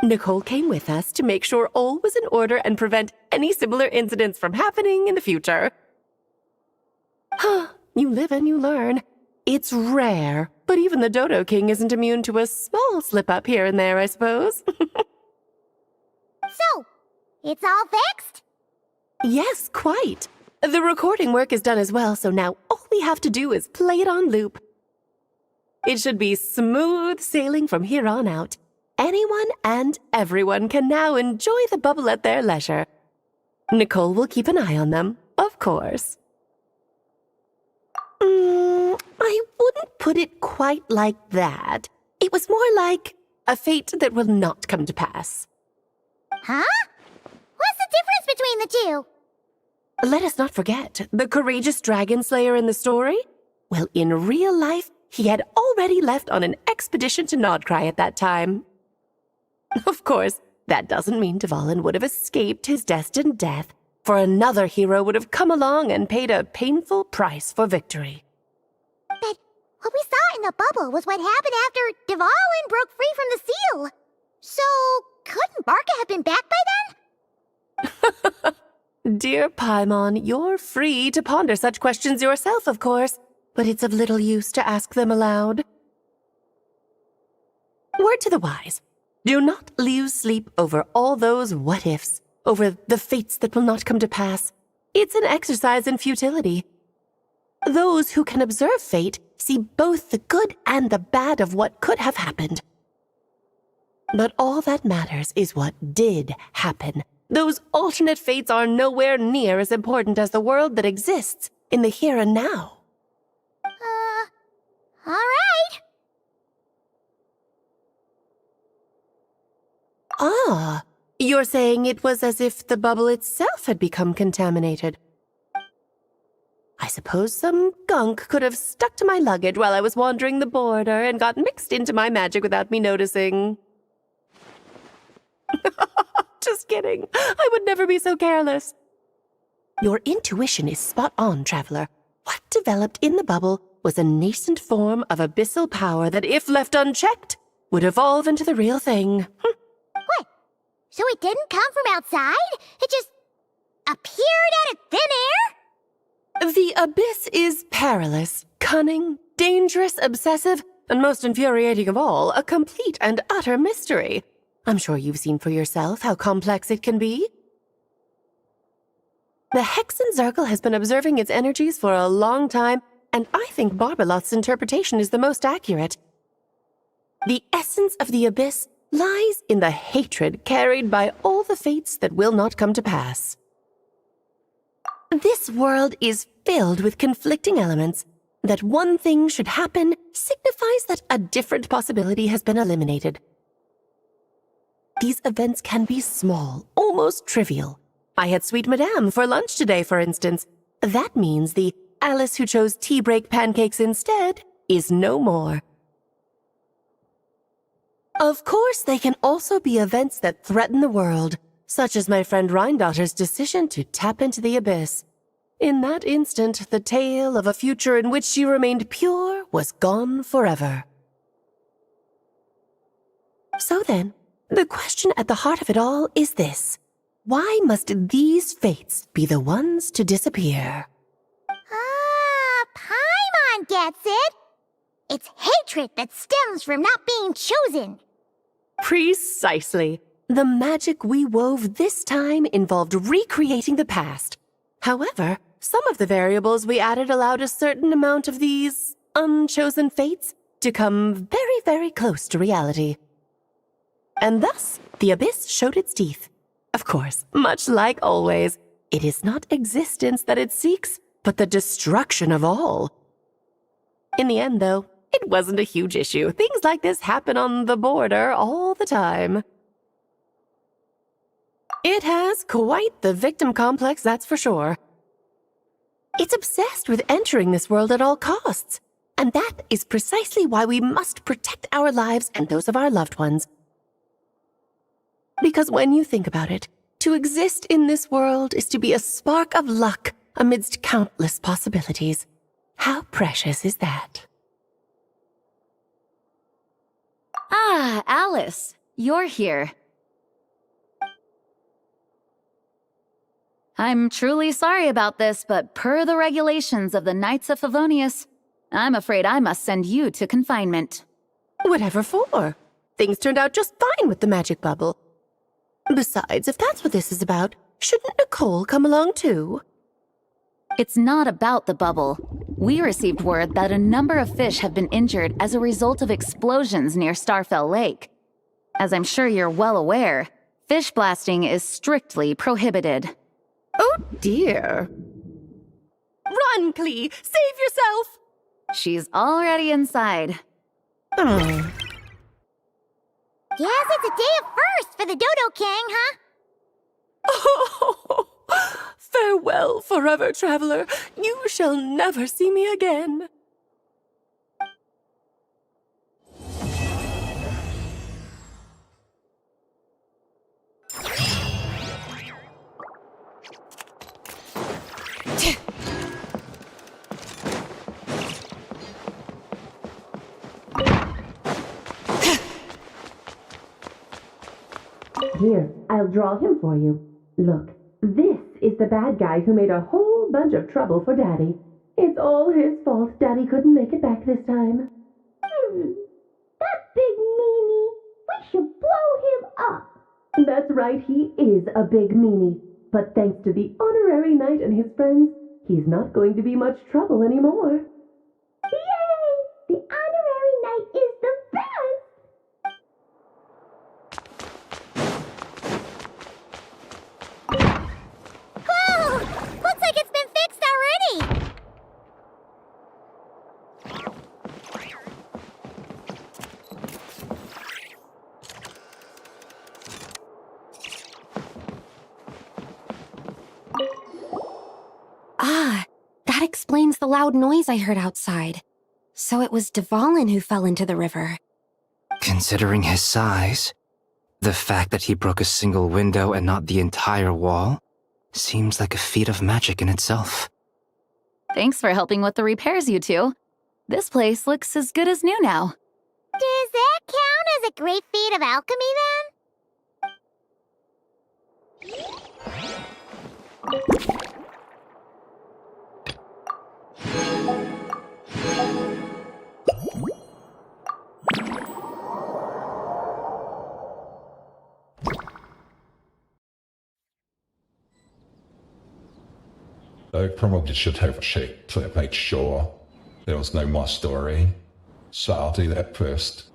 Nicole came with us to make sure all was in order and prevent any similar incidents from happening in the future. You live and you learn. It's rare, but even the Dodo King isn't immune to a small slip-up here and there, I suppose. So, it's all fixed? Yes, quite. The recording work is done as well, so now all we have to do is play it on loop. It should be smooth sailing from here on out. Anyone and everyone can now enjoy the bubble at their leisure. Nicole will keep an eye on them, of course. I wouldn't put it quite like that. It was more like a fate that will not come to pass. Huh? What's the difference between the two? Let us not forget the courageous dragon slayer in the story. Well, in real life, he had already left on an expedition to Nodcry at that time. Of course, that doesn't mean Dvalin would have escaped his destined death, for another hero would have come along and paid a painful price for victory. But what we saw in the bubble was what happened after Dvalin broke free from the seal. So, couldn't Barca have been back by then? Dear Paimon, you're free to ponder such questions yourself, of course, but it's of little use to ask them aloud. Word to the wise. Do not lose sleep over all those what-ifs, over the fates that will not come to pass. It's an exercise in futility. Those who can observe fate see both the good and the bad of what could have happened. But all that matters is what did happen. Those alternate fates are nowhere near as important as the world that exists in the here and now. All right. Ah, you're saying it was as if the bubble itself had become contaminated. I suppose some gunk could have stuck to my luggage while I was wandering the border and got mixed into my magic without me noticing. Just kidding. I would never be so careless. Your intuition is spot on, Traveler. What developed in the bubble was a nascent form of abyssal power that, if left unchecked, would evolve into the real thing. What? So it didn't come from outside? It just appeared out of thin air? The abyss is perilous, cunning, dangerous, obsessive, And most infuriating of all, a complete and utter mystery. I'm sure you've seen for yourself how complex it can be. The Hexen Zircle has been observing its energies for a long time, and I think Barbeloth's interpretation is the most accurate. The essence of the Abyss lies in the hatred carried by all the fates that will not come to pass. This world is filled with conflicting elements. That one thing should happen signifies that a different possibility has been eliminated. These events can be small, almost trivial. I had Sweet Madame for lunch today, for instance. That means the Alice who chose tea break pancakes instead is no more. Of course, they can also be events that threaten the world, such as my friend Rhindotter's decision to tap into the Abyss. In that instant, the tale of a future in which she remained pure was gone forever. So then, the question at the heart of it all is this. Why must these fates be the ones to disappear? Paimon gets it! It's hatred that stems from not being chosen. Precisely. The magic we wove this time involved recreating the past. However, some of the variables we added allowed a certain amount of these unchosen fates to come very, very close to reality. And thus, the Abyss showed its teeth. Of course, much like always, it is not existence that it seeks, but the destruction of all. In the end, though, it wasn't a huge issue. Things like this happen on the border all the time. It has quite the victim complex, that's for sure. It's obsessed with entering this world at all costs. And that is precisely why we must protect our lives and those of our loved ones. Because when you think about it, to exist in this world is to be a spark of luck amidst countless possibilities. How precious is that? Ah, Alice, you're here. I'm truly sorry about this, but per the regulations of the Knights of Favonius, I'm afraid I must send you to confinement. Whatever for? Things turned out just fine with the magic bubble. Besides, if that's what this is about, shouldn't Nicole come along too? It's not about the bubble. We received word that a number of fish have been injured as a result of explosions near Starfell Lake. As I'm sure you're well aware, fish blasting is strictly prohibited. Oh dear. Run, Klee! Save yourself! She's already inside. Guess it's a day of first for the Dodo King, huh? Oh, farewell, forever traveler. You shall never see me again. Here, I'll draw him for you. Look, this is the bad guy who made a whole bunch of trouble for Daddy. It's all his fault Daddy couldn't make it back this time. That big meanie! We should blow him up! That's right, he is a big meanie. But thanks to the honorary knight and his friends, he's not going to be much trouble anymore. Yay! The honorary knight is the best! Whoa! Looks like it's been fixed already! Ah, that explains the loud noise I heard outside. So it was Dvalin who fell into the river. Considering his size, the fact that he broke a single window and not the entire wall seems like a feat of magic in itself. Thanks for helping with the repairs, you two. This place looks as good as new now. Does that count as a great feat of alchemy, then? I probably should have a check to make sure there was no more story. So I'll do that first.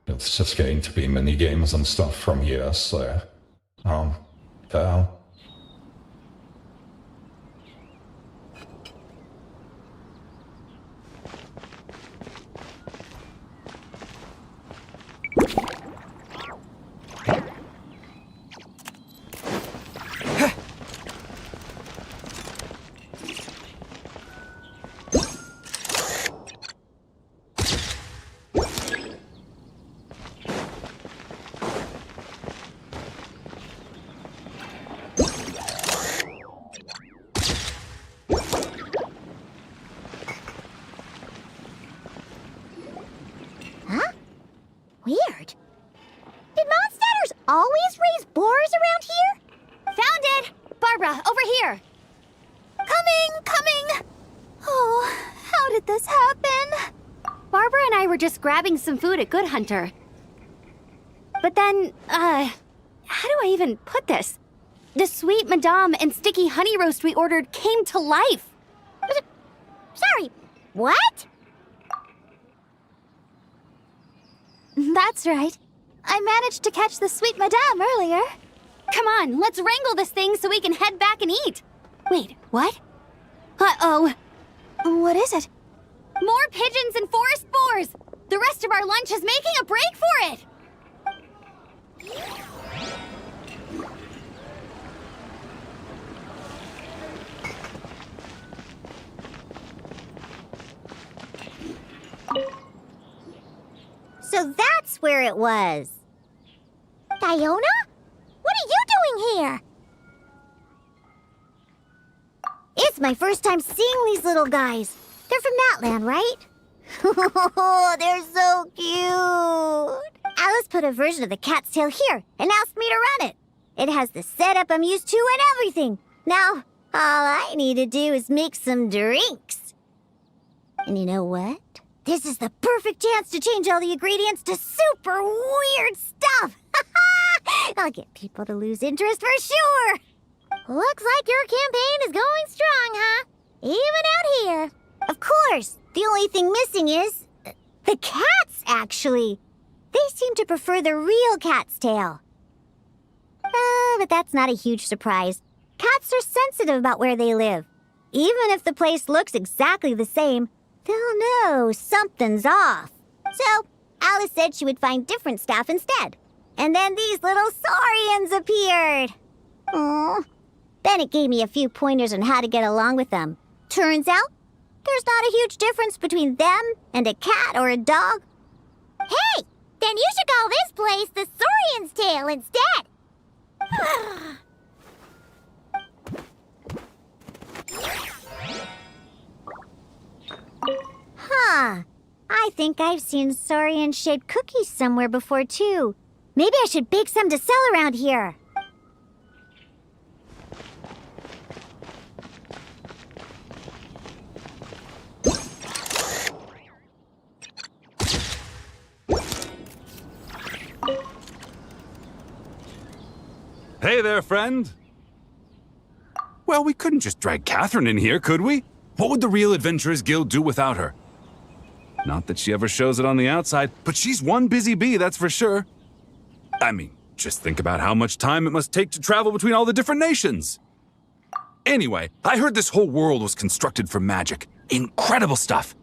It's just going to be mini games and stuff from here, so down. Weird. Did monsters always raise boars around here? Found it! Barbara, over here! Coming! Oh, how did this happen? Barbara and I were just grabbing some food at Good Hunter. But then, how do I even put this? The sweet madame and sticky honey roast we ordered came to life. Sorry, what? That's right. I managed to catch the sweet madame earlier. Come on, let's wrangle this thing so we can head back and eat. Wait, what? Uh-oh. What is it? More pigeons and forest boars! The rest of our lunch is making a break for it! So that's where it was. Diona? What are you doing here? It's my first time seeing these little guys. They're from that land, right? Oh, they're so cute. Alice put a version of the cat's tail here and asked me to run it. It has the setup I'm used to and everything. Now, all I need to do is make some drinks. And you know what? This is the perfect chance to change all the ingredients to super weird stuff. I'll get people to lose interest for sure. Looks like your campaign is going strong, huh? Even out here. Of course, the only thing missing is the cats, actually. They seem to prefer the real cat's tail. But that's not a huge surprise. Cats are sensitive about where they live. Even if the place looks exactly the same, they'll know something's off. So, Alice said she would find different staff instead. And then these little saurians appeared. Aww. Then it gave me a few pointers on how to get along with them. Turns out, there's not a huge difference between them and a cat or a dog. Hey! Then you should call this place the Saurian's Tail instead! Huh. I think I've seen saurian-shaped cookies somewhere before, too. Maybe I should bake some to sell around here. Hey there, friend. Well, we couldn't just drag Catherine in here, could we? What would the Real Adventurers Guild do without her? Not that she ever shows it on the outside, but she's one busy bee, that's for sure. I mean, just think about how much time it must take to travel between all the different nations. Anyway, I heard this whole world was constructed for magic. Incredible stuff.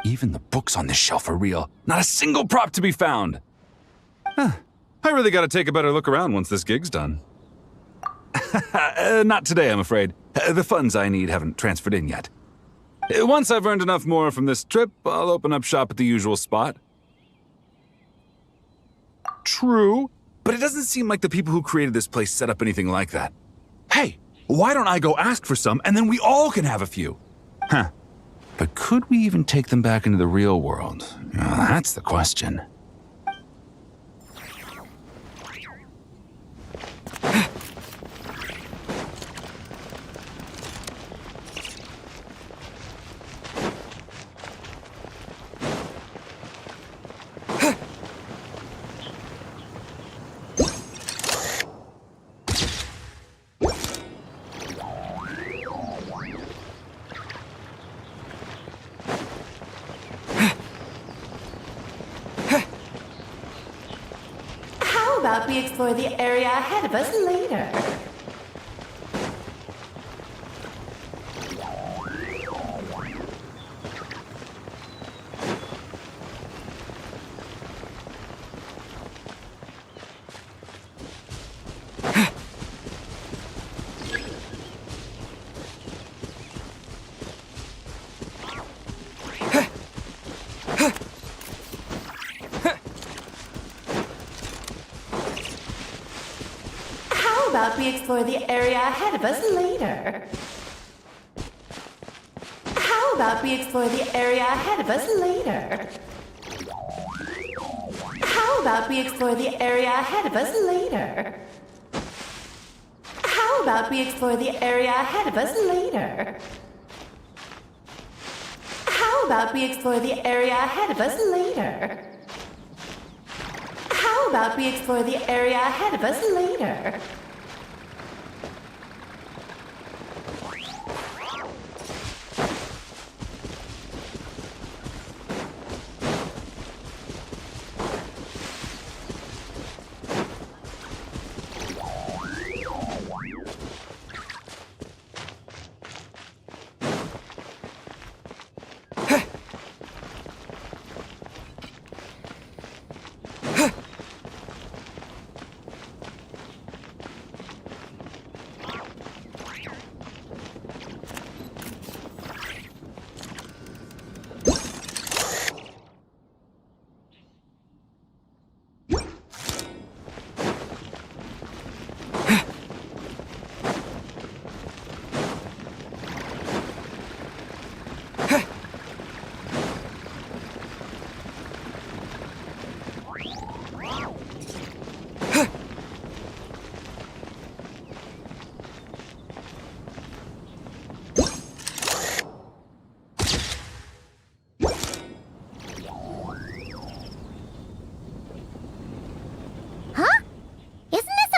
Even the books on this shelf are real. Not a single prop to be found. I really gotta take a better look around once this gig's done. Not today, I'm afraid. The funds I need haven't transferred in yet. Once I've earned enough more from this trip, I'll open up shop at the usual spot. True, but it doesn't seem like the people who created this place set up anything like that. Hey, why don't I go ask for some, and then we all can have a few? Huh. But could we even take them back into the real world? That's the question. How about we explore the area ahead of us later? How about we explore the area ahead of us later? How about we explore the area ahead of us later? How about we explore the area ahead of us later? How about we explore the area ahead of us later? How about we explore the area ahead of us later? How about we explore the area ahead of us later?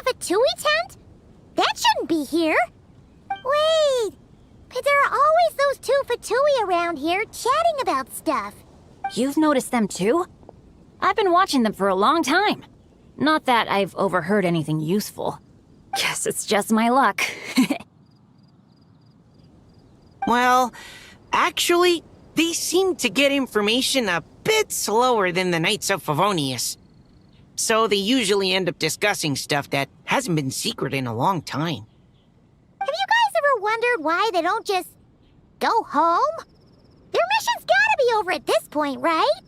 Fatui tent? That shouldn't be here. Wait, but there are always those two Fatui around here chatting about stuff. You've noticed them too? I've been watching them for a long time. Not that I've overheard anything useful. Guess it's just my luck. Well, actually, they seem to get information a bit slower than the Knights of Favonius. So they usually end up discussing stuff that hasn't been secret in a long time. Have you guys ever wondered why they don't just go home? Their mission's gotta be over at this point, right?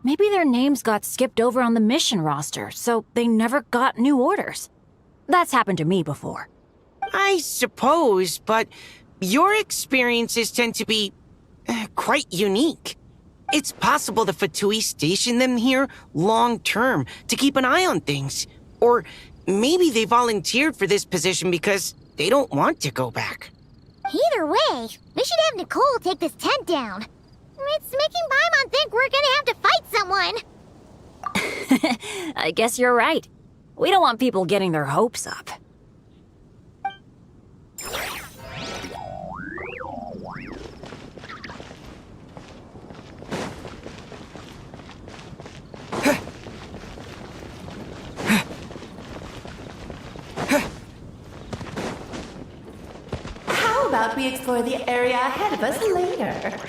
Maybe their names got skipped over on the mission roster, so they never got new orders. That's happened to me before. I suppose, but your experiences tend to be quite unique. It's possible the Fatui stationed them here long-term to keep an eye on things. Or maybe they volunteered for this position because they don't want to go back. Either way, we should have Nicole take this tent down. It's making Paimon think we're gonna have to fight someone. I guess you're right. We don't want people getting their hopes up. How about we explore the area ahead of us later?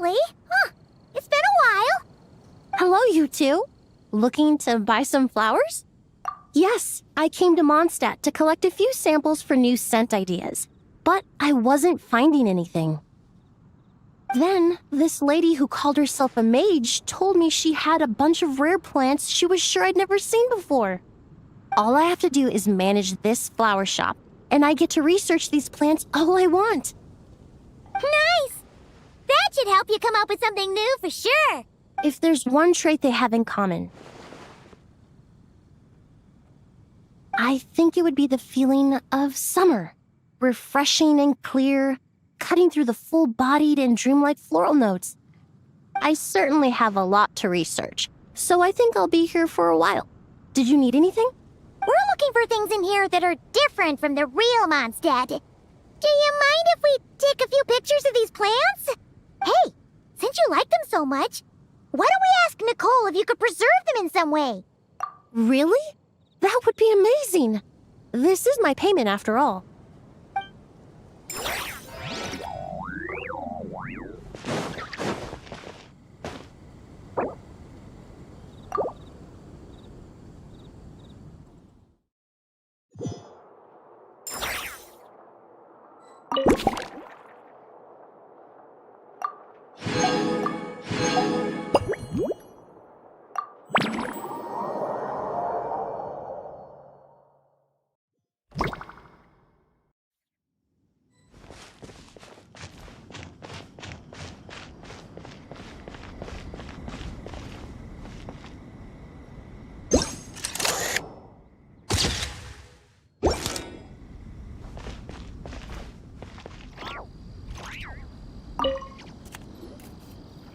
Really? Huh. It's been a while. Hello, you two. Looking to buy some flowers? Yes, I came to Mondstadt to collect a few samples for new scent ideas, but I wasn't finding anything. Then, this lady who called herself a mage told me she had a bunch of rare plants she was sure I'd never seen before. All I have to do is manage this flower shop, and I get to research these plants all I want. Nice! That should help you come up with something new for sure. If there's one trait they have in common, I think it would be the feeling of summer. Refreshing and clear, cutting through the full-bodied and dreamlike floral notes. I certainly have a lot to research, so I think I'll be here for a while. Did you need anything? We're looking for things in here that are different from the real Mondstadt. Do you mind if we take a few pictures of these plants? Hey, since you like them so much, why don't we ask Nicole if you could preserve them in some way? Really? That would be amazing. This is my payment after all.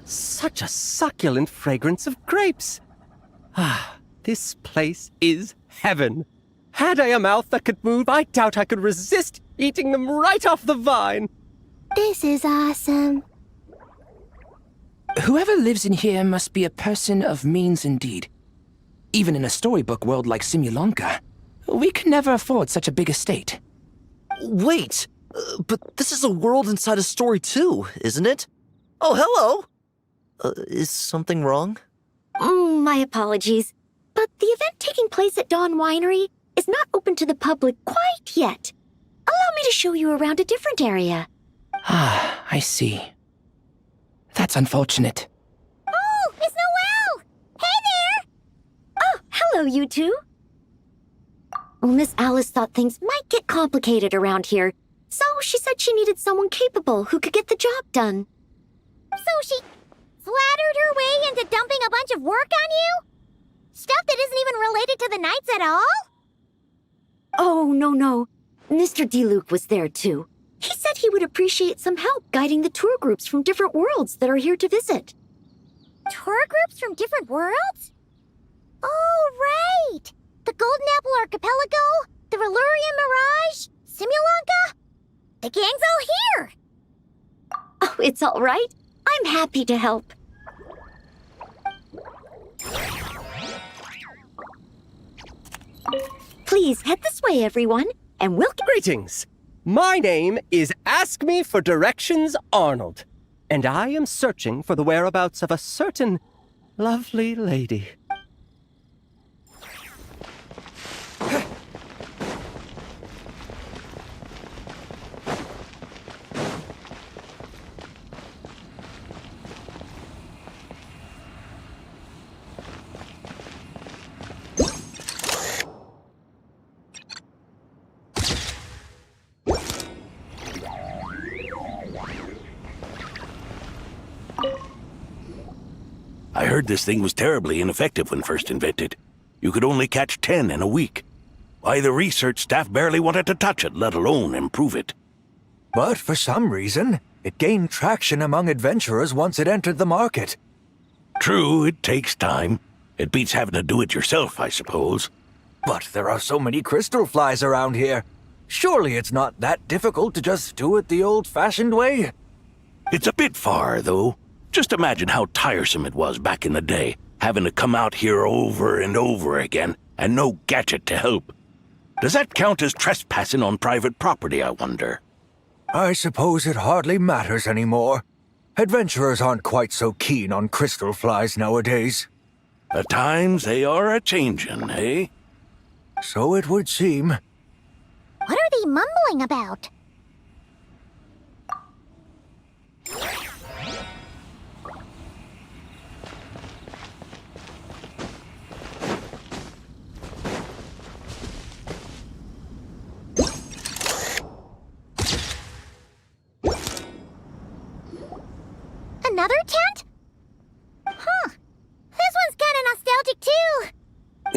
Such a succulent fragrance of grapes. Ah, this place is heaven. Had I a mouth that could move, I doubt I could resist eating them right off the vine. This is awesome. Whoever lives in here must be a person of means indeed. Even in a storybook world like Simulonka, we can never afford such a big estate. Wait, but this is a world inside a story too, isn't it? Oh, hello! Is something wrong? My apologies, but the event taking place at Dawn Winery is not open to the public quite yet. Allow me to show you around a different area. Ah, I see. That's unfortunate. Oh, it's Noelle! Hey there! Oh, hello, you two. Well, Miss Alice thought things might get complicated around here, so she said she needed someone capable who could get the job done. So she flattered her way into dumping a bunch of work on you? Stuff that isn't even related to the Knights at all? Oh, no. Mr. DeLuke was there, too. He said he would appreciate some help guiding the tour groups from different worlds that are here to visit. Tour groups from different worlds? Oh, right! The Golden Apple Archipelago, the Valurian Mirage, Simulonka. The gang's all here! Oh, it's all right. I'm happy to help. Please head this way, everyone, and we'll... Greetings! My name is Ask Me for Directions Arnold, and I am searching for the whereabouts of a certain lovely lady. I heard this thing was terribly ineffective when first invented. You could only catch 10 in a week. Why, the research staff barely wanted to touch it, let alone improve it. But for some reason, it gained traction among adventurers once it entered the market. True, it takes time. It beats having to do it yourself, I suppose. But there are so many crystal flies around here. Surely it's not that difficult to just do it the old-fashioned way? It's a bit far, though. Just imagine how tiresome it was back in the day, having to come out here over and over again, and no gadget to help. Does that count as trespassing on private property, I wonder? I suppose it hardly matters anymore. Adventurers aren't quite so keen on crystal flies nowadays. The times they are a-changin', eh? So it would seem. What are they mumbling about? Another tent? Huh. This one's kinda nostalgic too.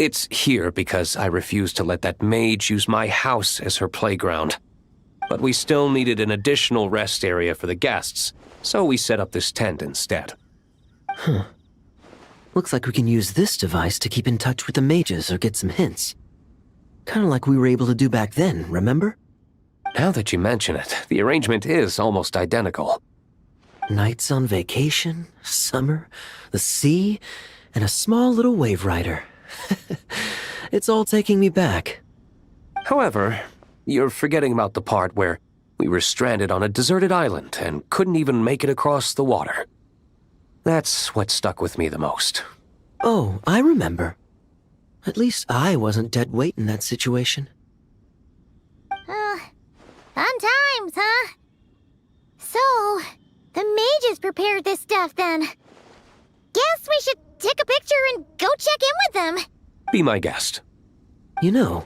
It's here because I refused to let that mage use my house as her playground. But we still needed an additional rest area for the guests, so we set up this tent instead. Huh. Looks like we can use this device to keep in touch with the mages or get some hints. Kinda like we were able to do back then, remember? Now that you mention it, the arrangement is almost identical. Nights on vacation, summer, the sea, and a small little wave rider. It's all taking me back. However, you're forgetting about the part where we were stranded on a deserted island and couldn't even make it across the water. That's what stuck with me the most. Oh, I remember. At least I wasn't dead weight in that situation. Fun times, huh? So, the mages prepared this stuff then. Guess we should take a picture and go check in with them. Be my guest. You know,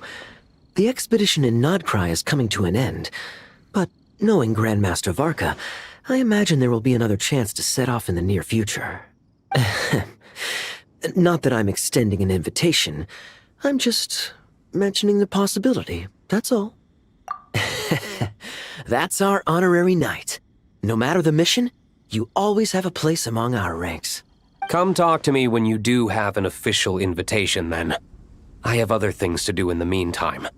the expedition in Nodcry is coming to an end, but knowing Grandmaster Varka, I imagine there will be another chance to set off in the near future. Not that I'm extending an invitation, I'm just mentioning the possibility, that's all. That's our honorary knight. No matter the mission, you always have a place among our ranks. Come talk to me when you do have an official invitation, then. I have other things to do in the meantime.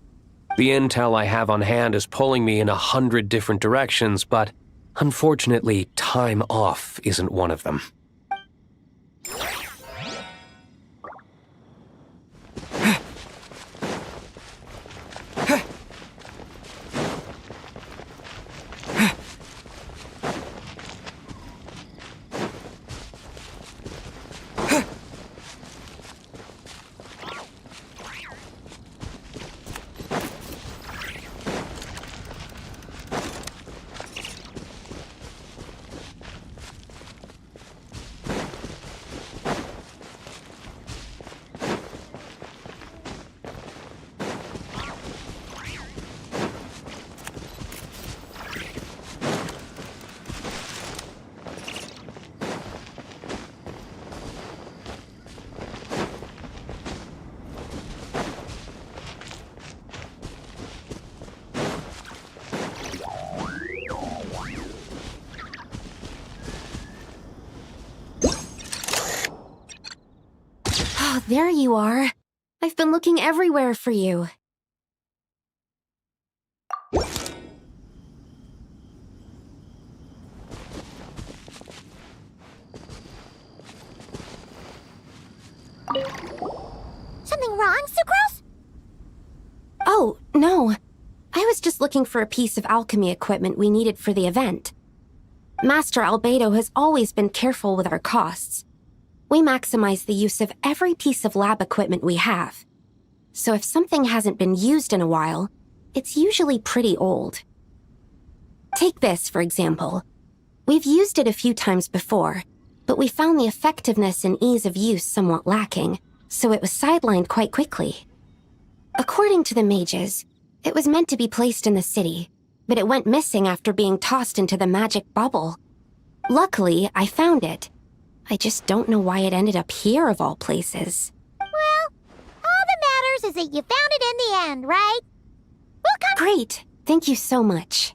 The intel I have on hand is pulling me in 100 different directions, but unfortunately, time off isn't one of them. There you are. I've been looking everywhere for you. Something wrong, Sucrose? Oh, no. I was just looking for a piece of alchemy equipment we needed for the event. Master Albedo has always been careful with our costs. We maximize the use of every piece of lab equipment we have. So if something hasn't been used in a while, it's usually pretty old. Take this, for example. We've used it a few times before, but we found the effectiveness and ease of use somewhat lacking, so it was sidelined quite quickly. According to the mages, it was meant to be placed in the city, but it went missing after being tossed into the magic bubble. Luckily, I found it. I just don't know why it ended up here of all places. Well, all that matters is that you found it in the end, right? We'll come— Great. Thank you so much.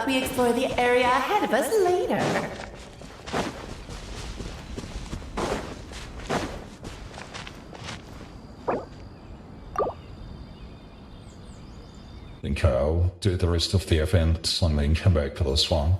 about we explore the area ahead of us later? I think I'll do the rest of the event and then come back for this one.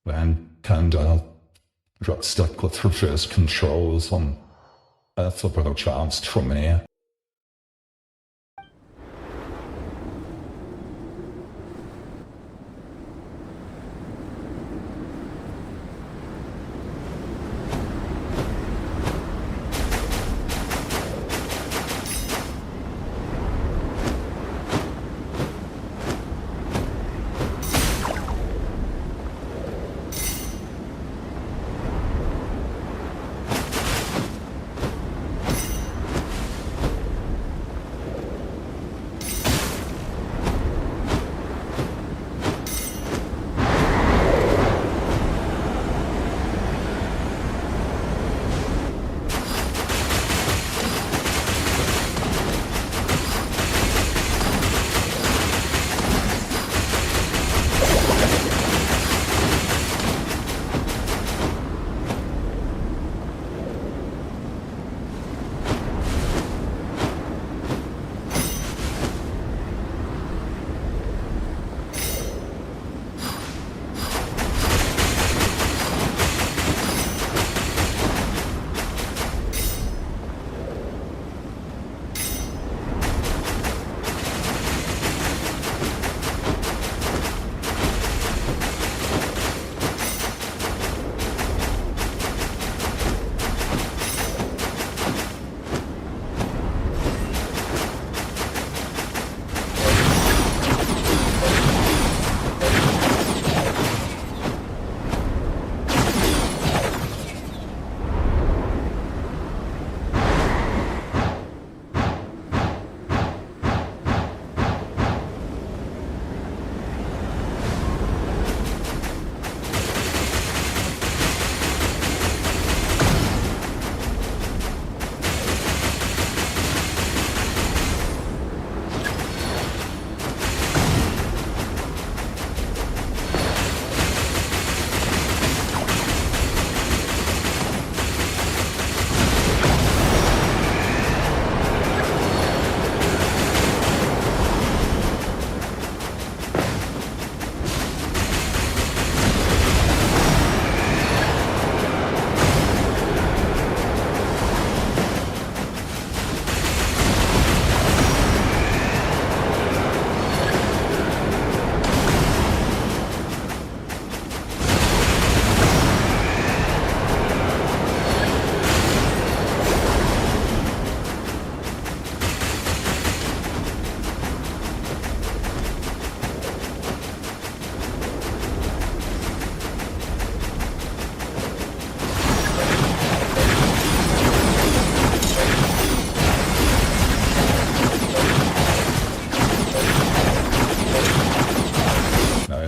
then kinda got stuck with reverse controls, and that's a better chance for me.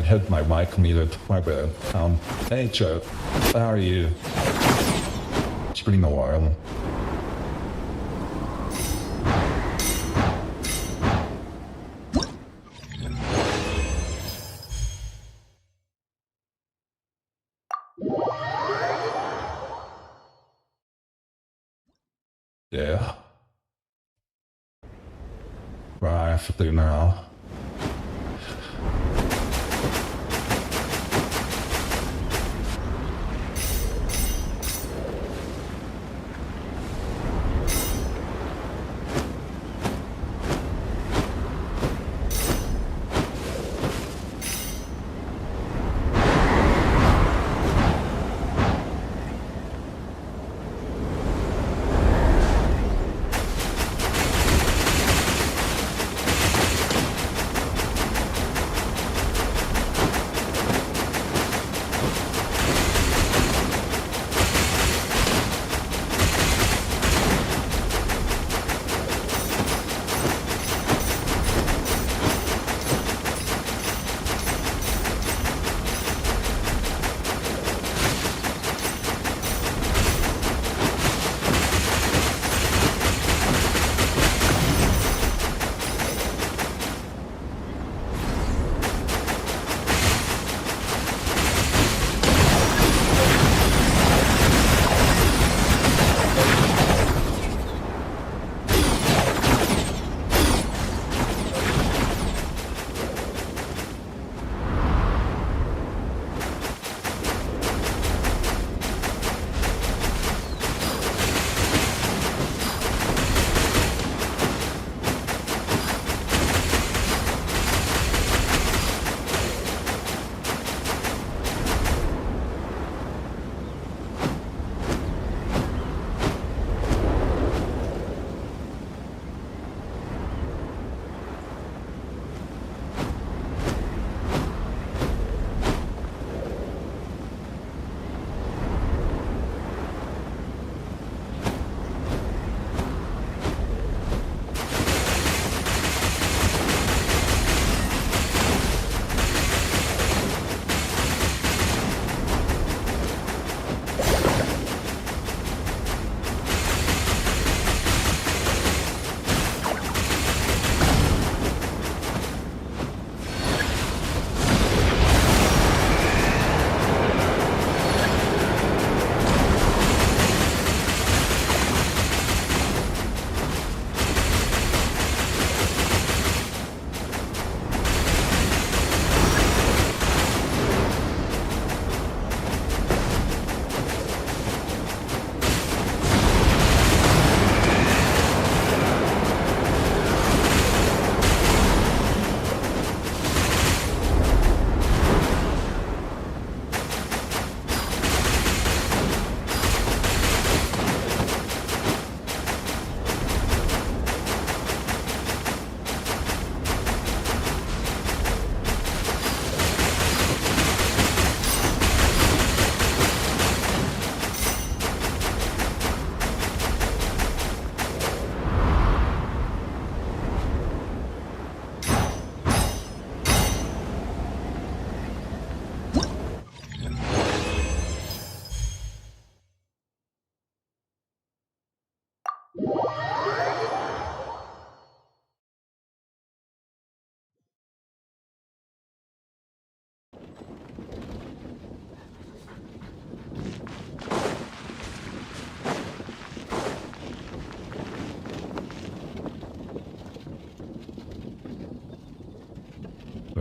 Hit my mic muted. My bad. Hey Joe, how are you? It's been a while. Yeah. What I have to do now?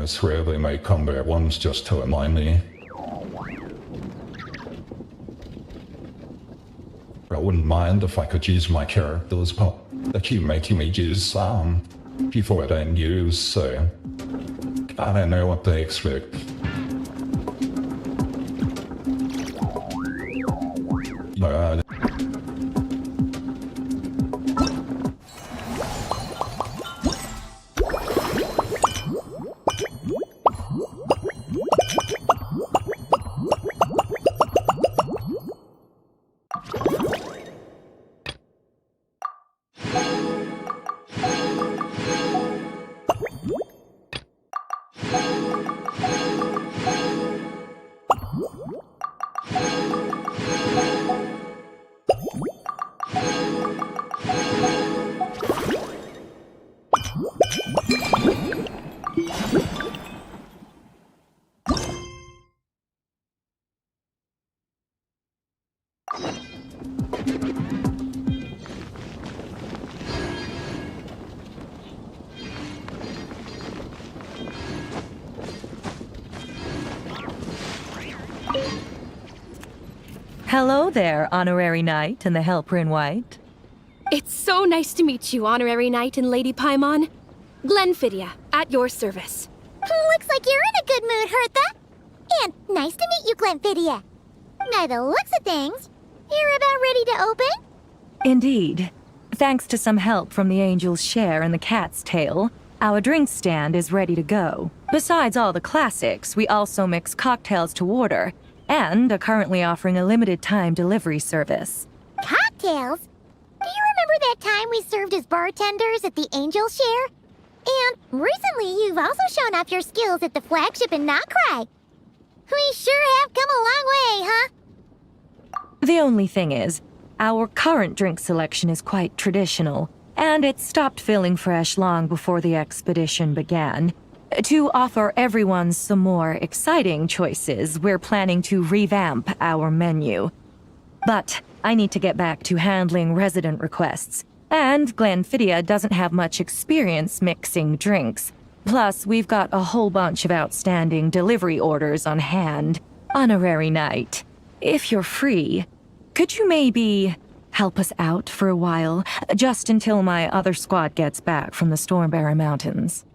I swear they might come back once just to remind me. I wouldn't mind if I could use my characters, but they keep making me use people I don't use, so I don't know what they expect. But Hello there, Honorary Knight and the Helper in White. It's so nice to meet you, Honorary Knight and Lady Paimon. Glenfidia, at your service. Looks like you're in a good mood, Hertha. And nice to meet you, Glenfidia. By the looks of things, you're about ready to open? Indeed. Thanks to some help from the Angel's Share and the Cat's Tail, our drink stand is ready to go. Besides all the classics, we also mix cocktails to order, and are currently offering a limited-time delivery service. Cocktails? Do you remember that time we served as bartenders at the Angel's Share? And recently you've also shown off your skills at the flagship in Nocrai. We sure have come a long way, huh? The only thing is, our current drink selection is quite traditional, and it stopped feeling fresh long before the expedition began. To offer everyone some more exciting choices, we're planning to revamp our menu. But I need to get back to handling resident requests, and Glenfidia doesn't have much experience mixing drinks. Plus, we've got a whole bunch of outstanding delivery orders on hand. Honorary Knight, if you're free, could you maybe help us out for a while, just until my other squad gets back from the Stormbearer Mountains?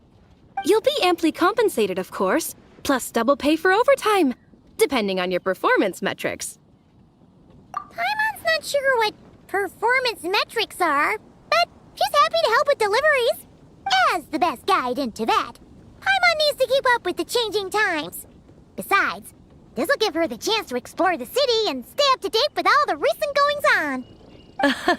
You'll be amply compensated, of course, plus double pay for overtime, depending on your performance metrics. Paimon's not sure what performance metrics are, but she's happy to help with deliveries. As the best guide into that, Paimon needs to keep up with the changing times. Besides, this'll give her the chance to explore the city and stay up to date with all the recent goings-on.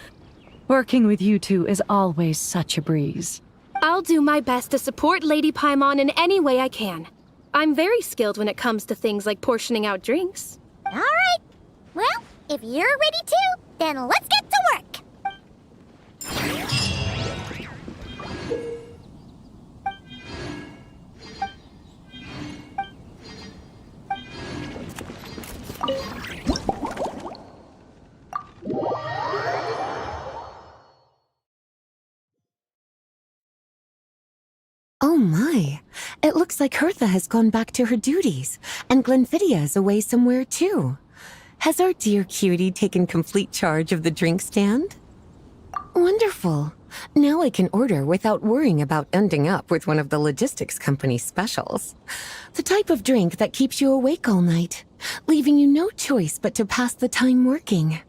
Working with you two is always such a breeze. I'll do my best to support Lady Paimon in any way I can. I'm very skilled when it comes to things like portioning out drinks. All right. Well, if you're ready too, then let's get to work. Oh my, it looks like Hertha has gone back to her duties, and Glenfidia is away somewhere too. Has our dear cutie taken complete charge of the drink stand? Wonderful. Now I can order without worrying about ending up with one of the logistics company's specials. The type of drink that keeps you awake all night, leaving you no choice but to pass the time working.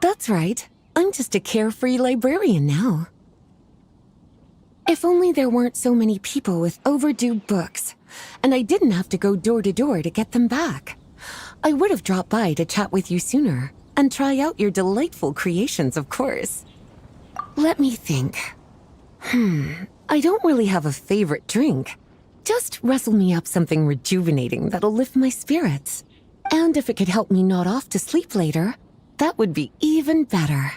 That's right. I'm just a carefree librarian now. If only there weren't so many people with overdue books, and I didn't have to go door to door to get them back. I would have dropped by to chat with you sooner, and try out your delightful creations, of course. Let me think. I don't really have a favorite drink. Just rustle me up something rejuvenating that'll lift my spirits. And if it could help me nod off to sleep later, that would be even better.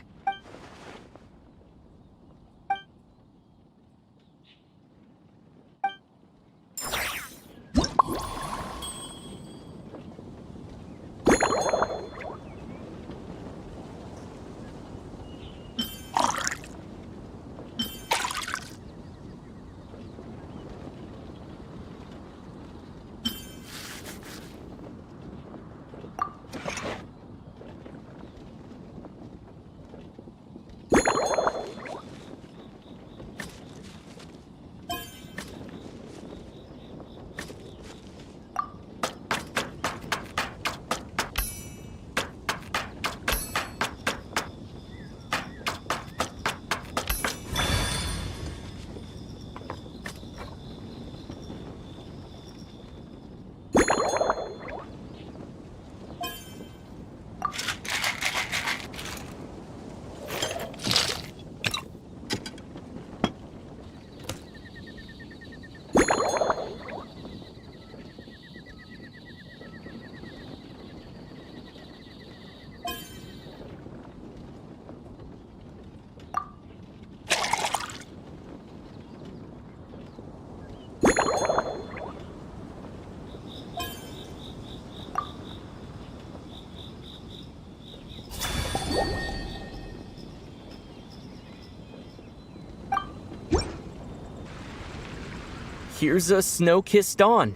here's a snow-kissed dawn.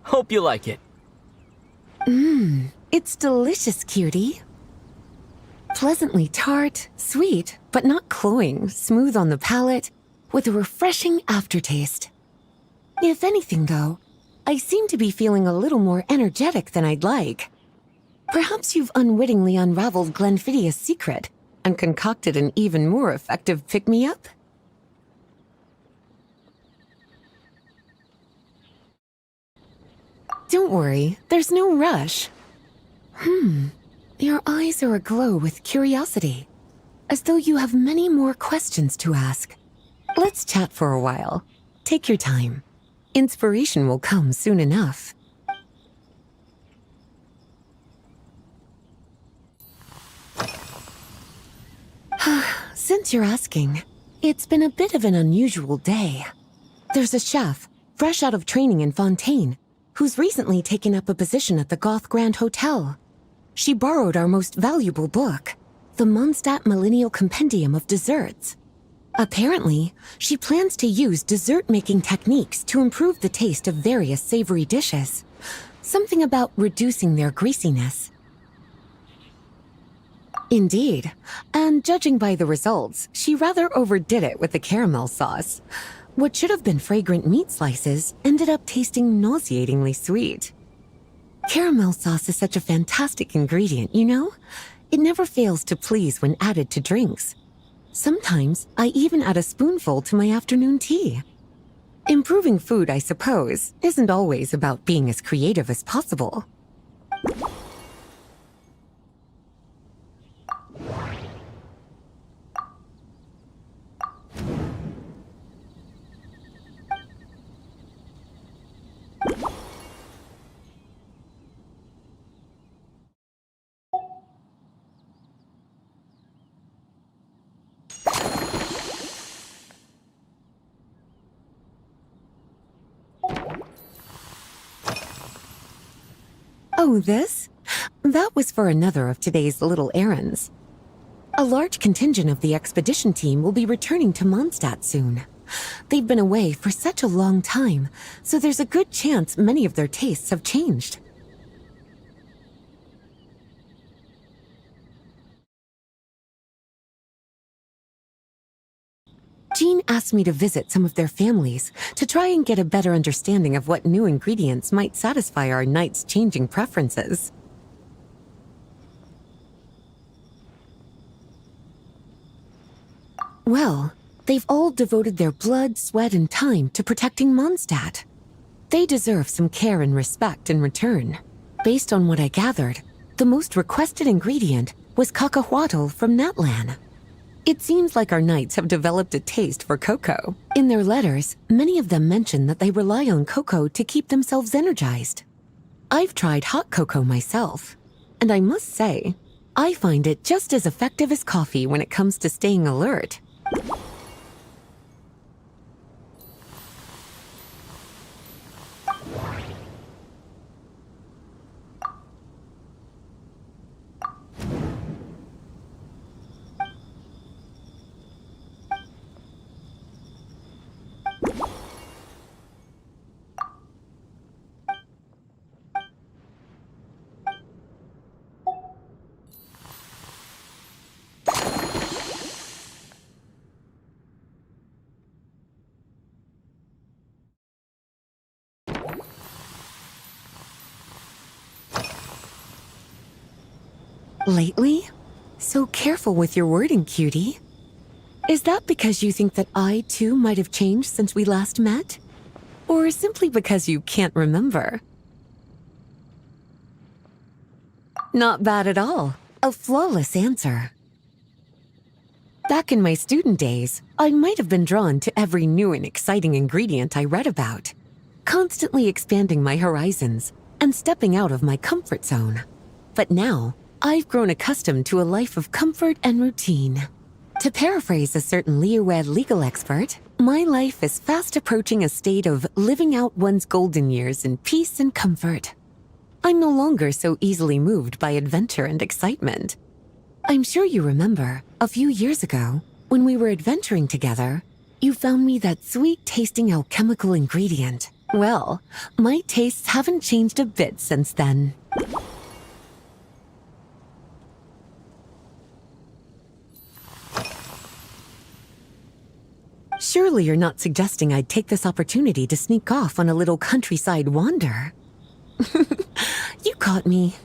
Hope you like it. It's delicious, cutie. Pleasantly tart, sweet, but not cloying, smooth on the palate, with a refreshing aftertaste. If anything, though, I seem to be feeling a little more energetic than I'd like. Perhaps you've unwittingly unraveled Glenfiddia's secret and concocted an even more effective pick-me-up? Don't worry, there's no rush. Your eyes are aglow with curiosity, as though you have many more questions to ask. Let's chat for a while. Take your time. Inspiration will come soon enough. Since you're asking, it's been a bit of an unusual day. There's a chef, fresh out of training in Fontaine, who's recently taken up a position at the Goth Grand Hotel. She borrowed our most valuable book, the Mondstadt Millennial Compendium of Desserts. Apparently, she plans to use dessert-making techniques to improve the taste of various savory dishes. Something about reducing their greasiness. Indeed, and judging by the results, she rather overdid it with the caramel sauce. What should have been fragrant meat slices ended up tasting nauseatingly sweet. Caramel sauce is such a fantastic ingredient, you know? It never fails to please when added to drinks. Sometimes I even add a spoonful to my afternoon tea. Improving food, I suppose, isn't always about being as creative as possible. Oh, this? That was for another of today's little errands. A large contingent of the expedition team will be returning to Mondstadt soon. They've been away for such a long time, so there's a good chance many of their tastes have changed. Jean asked me to visit some of their families to try and get a better understanding of what new ingredients might satisfy our knights' changing preferences. Well, they've all devoted their blood, sweat, and time to protecting Mondstadt. They deserve some care and respect in return. Based on what I gathered, the most requested ingredient was cacahuatl from Natlan. It seems like our knights have developed a taste for cocoa. In their letters, many of them mention that they rely on cocoa to keep themselves energized. I've tried hot cocoa myself, and I must say, I find it just as effective as coffee when it comes to staying alert. Lately? So careful with your wording, cutie. Is that because you think that I, too, might have changed since we last met? Or simply because you can't remember? Not bad at all. A flawless answer. Back in my student days, I might have been drawn to every new and exciting ingredient I read about, constantly expanding my horizons and stepping out of my comfort zone. But now, I've grown accustomed to a life of comfort and routine. To paraphrase a certain Leewed legal expert, my life is fast approaching a state of living out one's golden years in peace and comfort. I'm no longer so easily moved by adventure and excitement. I'm sure you remember, a few years ago, when we were adventuring together, You found me that sweet-tasting alchemical ingredient. Well, my tastes haven't changed a bit since then. Surely you're not suggesting I'd take this opportunity to sneak off on a little countryside wander? You caught me.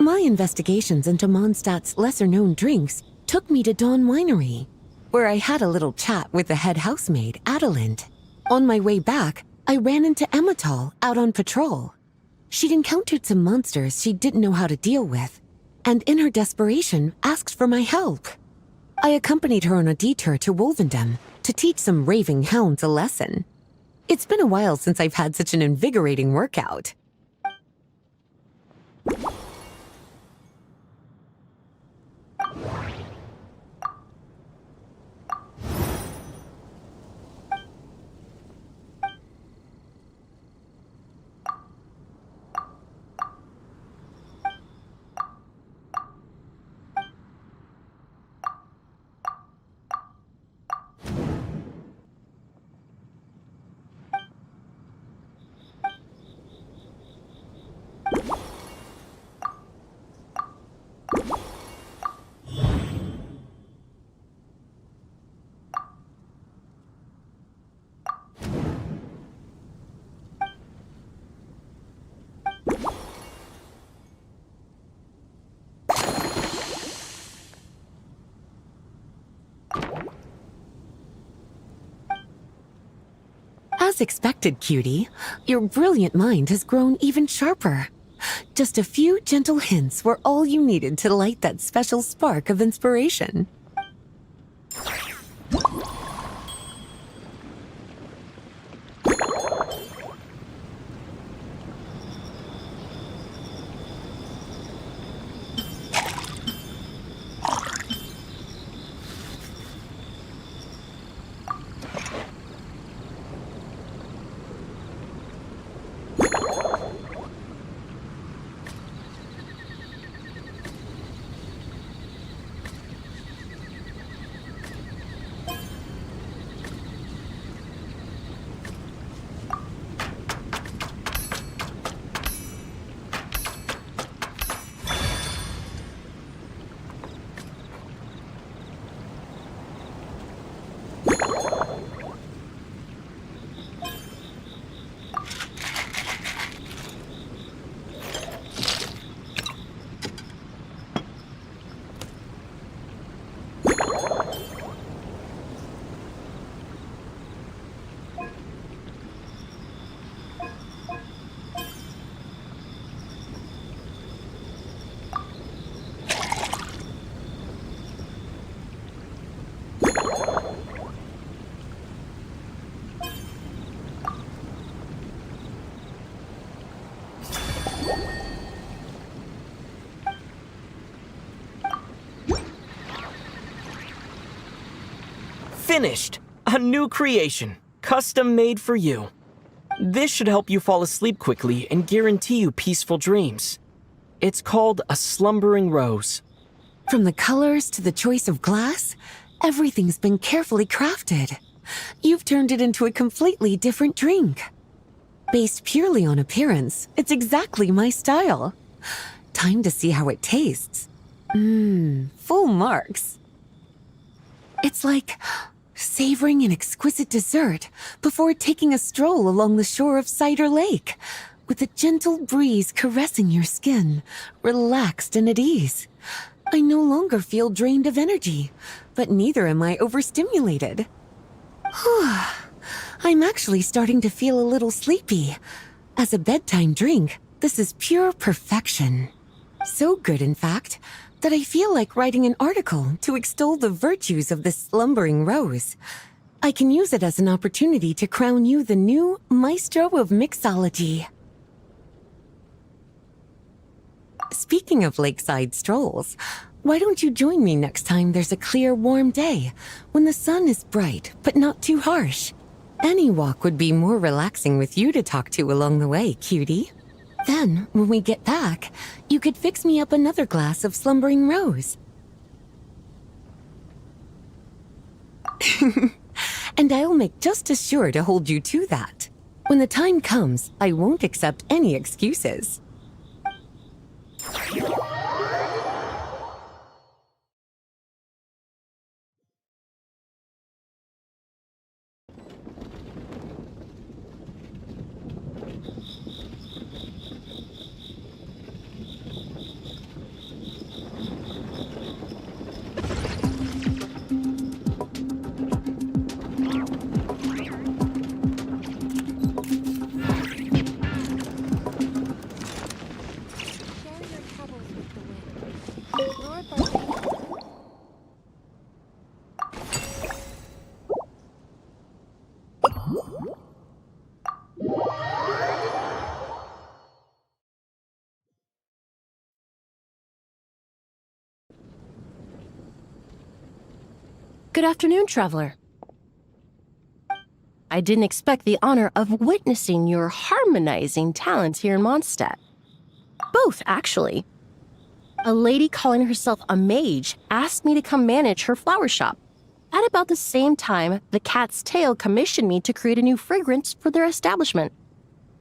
My investigations into Mondstadt's lesser-known drinks took me to Dawn Winery, where I had a little chat with the head housemaid, Adelind. On my way back, I ran into Emmetall out on patrol. She'd encountered some monsters she didn't know how to deal with, and in her desperation, asked for my help. I accompanied her on a detour to Wolvendom to teach some raving hounds a lesson. It's been a while since I've had such an invigorating workout. As expected, cutie, your brilliant mind has grown even sharper. Just a few gentle hints were all you needed to light that special spark of inspiration. Finished! A new creation, custom made for you. This should help you fall asleep quickly and guarantee you peaceful dreams. It's called a slumbering rose. From the colors to the choice of glass, everything's been carefully crafted. You've turned it into a completely different drink. Based purely on appearance, it's exactly my style. Time to see how it tastes. Full marks. It's like savoring an exquisite dessert before taking a stroll along the shore of Cider Lake, with a gentle breeze caressing your skin, relaxed and at ease. I no longer feel drained of energy, but neither am I overstimulated. I'm actually starting to feel a little sleepy. As a bedtime drink, this is pure perfection. So good, in fact, that I feel like writing an article to extol the virtues of this slumbering rose. I can use it as an opportunity to crown you the new Maestro of Mixology. Speaking of lakeside strolls, why don't you join me next time there's a clear, warm day, when the sun is bright but not too harsh? Any walk would be more relaxing with you to talk to along the way, cutie. Then, when we get back, you could fix me up another glass of slumbering rose. And I'll make just as sure to hold you to that. When the time comes, I won't accept any excuses. Good afternoon, traveler. I didn't expect the honor of witnessing your harmonizing talents here in Mondstadt. Both, actually. A lady calling herself a mage asked me to come manage her flower shop. At about the same time, the Cat's Tail commissioned me to create a new fragrance for their establishment.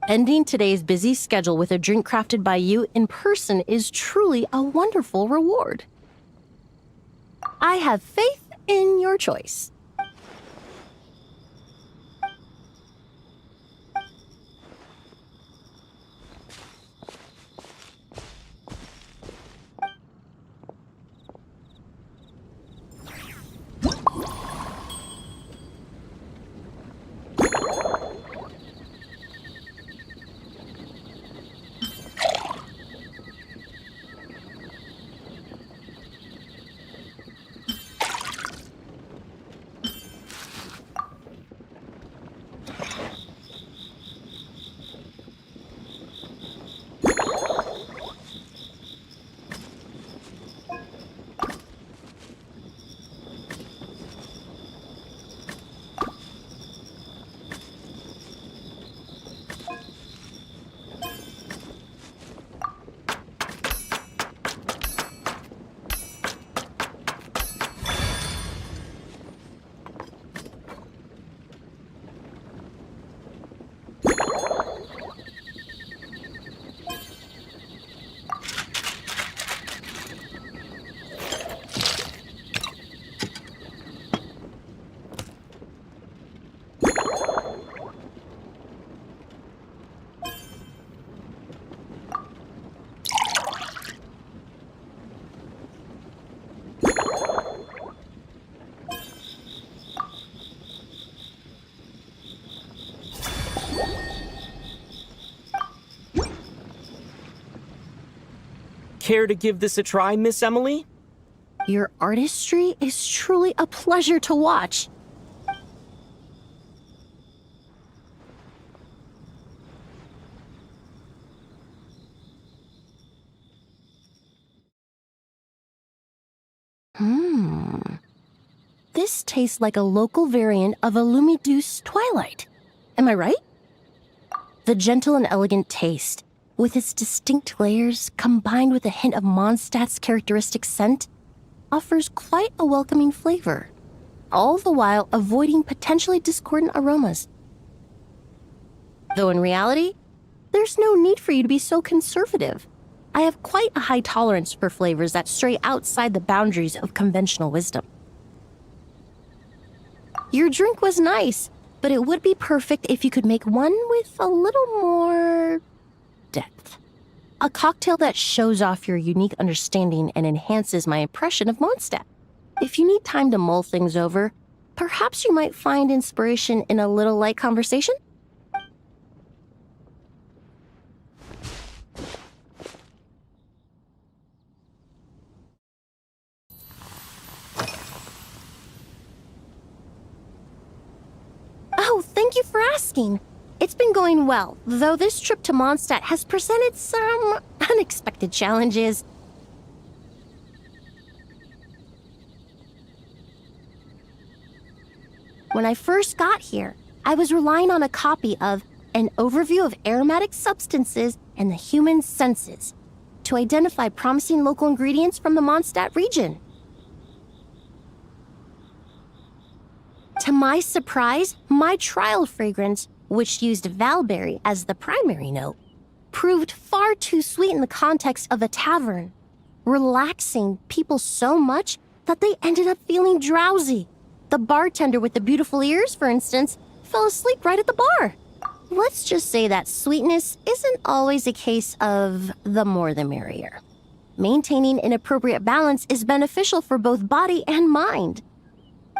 Ending today's busy schedule with a drink crafted by you in person is truly a wonderful reward. I have faith in your choice. Care to give this a try, Miss Emily? Your artistry is truly a pleasure to watch. This tastes like a local variant of a Lumideuse Twilight. Am I right? The gentle and elegant taste, with its distinct layers combined with a hint of Mondstadt's characteristic scent, offers quite a welcoming flavor, all the while avoiding potentially discordant aromas. Though in reality, there's no need for you to be so conservative. I have quite a high tolerance for flavors that stray outside the boundaries of conventional wisdom. Your drink was nice, but it would be perfect if you could make one with a little more depth. A cocktail that shows off your unique understanding and enhances my impression of Mondstadt. If you need time to mull things over, perhaps you might find inspiration in a little light conversation? Oh, thank you for asking. It's been going well, though this trip to Mondstadt has presented some unexpected challenges. When I first got here, I was relying on a copy of An Overview of Aromatic Substances and the Human Senses to identify promising local ingredients from the Mondstadt region. To my surprise, my trial fragrance, which used valberry as the primary note, proved far too sweet in the context of a tavern, relaxing people so much that they ended up feeling drowsy. The bartender with the beautiful ears, for instance, fell asleep right at the bar. Let's just say that sweetness isn't always a case of the more the merrier. Maintaining an appropriate balance is beneficial for both body and mind.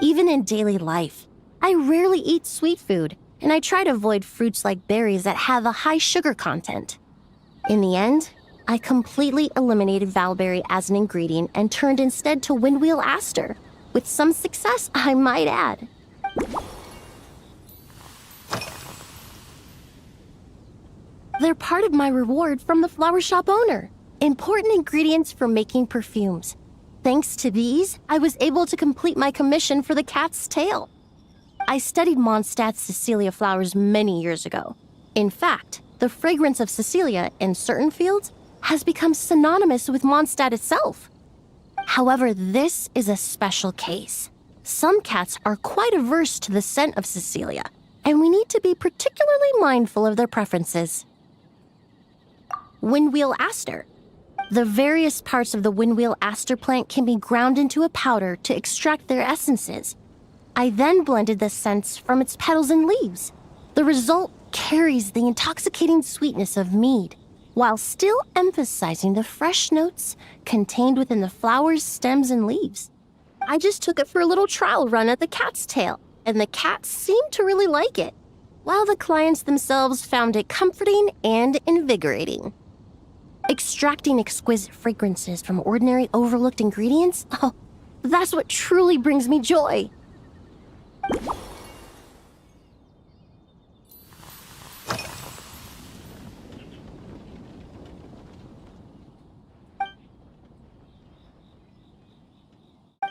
Even in daily life, I rarely eat sweet food, and I try to avoid fruits like berries that have a high sugar content. In the end, I completely eliminated valberry as an ingredient and turned instead to windwheel aster, with some success, I might add. They're part of my reward from the flower shop owner. Important ingredients for making perfumes. Thanks to these, I was able to complete my commission for the cat's tail. I studied Mondstadt's Cecilia flowers many years ago. In fact, the fragrance of Cecilia in certain fields has become synonymous with Mondstadt itself. However, this is a special case. Some cats are quite averse to the scent of Cecilia, and we need to be particularly mindful of their preferences. Windwheel aster. The various parts of the windwheel aster plant can be ground into a powder to extract their essences. I then blended the scents from its petals and leaves. The result carries the intoxicating sweetness of mead, while still emphasizing the fresh notes contained within the flowers, stems, and leaves. I just took it for a little trial run at the cat's tail, and the cats seemed to really like it, while the clients themselves found it comforting and invigorating. Extracting exquisite fragrances from ordinary overlooked ingredients? Oh, that's what truly brings me joy.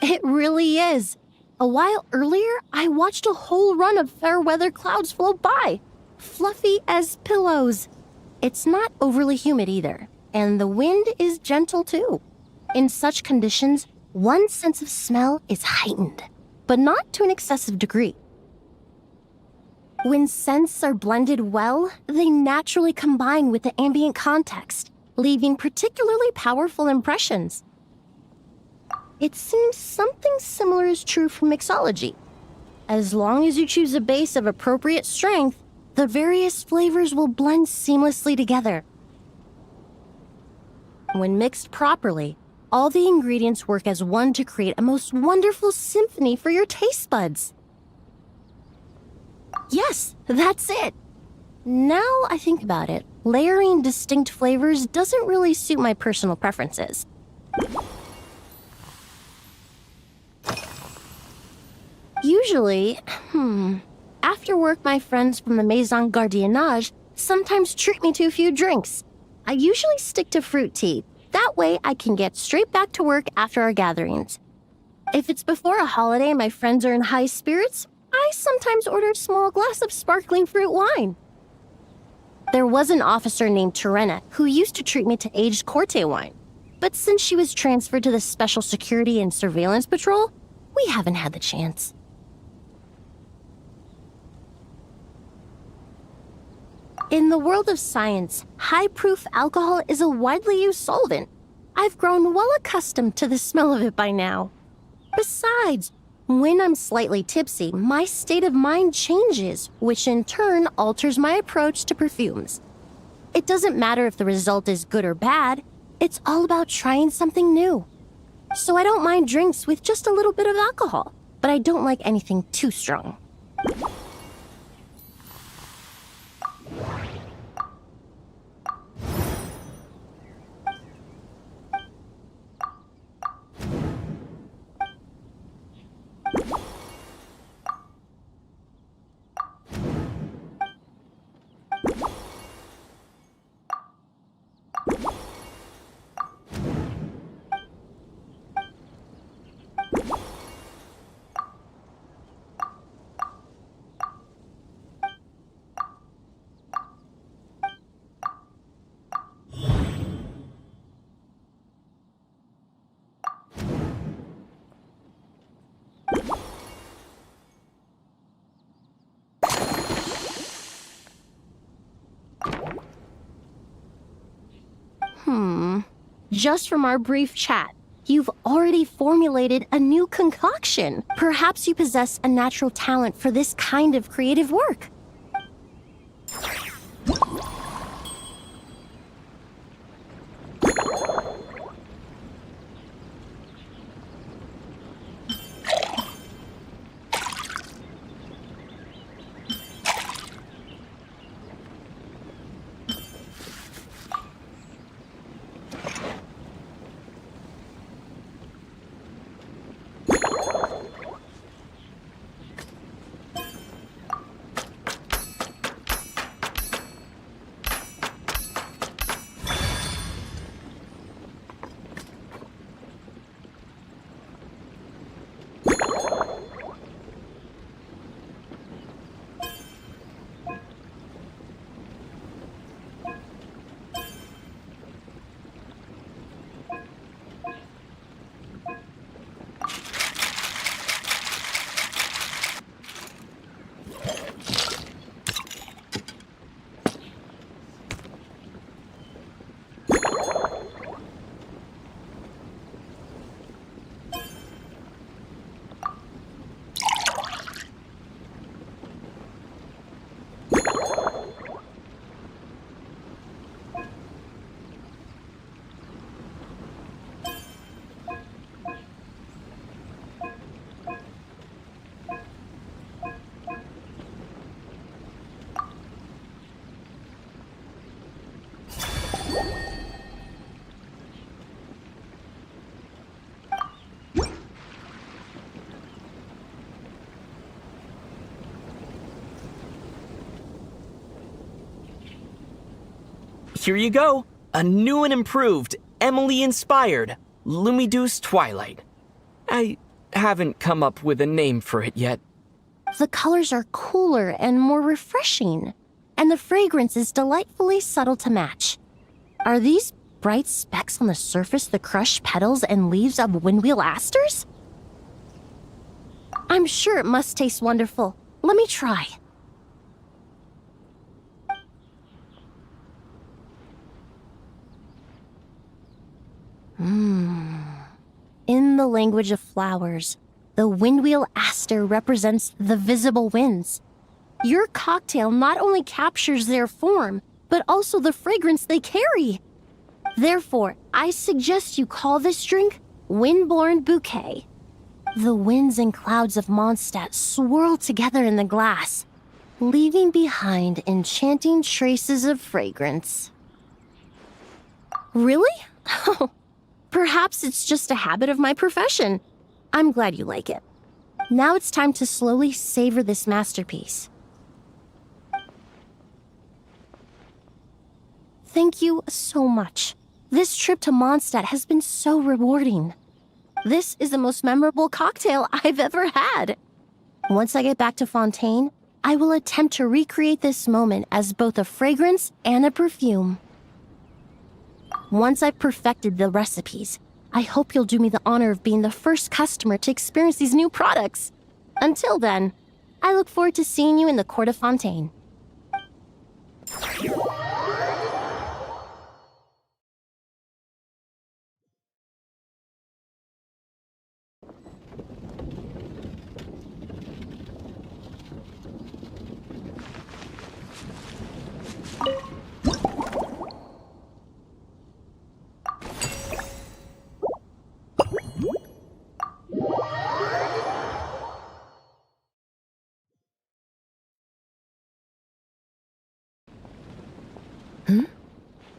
It really is. A while earlier, I watched a whole run of fair weather clouds float by, fluffy as pillows. It's not overly humid either, and the wind is gentle too. In such conditions, one's sense of smell is heightened, but not to an excessive degree. When scents are blended well, they naturally combine with the ambient context, leaving particularly powerful impressions. It seems something similar is true for mixology. As long as you choose a base of appropriate strength, the various flavors will blend seamlessly together. When mixed properly, all the ingredients work as one to create a most wonderful symphony for your taste buds. Yes, that's it. Now I think about it, layering distinct flavors doesn't really suit my personal preferences. Usually, after work my friends from the Maison Gardiennage sometimes treat me to a few drinks. I usually stick to fruit tea. That way I can get straight back to work after our gatherings. If it's before a holiday and my friends are in high spirits, I sometimes order a small glass of sparkling fruit wine. There was an officer named Terena who used to treat me to aged Corte wine. But since she was transferred to the Special Security and Surveillance Patrol, we haven't had the chance. In the world of science, high-proof alcohol is a widely used solvent. I've grown well accustomed to the smell of it by now. Besides, when I'm slightly tipsy, my state of mind changes, which in turn alters my approach to perfumes. It doesn't matter if the result is good or bad, it's all about trying something new. So I don't mind drinks with just a little bit of alcohol, but I don't like anything too strong. Just from our brief chat, you've already formulated a new concoction. Perhaps you possess a natural talent for this kind of creative work. Here you go. A new and improved, Emily-inspired Lumiduce Twilight. I haven't come up with a name for it yet. The colors are cooler and more refreshing, and the fragrance is delightfully subtle to match. Are these bright specks on the surface the crushed petals and leaves of windwheel asters? I'm sure it must taste wonderful. Let me try. In the language of flowers, the windwheel aster represents the visible winds. Your cocktail not only captures their form, but also the fragrance they carry. Therefore, I suggest you call this drink Windborne Bouquet. The winds and clouds of Mondstadt swirl together in the glass, leaving behind enchanting traces of fragrance. Really? Perhaps it's just a habit of my profession. I'm glad you like it. Now it's time to slowly savor this masterpiece. Thank you so much. This trip to Mondstadt has been so rewarding. This is the most memorable cocktail I've ever had. Once I get back to Fontaine, I will attempt to recreate this moment as both a fragrance and a perfume. Once I've perfected the recipes, I hope you'll do me the honor of being the first customer to experience these new products. Until then, I look forward to seeing you in the Court of Fontaine.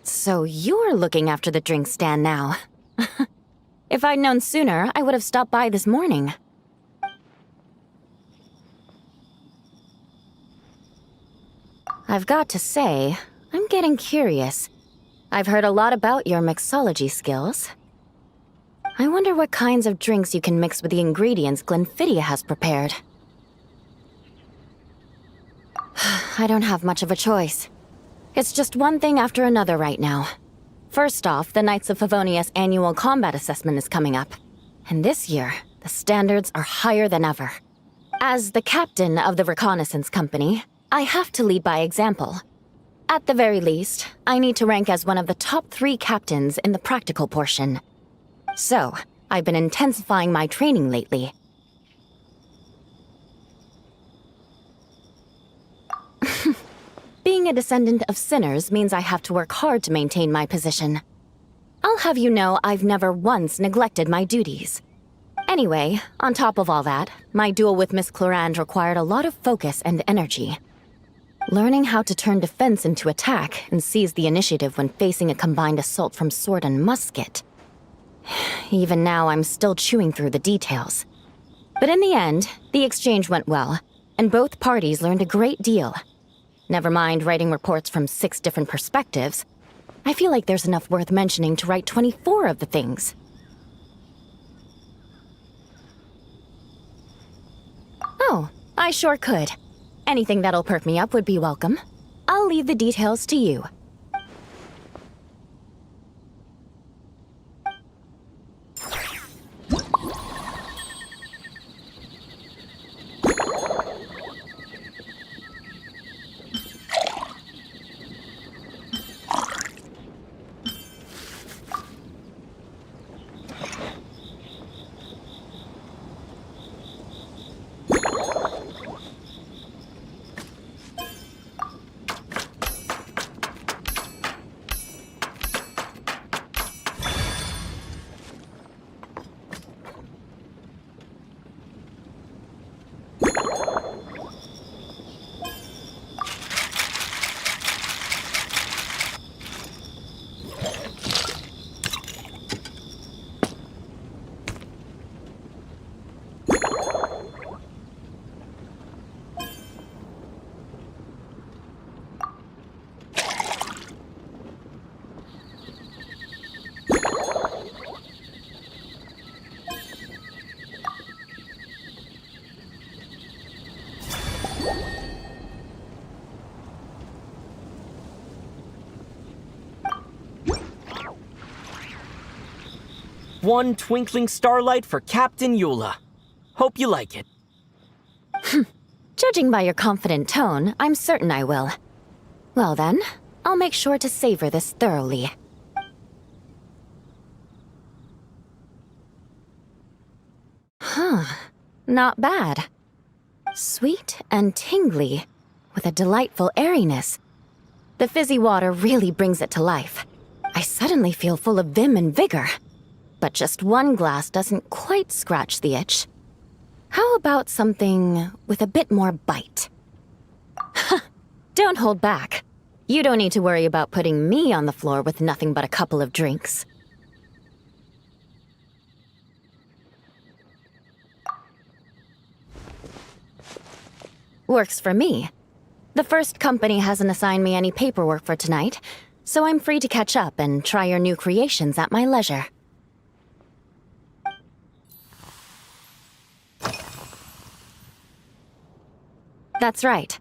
So you're looking after the drink stand now. If I'd known sooner, I would have stopped by this morning. I've got to say, I'm getting curious. I've heard a lot about your mixology skills. I wonder what kinds of drinks you can mix with the ingredients Glenfiddich has prepared. I don't have much of a choice. It's just one thing after another right now. First off, the Knights of Favonius annual combat assessment is coming up. And this year, the standards are higher than ever. As the captain of the reconnaissance company, I have to lead by example. At the very least, I need to rank as one of the top 3 captains in the practical portion. So, I've been intensifying my training lately. Being a descendant of sinners means I have to work hard to maintain my position. I'll have you know I've never once neglected my duties. Anyway, on top of all that, my duel with Miss Clorand required a lot of focus and energy. Learning how to turn defense into attack and seize the initiative when facing a combined assault from sword and musket. Even now, I'm still chewing through the details. But in the end, the exchange went well, and both parties learned a great deal. Never mind writing reports from 6 different perspectives. I feel like there's enough worth mentioning to write 24 of the things. Oh, I sure could. Anything that'll perk me up would be welcome. I'll leave the details to you. One twinkling starlight for Captain Eula. Hope you like it. Judging by your confident tone, I'm certain I will. Well then, I'll make sure to savor this thoroughly. Huh, not bad. Sweet and tingly, with a delightful airiness. The fizzy water really brings it to life. I suddenly feel full of vim and vigor. But just one glass doesn't quite scratch the itch. How about something with a bit more bite? Don't hold back. You don't need to worry about putting me on the floor with nothing but a couple of drinks. Works for me. The first company hasn't assigned me any paperwork for tonight, so I'm free to catch up and try your new creations at my leisure. That's right.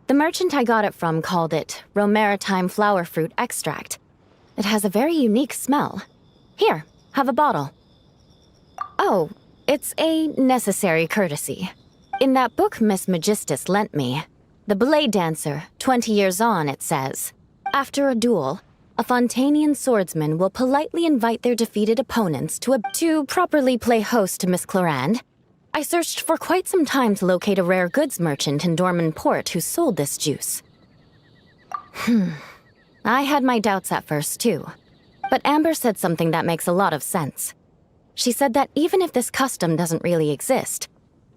The merchant I got it from called it Romaritime Flower Fruit Extract. It has a very unique smell. Here, have a bottle. Oh, it's a necessary courtesy. In that book Miss Magistus lent me, The Blade Dancer, 20 Years On, it says, after a duel, a Fontanian swordsman will politely invite their defeated opponents to properly play host to Miss Clorand. I searched for quite some time to locate a rare goods merchant in Dorman Port who sold this juice. I had my doubts at first, too. But Amber said something that makes a lot of sense. She said that even if this custom doesn't really exist,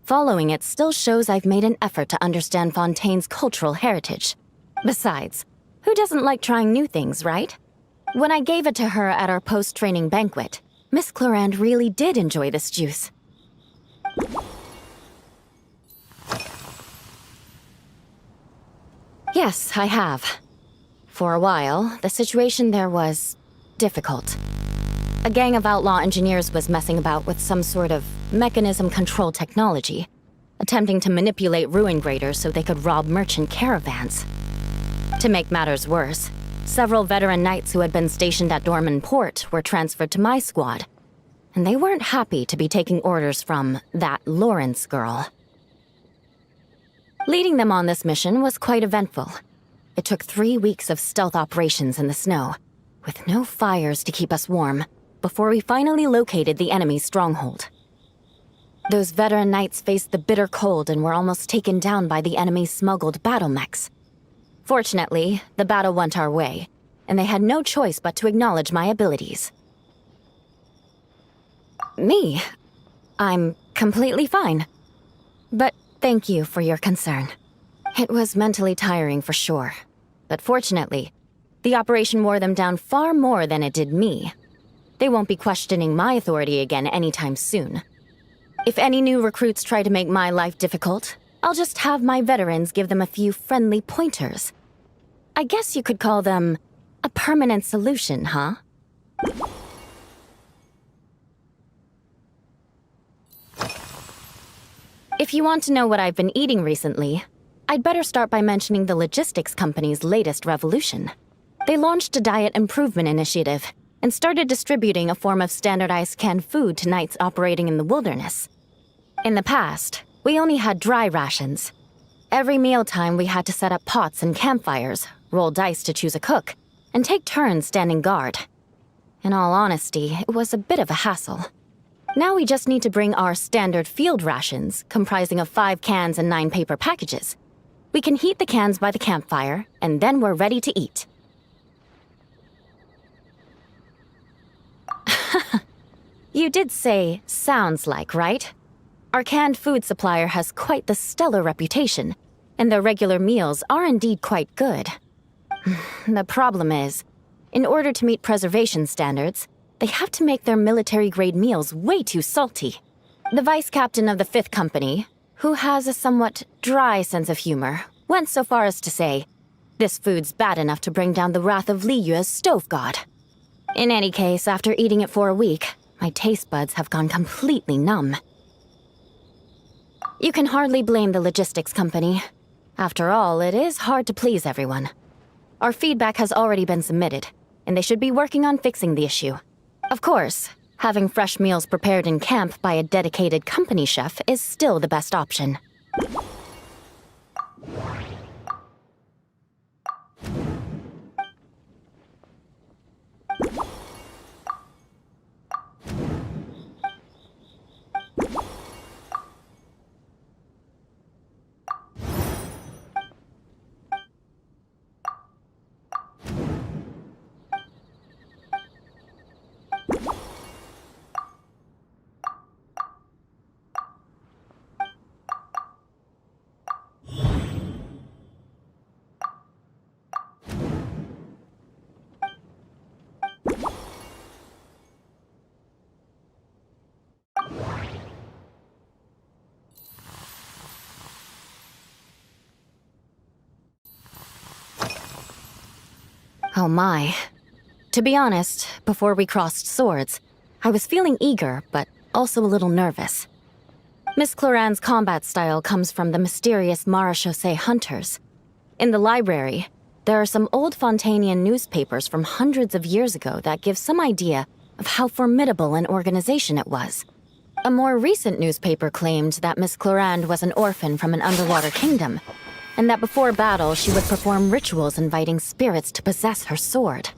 following it still shows I've made an effort to understand Fontaine's cultural heritage. Besides, who doesn't like trying new things, right? When I gave it to her at our post-training banquet, Miss Clorand really did enjoy this juice. Yes, I have. For a while, the situation there was difficult. A gang of outlaw engineers was messing about with some sort of mechanism control technology, attempting to manipulate ruin graders so they could rob merchant caravans. To make matters worse, several veteran knights who had been stationed at Dorman Port were transferred to my squad, and they weren't happy to be taking orders from that Lawrence girl. Leading them on this mission was quite eventful. It took 3 weeks of stealth operations in the snow, with no fires to keep us warm, before we finally located the enemy's stronghold. Those veteran knights faced the bitter cold and were almost taken down by the enemy's smuggled battle mechs. Fortunately, the battle went our way, and they had no choice but to acknowledge my abilities. Me? I'm completely fine. But thank you for your concern. It was mentally tiring for sure, but fortunately, the operation wore them down far more than it did me. They won't be questioning my authority again anytime soon. If any new recruits try to make my life difficult, I'll just have my veterans give them a few friendly pointers. I guess you could call them a permanent solution, huh? If you want to know what I've been eating recently, I'd better start by mentioning the logistics company's latest revolution. They launched a diet improvement initiative and started distributing a form of standardized canned food to knights operating in the wilderness. In the past, we only had dry rations. Every mealtime we had to set up pots and campfires, roll dice to choose a cook, and take turns standing guard. In all honesty, it was a bit of a hassle. Now we just need to bring our standard field rations, comprising of 5 cans and 9 paper packages. We can heat the cans by the campfire, and then we're ready to eat. You did say, sounds like, right? Our canned food supplier has quite the stellar reputation, and their regular meals are indeed quite good. The problem is, in order to meet preservation standards, they have to make their military-grade meals way too salty. The vice captain of the 5th Company, who has a somewhat dry sense of humor, went so far as to say, this food's bad enough to bring down the wrath of Li Yue's stove god. In any case, after eating it for a week, my taste buds have gone completely numb. You can hardly blame the logistics company. After all, it is hard to please everyone. Our feedback has already been submitted, and they should be working on fixing the issue. Of course, having fresh meals prepared in camp by a dedicated company chef is still the best option. Oh my. To be honest, before we crossed swords, I was feeling eager, but also a little nervous. Miss Cloran's combat style comes from the mysterious Marechaussee hunters. In the library, there are some old Fontanian newspapers from hundreds of years ago that give some idea of how formidable an organization it was. A more recent newspaper claimed that Miss Cloran was an orphan from an underwater kingdom, and that before battle she would perform rituals inviting spirits to possess her sword.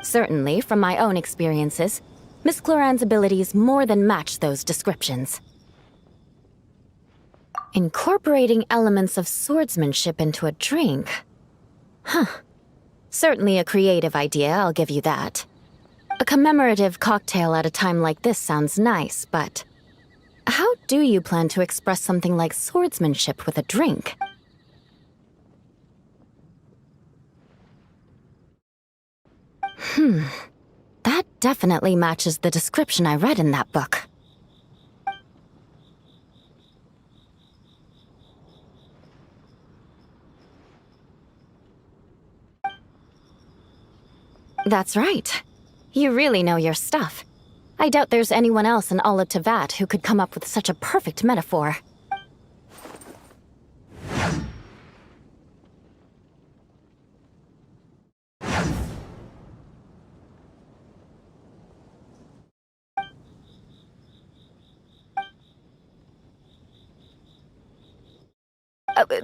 Certainly, from my own experiences, Miss Cloran's abilities more than match those descriptions. Incorporating elements of swordsmanship into a drink? Huh. Certainly a creative idea, I'll give you that. A commemorative cocktail at a time like this sounds nice, but how do you plan to express something like swordsmanship with a drink? That definitely matches the description I read in that book. That's right. You really know your stuff. I doubt there's anyone else in all of Tevat who could come up with such a perfect metaphor.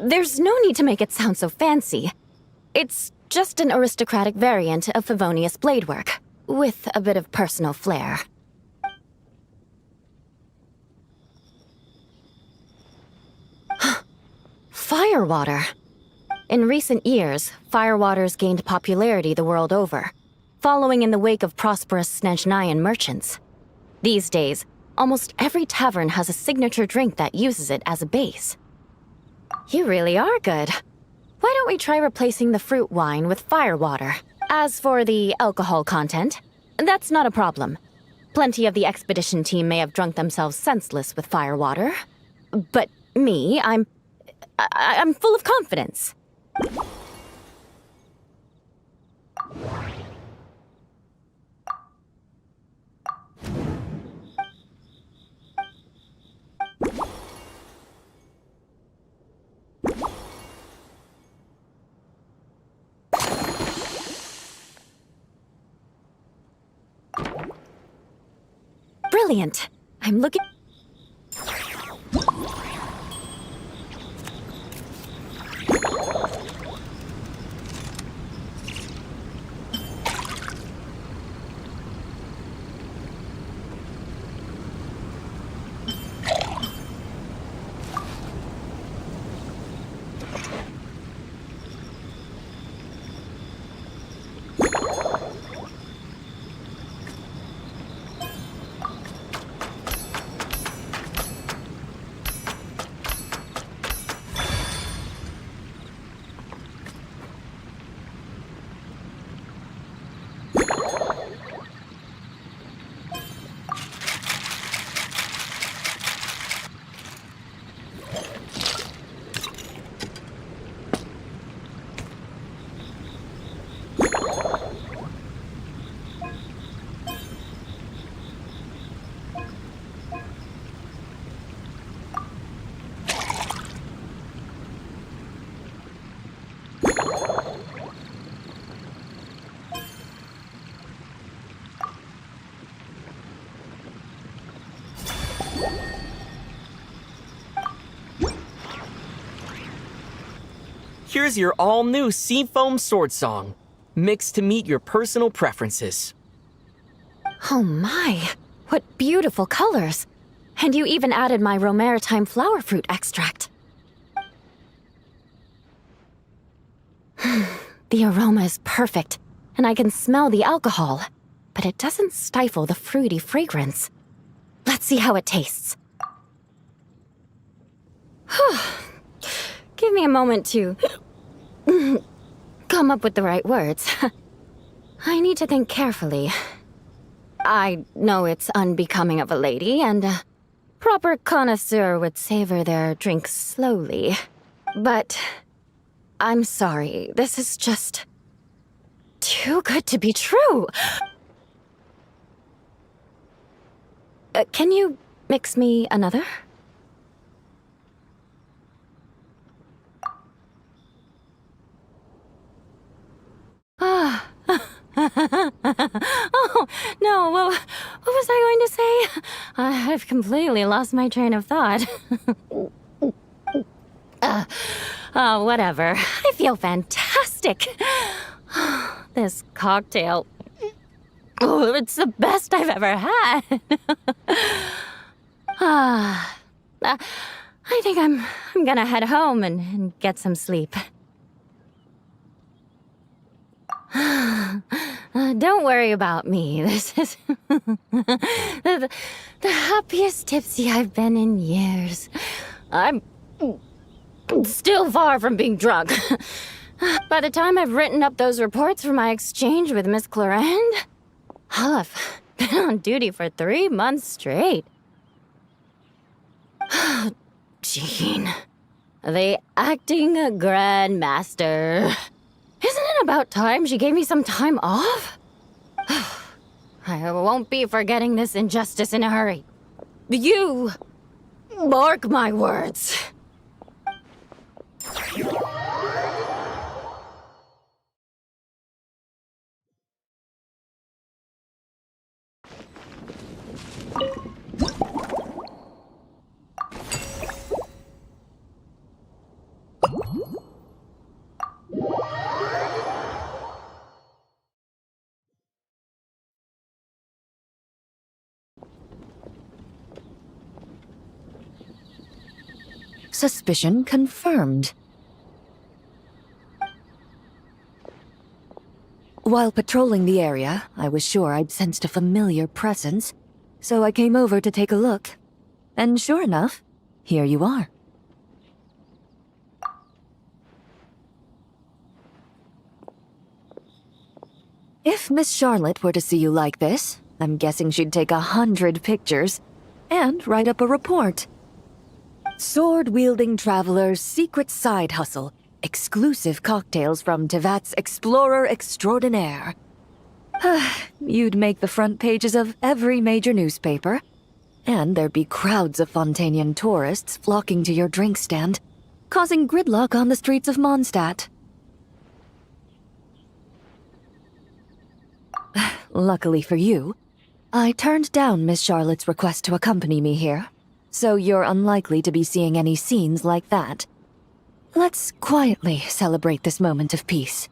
There's no need to make it sound so fancy. It's just an aristocratic variant of Favonius bladework, with a bit of personal flair. Firewater. In recent years, firewaters gained popularity the world over, following in the wake of prosperous Snezhnayan merchants. These days, almost every tavern has a signature drink that uses it as a base. You really are good. Why don't we try replacing the fruit wine with firewater? As for the alcohol content, that's not a problem. Plenty of the expedition team may have drunk themselves senseless with firewater. But me, I'm full of confidence. Brilliant. I'm looking... Here's your all-new Seafoam Sword Song, mixed to meet your personal preferences. Oh my, what beautiful colors. And you even added my Romaritime flower fruit extract. The aroma is perfect, and I can smell the alcohol, but it doesn't stifle the fruity fragrance. Let's see how it tastes. Give me a moment to come up with the right words. I need to think carefully. I know it's unbecoming of a lady, and a proper connoisseur would savor their drinks slowly. But I'm sorry, this is just too good to be true. Can you mix me another? Oh, no, what was I going to say? I've completely lost my train of thought. Whatever. I feel fantastic. This cocktail... Oh, it's the best I've ever had. I think I'm gonna head home and get some sleep. Don't worry about me. This is the happiest tipsy I've been in years. I'm still far from being drunk. By the time I've written up those reports for my exchange with Miss Clorand, I'll have been on duty for 3 months straight. Jean, the acting grandmaster. Isn't it about time she gave me some time off? I won't be forgetting this injustice in a hurry. You mark my words. Suspicion confirmed. While patrolling the area, I was sure I'd sensed a familiar presence, so I came over to take a look. And sure enough, here you are. If Miss Charlotte were to see you like this, I'm guessing she'd take 100 pictures and write up a report. Sword-wielding traveler's secret side hustle. Exclusive cocktails from Tevat's Explorer Extraordinaire. You'd make the front pages of every major newspaper. And there'd be crowds of Fontanian tourists flocking to your drink stand, causing gridlock on the streets of Mondstadt. Luckily for you, I turned down Miss Charlotte's request to accompany me here, so you're unlikely to be seeing any scenes like that. Let's quietly celebrate this moment of peace.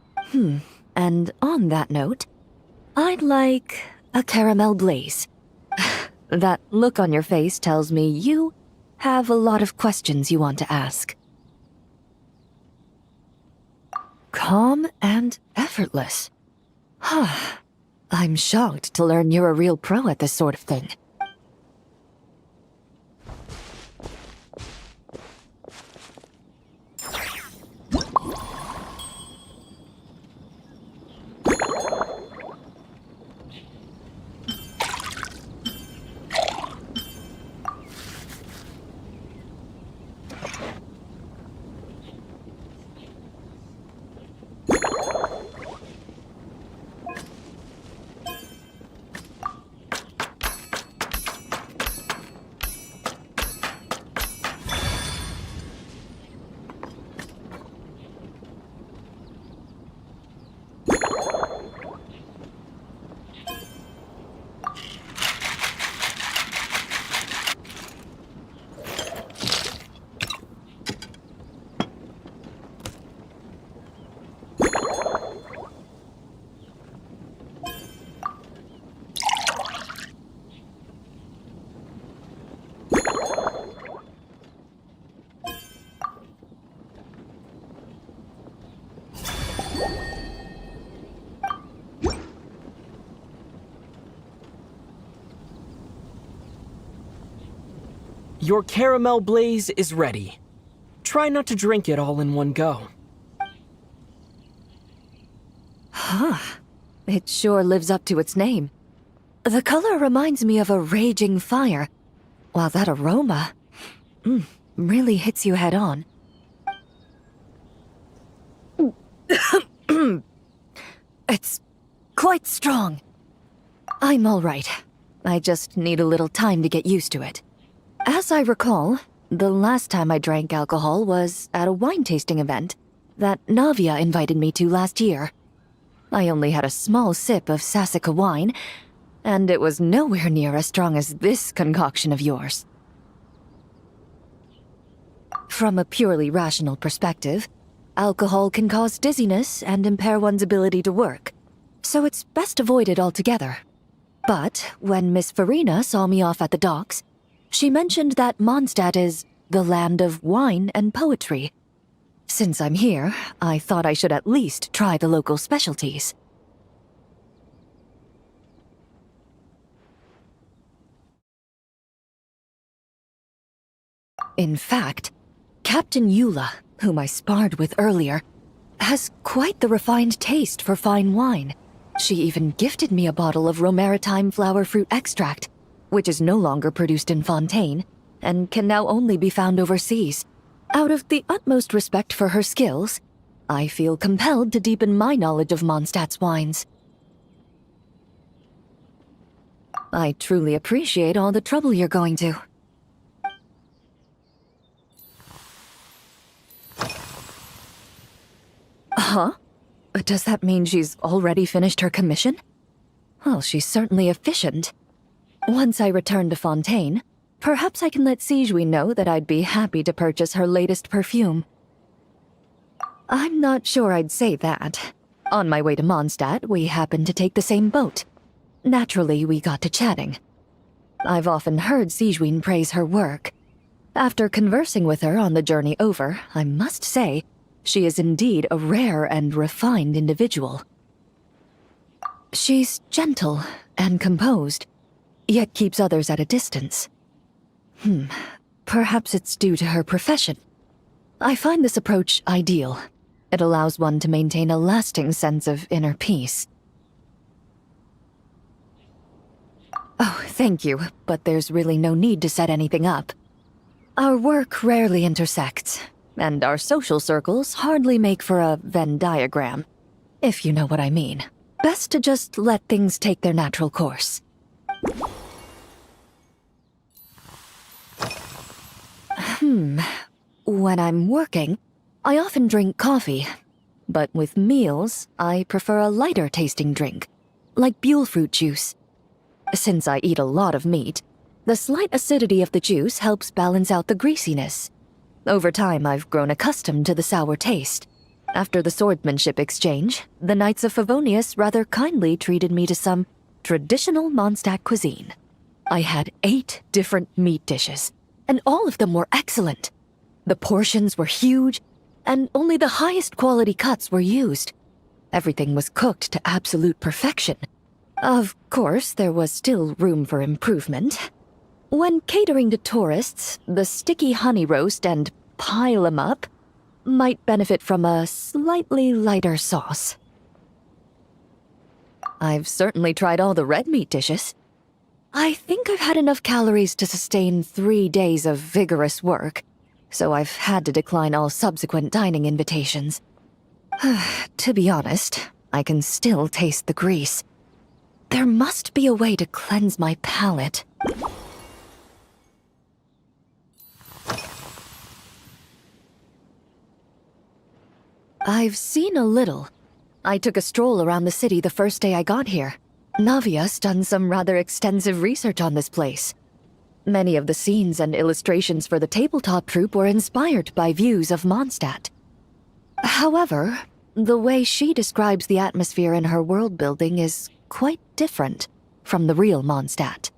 And on that note, I'd like a caramel blaze. That look on your face tells me you have a lot of questions you want to ask. Calm and effortless. I'm shocked to learn you're a real pro at this sort of thing. Your caramel blaze is ready. Try not to drink it all in one go. It sure lives up to its name. The color reminds me of a raging fire, while that aroma really hits you head on. It's quite strong. I'm all right. I just need a little time to get used to it. As I recall, the last time I drank alcohol was at a wine tasting event that Navia invited me to last year. I only had a small sip of Sassica wine, and it was nowhere near as strong as this concoction of yours. From a purely rational perspective, alcohol can cause dizziness and impair one's ability to work, so it's best avoided altogether. But when Miss Farina saw me off at the docks, she mentioned that Mondstadt is the land of wine and poetry. Since I'm here, I thought I should at least try the local specialties. In fact, Captain Eula, whom I sparred with earlier, has quite the refined taste for fine wine. She even gifted me a bottle of Romaritime flower fruit extract, which is no longer produced in Fontaine, and can now only be found overseas. Out of the utmost respect for her skills, I feel compelled to deepen my knowledge of Mondstadt's wines. I truly appreciate all the trouble you're going to. Huh? Does that mean she's already finished her commission? Well, she's certainly efficient. Once I return to Fontaine, perhaps I can let Sigewin know that I'd be happy to purchase her latest perfume. I'm not sure I'd say that. On my way to Mondstadt, we happened to take the same boat. Naturally, we got to chatting. I've often heard Sigewin praise her work, After conversing with her on the journey over, I must say, she is indeed a rare and refined individual. She's gentle and composed, yet keeps others at a distance. Perhaps it's due to her profession. I find this approach ideal. It allows one to maintain a lasting sense of inner peace. Oh, thank you, but there's really no need to set anything up. Our work rarely intersects, and our social circles hardly make for a Venn diagram, if you know what I mean. Best to just let things take their natural course. When I'm working, I often drink coffee, but with meals, I prefer a lighter tasting drink, like Buell fruit juice. Since I eat a lot of meat, the slight acidity of the juice helps balance out the greasiness. Over time, I've grown accustomed to the sour taste. After the swordsmanship exchange, the Knights of Favonius rather kindly treated me to some traditional Mondstadt cuisine. I had 8 different meat dishes, and all of them were excellent. The portions were huge, and only the highest quality cuts were used. Everything was cooked to absolute perfection. Of course, there was still room for improvement. When catering to tourists, the sticky honey roast and pile 'em up might benefit from a slightly lighter sauce. I've certainly tried all the red meat dishes. I think I've had enough calories to sustain 3 days of vigorous work, so I've had to decline all subsequent dining invitations. To be honest, I can still taste the grease. There must be a way to cleanse my palate. I've seen a little. I took a stroll around the city the first day I got here. Navia's done some rather extensive research on this place. Many of the scenes and illustrations for the tabletop troupe were inspired by views of Mondstadt. However, the way she describes the atmosphere in her world building is quite different from the real Mondstadt.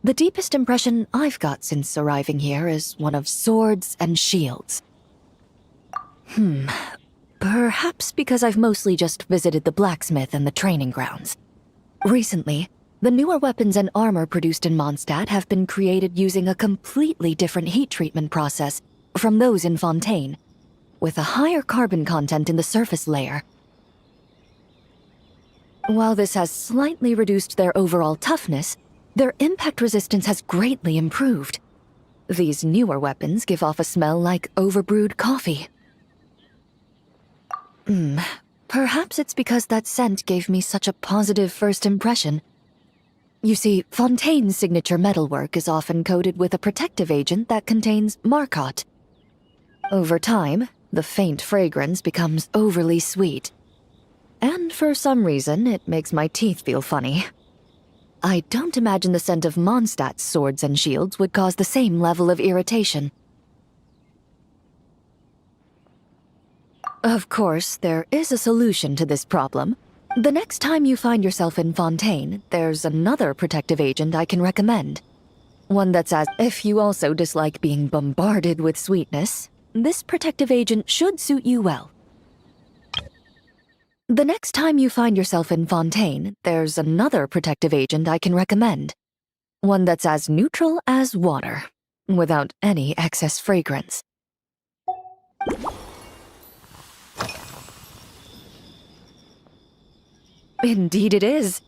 The deepest impression I've got since arriving here is one of swords and shields. Perhaps because I've mostly just visited the blacksmith and the training grounds. Recently, the newer weapons and armor produced in Mondstadt have been created using a completely different heat treatment process from those in Fontaine, with a higher carbon content in the surface layer. While this has slightly reduced their overall toughness, their impact resistance has greatly improved. These newer weapons give off a smell like overbrewed coffee. Perhaps it's because that scent gave me such a positive first impression. You see, Fontaine's signature metalwork is often coated with a protective agent that contains Marcotte. Over time, the faint fragrance becomes overly sweet. And for some reason, it makes my teeth feel funny. I don't imagine the scent of Mondstadt's swords and shields would cause the same level of irritation. Of course, there is a solution to this problem. The next time you find yourself in Fontaine, there's another protective agent I can recommend. One that's as if you also dislike being bombarded with sweetness, this protective agent should suit you well. The next time you find yourself in Fontaine, there's another protective agent I can recommend. One that's as neutral as water, without any excess fragrance. Indeed it is.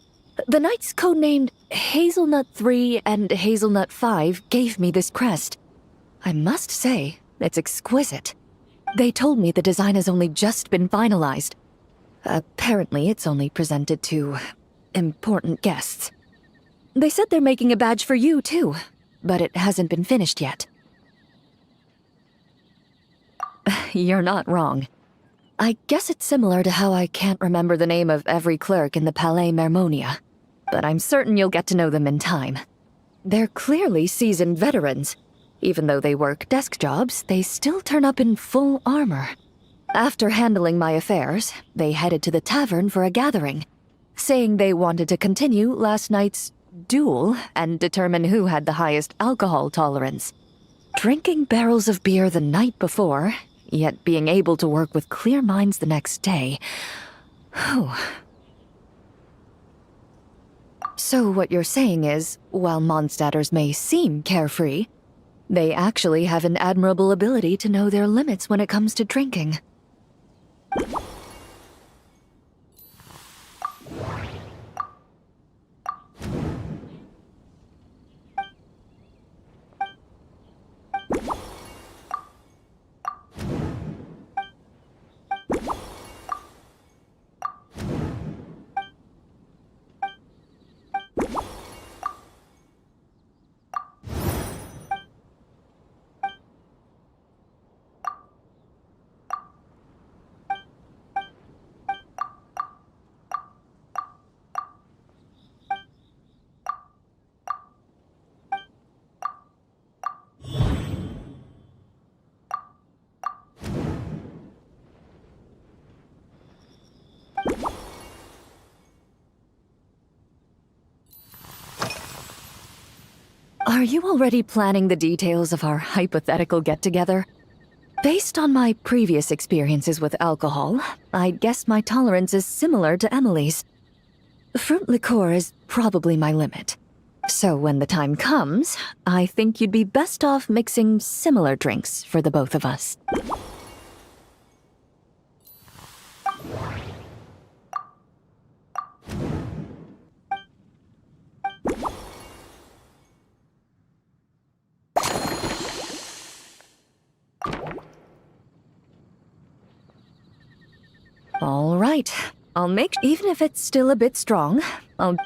The knights codenamed Hazelnut 3 and Hazelnut 5 gave me this crest. I must say, it's exquisite. They told me the design has only just been finalized. Apparently, it's only presented to important guests. They said they're making a badge for you, too, but it hasn't been finished yet. You're not wrong. I guess it's similar to how I can't remember the name of every clerk in the Palais Mermonia, but I'm certain you'll get to know them in time. They're clearly seasoned veterans. Even though they work desk jobs, they still turn up in full armor. After handling my affairs, they headed to the tavern for a gathering, saying they wanted to continue last night's duel and determine who had the highest alcohol tolerance. Drinking barrels of beer the night before, yet being able to work with clear minds the next day. Whew. So what you're saying is, while Mondstadters may seem carefree, they actually have an admirable ability to know their limits when it comes to drinking. Are you already planning the details of our hypothetical get-together? Based on my previous experiences with alcohol, I'd guess my tolerance is similar to Emily's. Fruit liqueur is probably my limit. So when the time comes, I think you'd be best off mixing similar drinks for the both of us. All right. I'll make... Even if it's still a bit strong, I'll...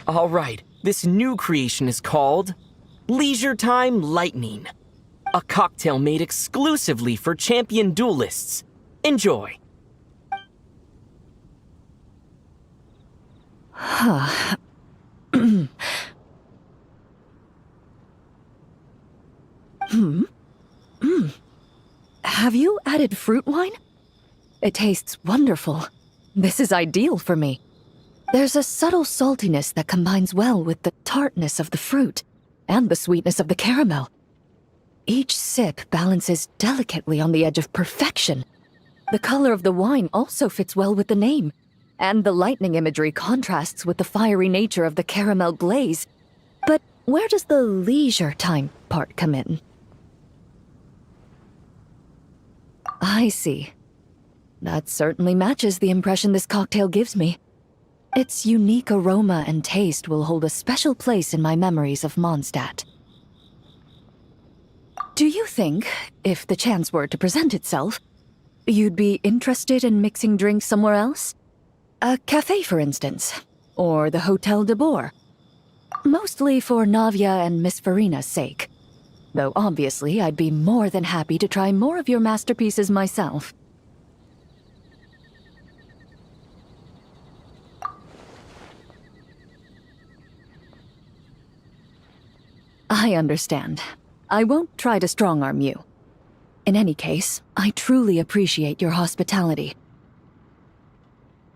All right, this new creation is called Leisure Time Lightning. A cocktail made exclusively for champion duelists. Enjoy. Huh. Have you added fruit wine? It tastes wonderful. This is ideal for me. There's a subtle saltiness that combines well with the tartness of the fruit and the sweetness of the caramel. Each sip balances delicately on the edge of perfection. The color of the wine also fits well with the name, and the lightning imagery contrasts with the fiery nature of the caramel glaze. But where does the leisure time part come in? I see. That certainly matches the impression this cocktail gives me. Its unique aroma and taste will hold a special place in my memories of Mondstadt. Do you think, if the chance were to present itself, you'd be interested in mixing drinks somewhere else? A cafe, for instance, or the Hotel de Boer. Mostly for Navia and Miss Farina's sake. Though obviously I'd be more than happy to try more of your masterpieces myself. I understand. I won't try to strong-arm you. In any case, I truly appreciate your hospitality.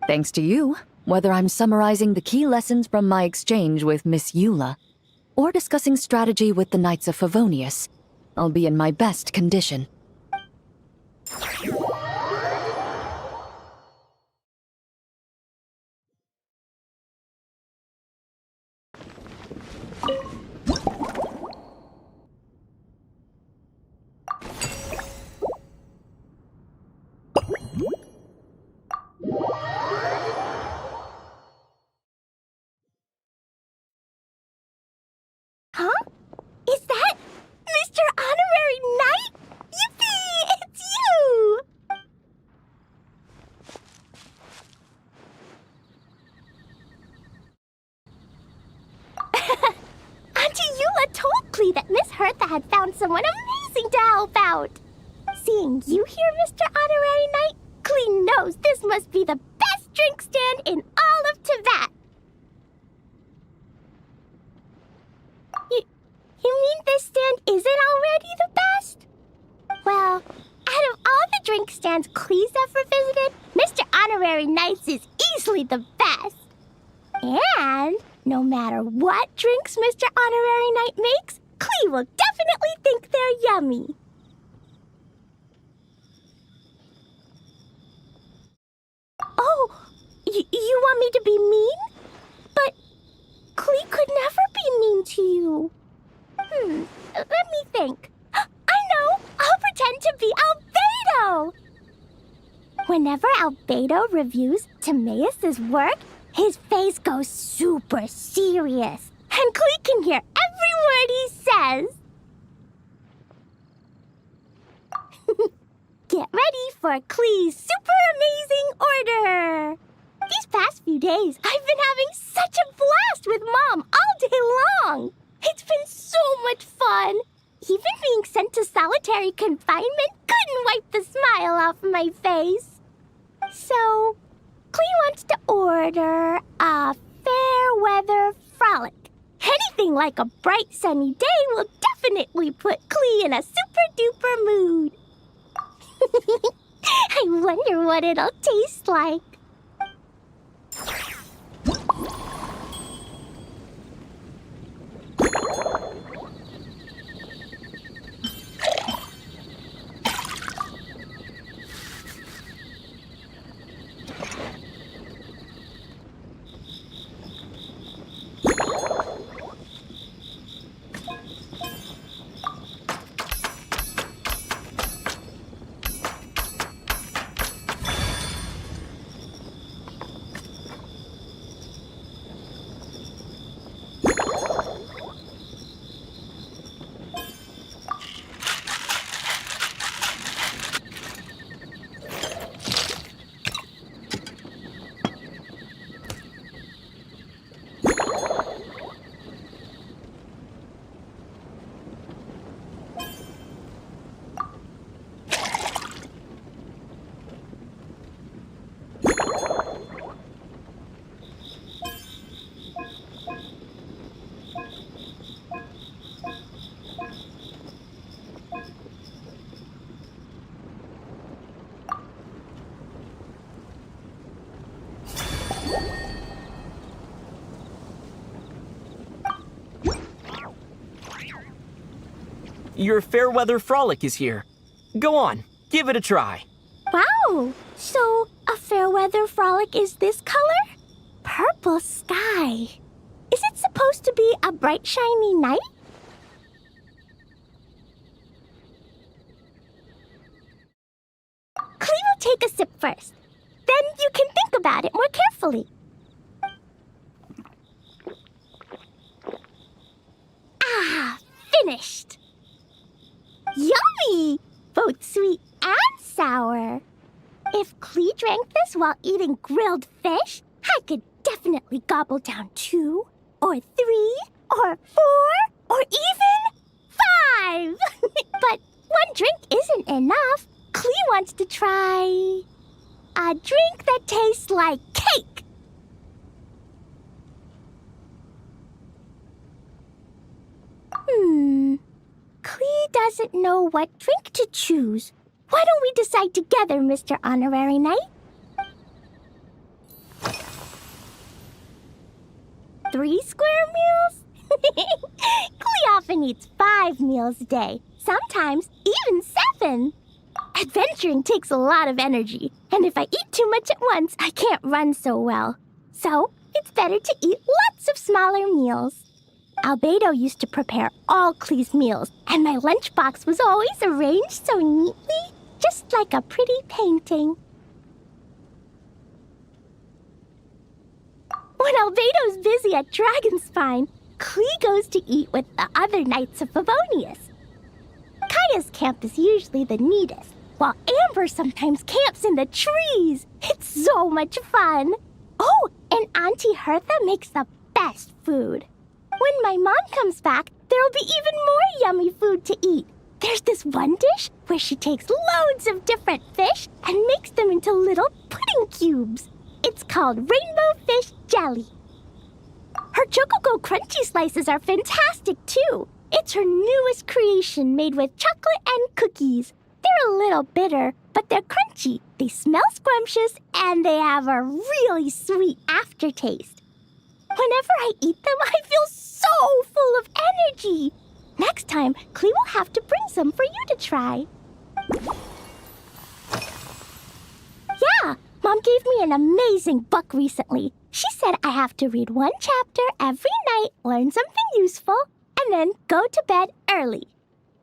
Thanks to you, whether I'm summarizing the key lessons from my exchange with Miss Eula, or discussing strategy with the Knights of Favonius, I'll be in my best condition. Huh? Is that Mr. Honorary Knight? Yippee! It's you! Auntie Eula told Klee that Miss Hertha had found someone amazing to help out. Seeing you here, Mr. Honorary Knight, Klee knows this must be the best drink stand in all of Tibet. You mean this stand isn't already the best? Well, out of all the drink stands Klee's ever visited, Mr. Honorary Knight's is easily the best. And no matter what drinks Mr. Honorary Knight makes, Klee will definitely think they're yummy. Oh, you want me to be mean? But Klee could never be mean to you. Let me think. I know! I'll pretend to be Albedo! Whenever Albedo reviews Timaeus' work, his face goes super serious, and Klee can hear every word he says. Get ready for Klee's super amazing order! These past few days, I've been having such a blast with Mom all day long! It's been so much fun! Even being sent to solitary confinement couldn't wipe the smile off my face. So, Klee wants to order a fair weather frolic. Anything like a bright sunny day will definitely put Klee in a super duper mood. I wonder what it'll taste like. Your Fairweather Frolic is here. Go on, give it a try. Wow! So, a Fairweather Frolic is this color? Purple sky. Is it supposed to be a bright, shiny night? Klee will take a sip first. Then you can think about it more carefully. Ah, finished! Yummy! Both sweet and sour. If Klee drank this while eating grilled fish, I could definitely gobble down 2, or 3, or 4, or even 5! But one drink isn't enough. Klee wants to try a drink that tastes like cake. Klee doesn't know what drink to choose. Why don't we decide together, Mr. Honorary Knight? 3 square meals? Klee often eats 5 meals a day, sometimes even 7. Adventuring takes a lot of energy, and if I eat too much at once, I can't run so well. So, it's better to eat lots of smaller meals. Albedo used to prepare all Klee's meals, and my lunchbox was always arranged so neatly, just like a pretty painting. When Albedo's busy at Dragonspine, Klee goes to eat with the other Knights of Favonius. Kaya's camp is usually the neatest, while Amber sometimes camps in the trees. It's so much fun. Oh, and Auntie Hertha makes the best food. When my mom comes back, there'll be even more yummy food to eat. There's this one dish where she takes loads of different fish and makes them into little pudding cubes. It's called rainbow fish jelly. Her Chococo Crunchy slices are fantastic, too. It's her newest creation made with chocolate and cookies. They're a little bitter, but they're crunchy. They smell scrumptious, and they have a really sweet aftertaste. Whenever I eat them, I feel so full of energy. Next time, Klee will have to bring some for you to try. Yeah, Mom gave me an amazing book recently. She said I have to read 1 chapter every night, learn something useful, and then go to bed early.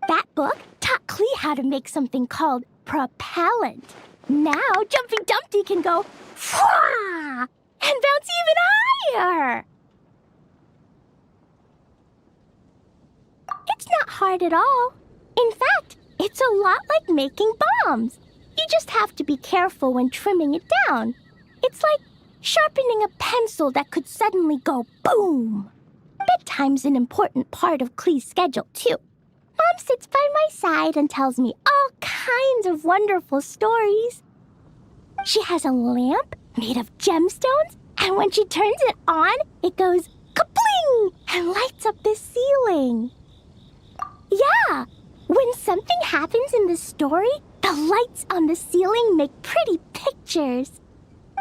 That book taught Klee how to make something called propellant. Now Jumpy Dumpty can go Fwah! And bounce even higher. It's not hard at all. In fact, it's a lot like making bombs. You just have to be careful when trimming it down. It's like sharpening a pencil that could suddenly go boom. Bedtime's an important part of Klee's schedule, too. Mom sits by my side and tells me all kinds of wonderful stories. She has a lamp made of gemstones, and when she turns it on, it goes kabling and lights up the ceiling. Yeah, when something happens in the story, the lights on the ceiling make pretty pictures.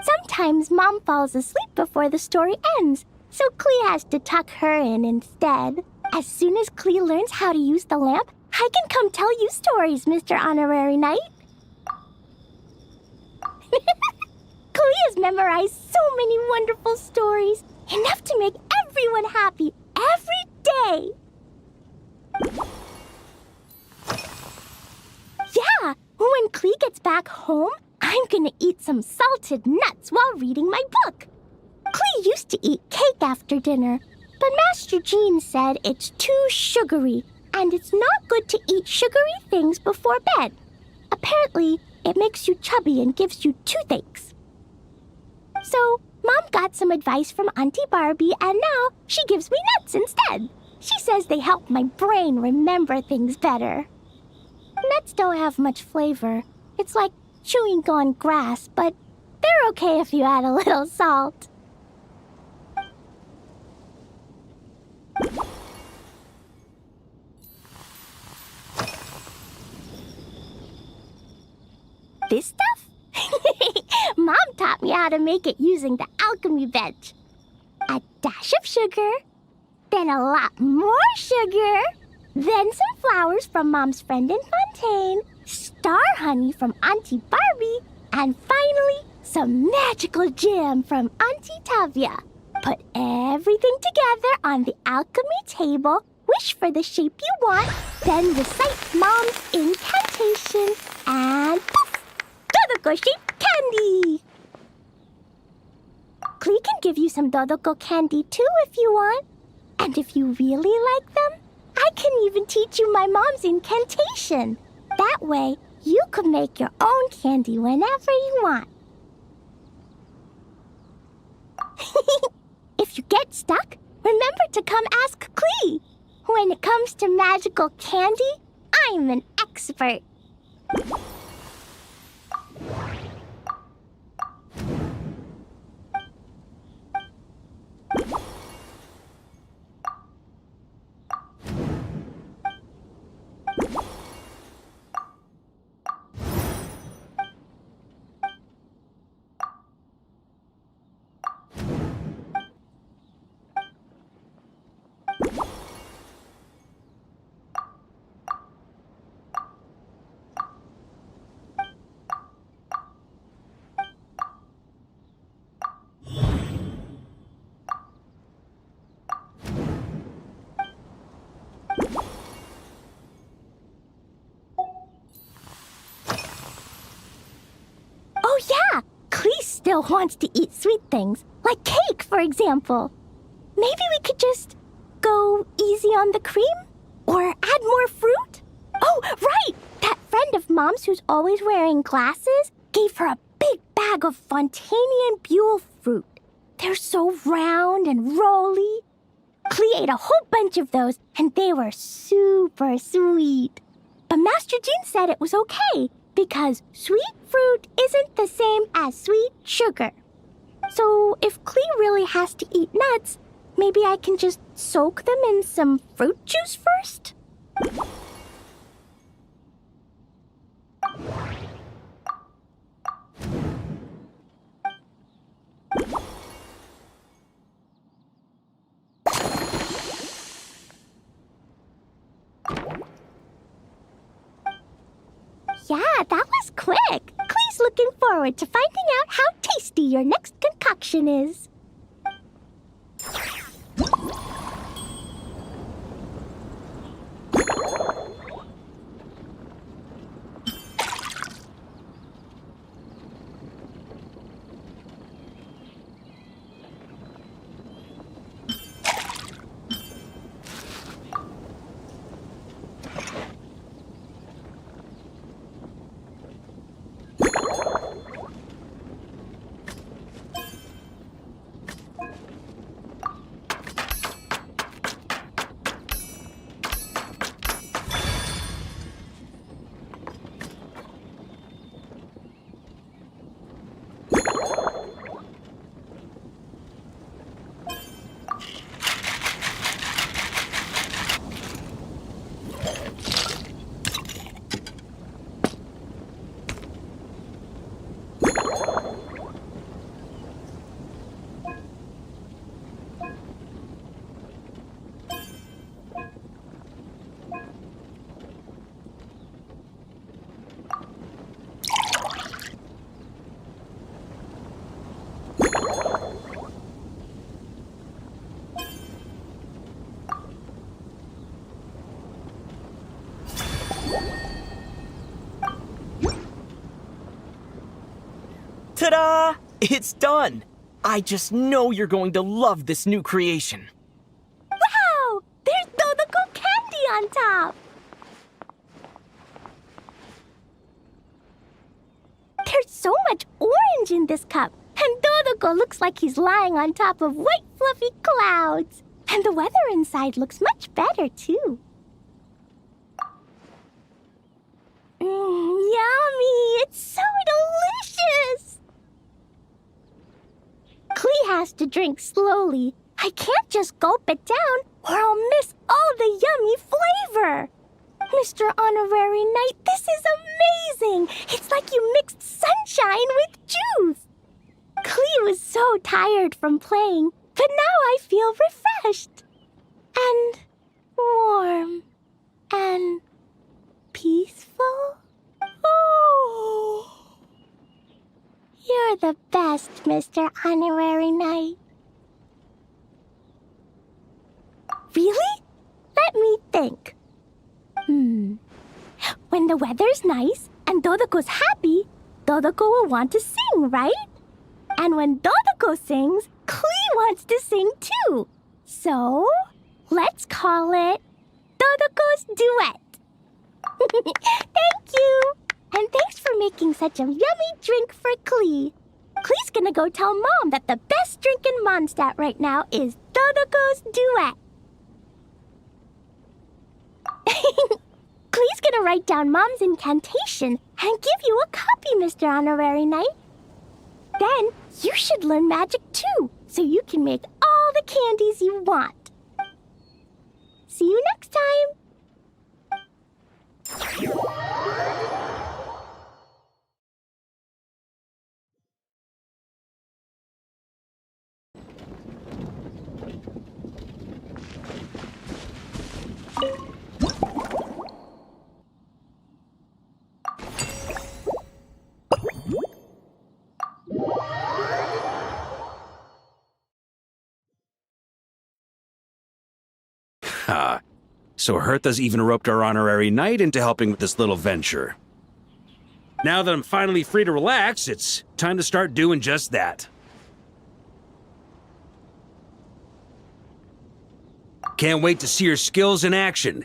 Sometimes Mom falls asleep before the story ends, so Klee has to tuck her in instead. As soon as Klee learns how to use the lamp, I can come tell you stories, Mr. Honorary Knight. Klee has memorized so many wonderful stories, enough to make everyone happy every day. Yeah, when Klee gets back home, I'm gonna eat some salted nuts while reading my book. Klee used to eat cake after dinner, but Master Jean said it's too sugary, and it's not good to eat sugary things before bed. Apparently, it makes you chubby and gives you toothaches. So, Mom got some advice from Auntie Barbie, and now she gives me nuts instead. She says they help my brain remember things better. Nuts don't have much flavor. It's like chewing on grass, but they're okay if you add a little salt. This stuff? Mom taught me how to make it using the alchemy bench. A dash of sugar, then a lot more sugar, then some flowers from Mom's friend in Fontaine, star honey from Auntie Barbie, and finally, some magical jam from Auntie Tavia. Put everything together on the alchemy table, wish for the shape you want, then recite Mom's incantation, and poof! Dodoko-shaped candy! Klee can give you some Dodoko candy too if you want. And if you really like them, I can even teach you my mom's incantation. That way, you can make your own candy whenever you want. If you get stuck, remember to come ask Klee. When it comes to magical candy, I'm an expert. still wants to eat sweet things, like cake, for example. Maybe we could just go easy on the cream? Or add more fruit? Oh, right! That friend of Mom's who's always wearing glasses gave her a big bag of Fontanian Buell fruit. They're so round and rolly. Klee ate a whole bunch of those, and they were super sweet. But Master Jean said it was okay, because sweet fruit isn't the same as sweet sugar. So if Klee really has to eat nuts, maybe I can just soak them in some fruit juice first? Yeah, that was quick. Klee's looking forward to finding out how tasty your next concoction is. Ta-da! It's done! I just know you're going to love this new creation. Wow! There's Dodoko candy on top! There's so much orange in this cup, and Dodoko looks like he's lying on top of white fluffy clouds. And the weather inside looks much better, too. Yummy! It's so delicious! Klee has to drink slowly. I can't just gulp it down, or I'll miss all the yummy flavor. Mr. Honorary Knight, this is amazing! It's like you mixed sunshine with juice. Klee was so tired from playing, but now I feel refreshed. And warm. And peaceful. Oh! You're the best, Mr. Honorary Knight. Really? Let me think. When the weather's nice and Dodoko's happy, Dodoko will want to sing, right? And when Dodoko sings, Klee wants to sing too. So, let's call it Dodoko's Duet. Thank you! And thanks for making such a yummy drink for Klee. Klee's gonna go tell Mom that the best drink in Mondstadt right now is Dodoko's Duet. Klee's gonna write down Mom's incantation and give you a copy, Mr. Honorary Knight. Then you should learn magic too, so you can make all the candies you want. See you next time! So Hertha's even roped our honorary knight into helping with this little venture. Now that I'm finally free to relax, it's time to start doing just that. Can't wait to see your skills in action.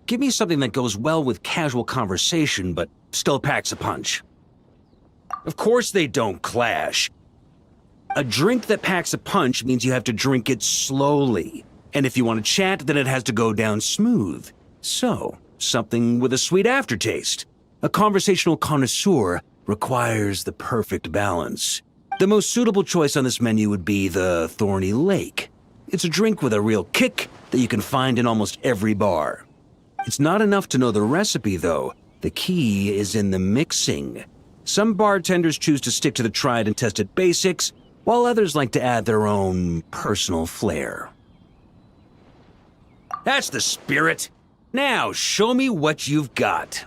Give me something that goes well with casual conversation, but still packs a punch. Of course they don't clash. A drink that packs a punch means you have to drink it slowly. And if you want to chat, then it has to go down smooth. So, something with a sweet aftertaste. A conversational connoisseur requires the perfect balance. The most suitable choice on this menu would be the Thorny Lake. It's a drink with a real kick that you can find in almost every bar. It's not enough to know the recipe, though. The key is in the mixing. Some bartenders choose to stick to the tried and tested basics, while others like to add their own personal flair. That's the spirit. Now, show me what you've got.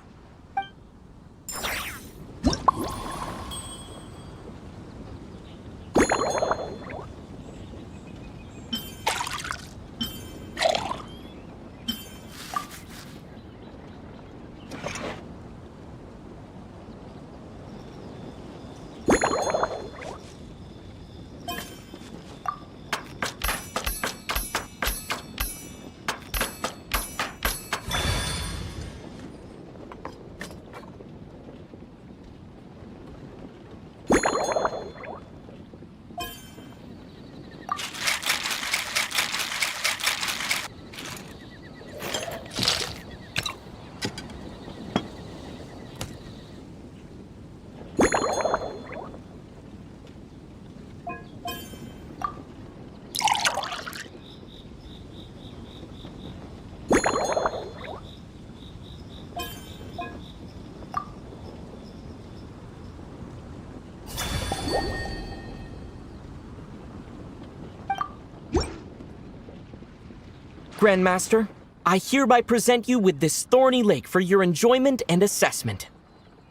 Grandmaster, I hereby present you with this Thorny Lake for your enjoyment and assessment.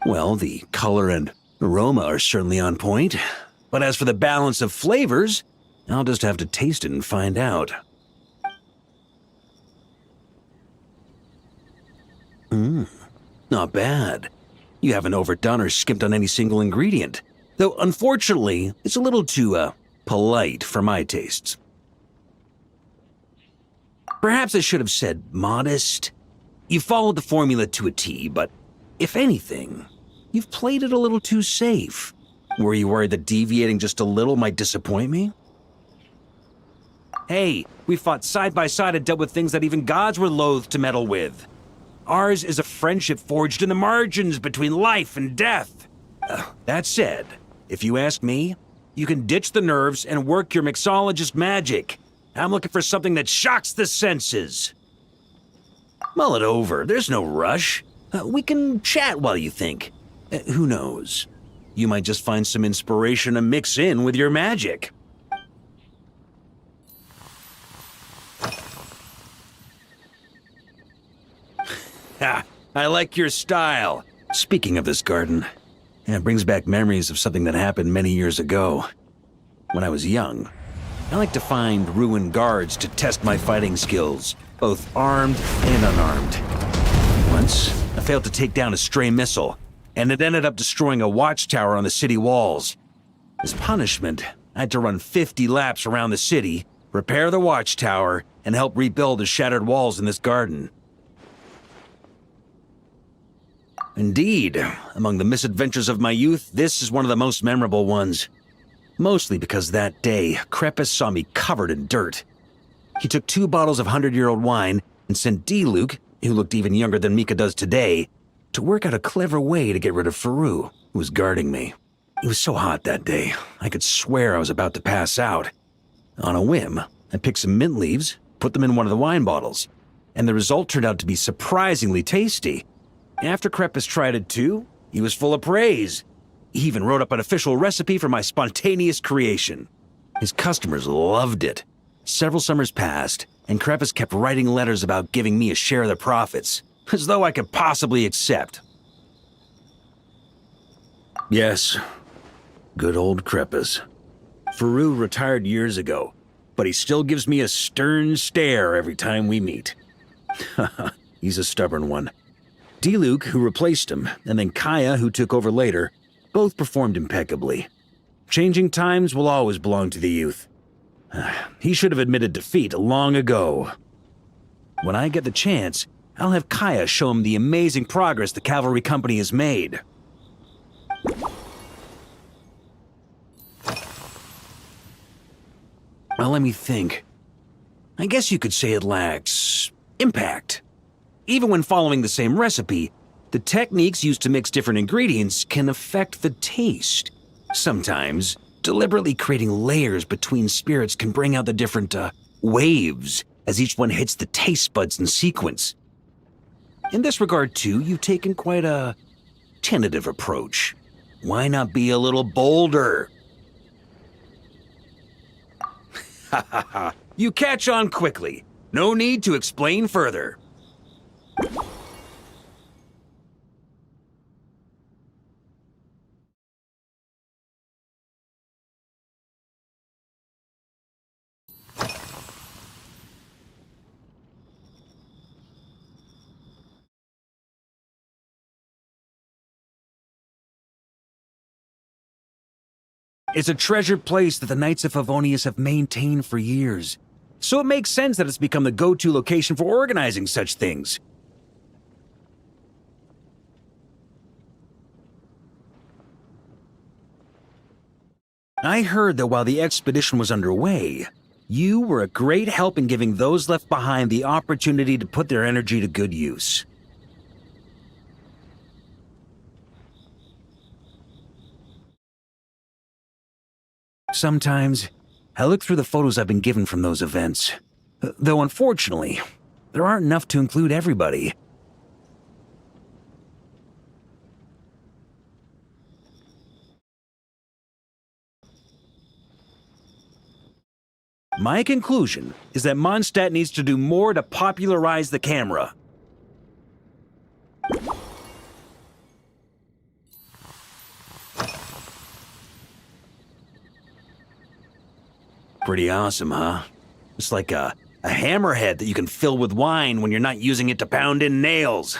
Well, the color and aroma are certainly on point. But as for the balance of flavors, I'll just have to taste it and find out. Not bad. You haven't overdone or skimped on any single ingredient. Though, unfortunately, it's a little too, polite for my tastes. Perhaps I should have said modest. You followed the formula to a T, but if anything, you've played it a little too safe. Were you worried that deviating just a little might disappoint me? Hey, we fought side by side and dealt with things that even gods were loath to meddle with. Ours is a friendship forged in the margins between life and death. That said, if you ask me, you can ditch the nerves and work your mixologist magic. I'm looking for something that shocks the senses. Mull it over. There's no rush. We can chat while you think. Who knows? You might just find some inspiration to mix in with your magic. Ha! I like your style. Speaking of this garden, it brings back memories of something that happened many years ago. When I was young, I like to find ruined guards to test my fighting skills, both armed and unarmed. Once, I failed to take down a stray missile, and it ended up destroying a watchtower on the city walls. As punishment, I had to run 50 laps around the city, repair the watchtower, and help rebuild the shattered walls in this garden. Indeed, among the misadventures of my youth, this is one of the most memorable ones. Mostly because that day, Krepus saw me covered in dirt. He took 2 bottles of 100-year-old wine and sent D-Luke, who looked even younger than Mika does today, to work out a clever way to get rid of Faru, who was guarding me. It was so hot that day, I could swear I was about to pass out. On a whim, I picked some mint leaves, put them in one of the wine bottles, and the result turned out to be surprisingly tasty. After Krepus tried it too, he was full of praise. He even wrote up an official recipe for my spontaneous creation. His customers loved it. Several summers passed, and Krepus kept writing letters about giving me a share of the profits, as though I could possibly accept. Yes, good old Krepus. Faru retired years ago, but he still gives me a stern stare every time we meet. He's a stubborn one. Diluc, who replaced him, and then Kaya, who took over later, both performed impeccably. Changing times will always belong to the youth. He should have admitted defeat long ago. When I get the chance, I'll have Kaya show him the amazing progress the Cavalry Company has made. Well, let me think. I guess you could say it lacks impact. Even when following the same recipe, the techniques used to mix different ingredients can affect the taste. Sometimes, deliberately creating layers between spirits can bring out the different waves as each one hits the taste buds in sequence. In this regard, too, you've taken quite a tentative approach. Why not be a little bolder? Ha ha ha. You catch on quickly. No need to explain further. It's a treasured place that the Knights of Favonius have maintained for years. So it makes sense that it's become the go-to location for organizing such things. I heard that while the expedition was underway, you were a great help in giving those left behind the opportunity to put their energy to good use. Sometimes, I look through the photos I've been given from those events. Though unfortunately, there aren't enough to include everybody. My conclusion is that Mondstadt needs to do more to popularize the camera. Pretty awesome, huh? It's like a hammerhead that you can fill with wine when you're not using it to pound in nails.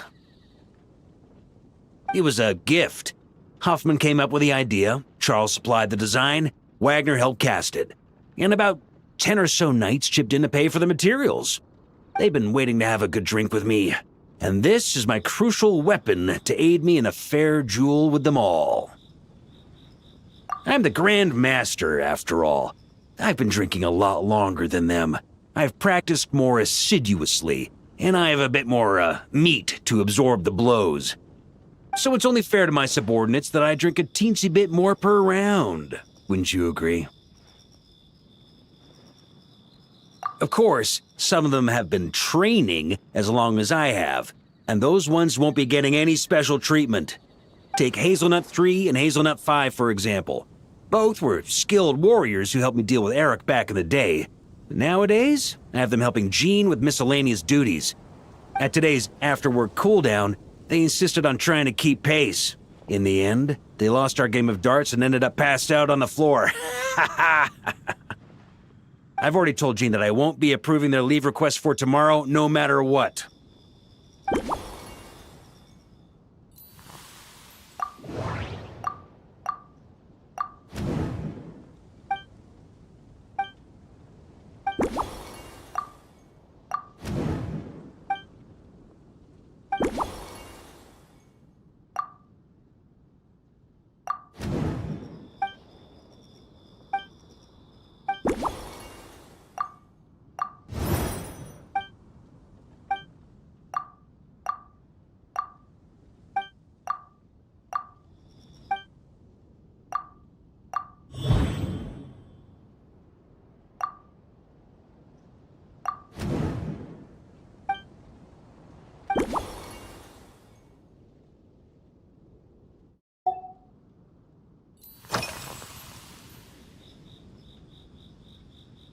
It was a gift. Hoffman came up with the idea, Charles supplied the design, Wagner helped cast it. And about 10 or so knights chipped in to pay for the materials. They've been waiting to have a good drink with me. And this is my crucial weapon to aid me in a fair duel with them all. I'm the Grand Master, after all. I've been drinking a lot longer than them. I've practiced more assiduously, and I have a bit more, meat to absorb the blows. So it's only fair to my subordinates that I drink a teensy bit more per round. Wouldn't you agree? Of course, some of them have been training as long as I have, and those ones won't be getting any special treatment. Take Hazelnut 3 and Hazelnut 5, for example. Both were skilled warriors who helped me deal with Eric back in the day. Nowadays, I have them helping Jean with miscellaneous duties. At today's after-work cooldown, they insisted on trying to keep pace. In the end, they lost our game of darts and ended up passed out on the floor. I've already told Jean that I won't be approving their leave request for tomorrow, no matter what.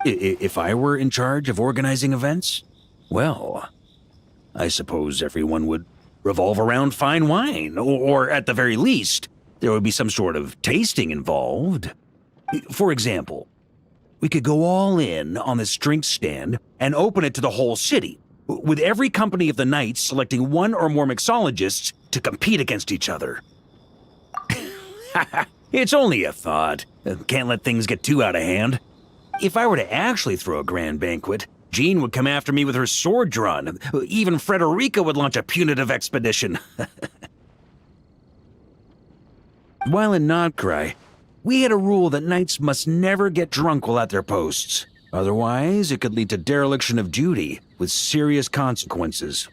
If I were in charge of organizing events, well, I suppose everyone would revolve around fine wine, or at the very least, there would be some sort of tasting involved. For example, we could go all in on this drink stand and open it to the whole city. with every company of the Knights selecting one or more mixologists to compete against each other. It's only a thought. Can't let things get too out of hand. If I were to actually throw a grand banquet, Jean would come after me with her sword drawn. Even Frederica would launch a punitive expedition. While in Nodcry, we had a rule that knights must never get drunk while at their posts. Otherwise, it could lead to dereliction of duty, with serious consequences.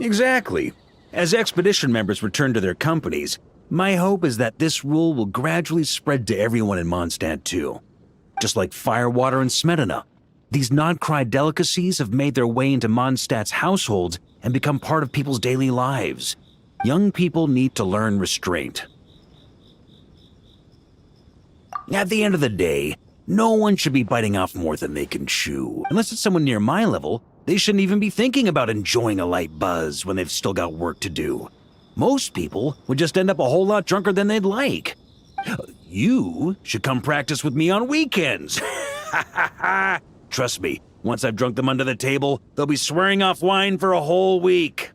Exactly. As expedition members return to their companies, my hope is that this rule will gradually spread to everyone in Mondstadt too. Just like firewater and Smedina, these Nodcry delicacies have made their way into Mondstadt's households and become part of people's daily lives. Young people need to learn restraint. At the end of the day, no one should be biting off more than they can chew. Unless it's someone near my level, they shouldn't even be thinking about enjoying a light buzz when they've still got work to do. Most people would just end up a whole lot drunker than they'd like. You should come practice with me on weekends. Trust me, once I've drunk them under the table, they'll be swearing off wine for a whole week.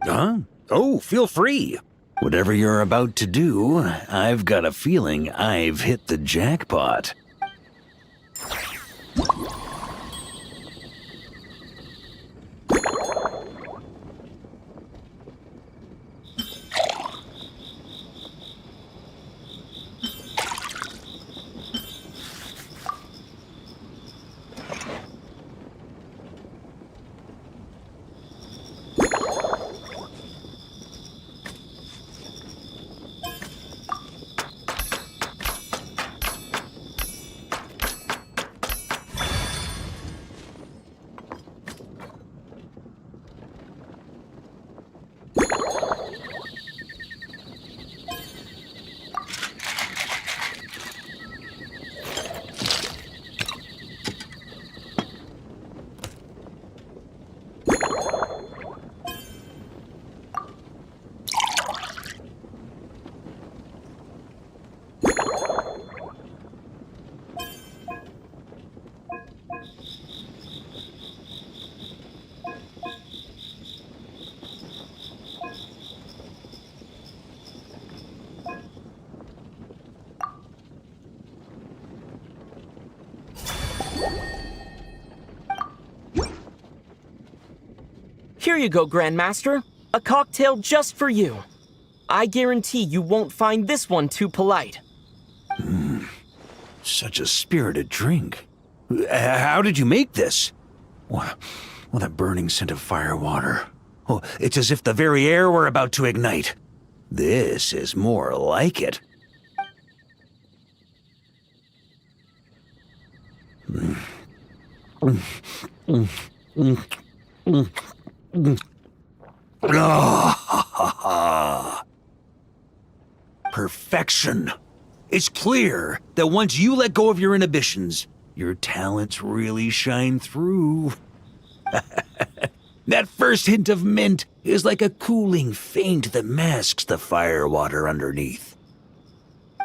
Huh? Oh, feel free. Whatever you're about to do, I've got a feeling I've hit the jackpot. Here you go, Grandmaster. A cocktail just for you. I guarantee you won't find this one too polite. Such a spirited drink. How did you make this? Well, that burning scent of firewater. Oh, it's as if the very air were about to ignite. This is more like it. Perfection. It's clear that once you let go of your inhibitions, your talents really shine through. That first hint of mint is like a cooling feint that masks the firewater underneath.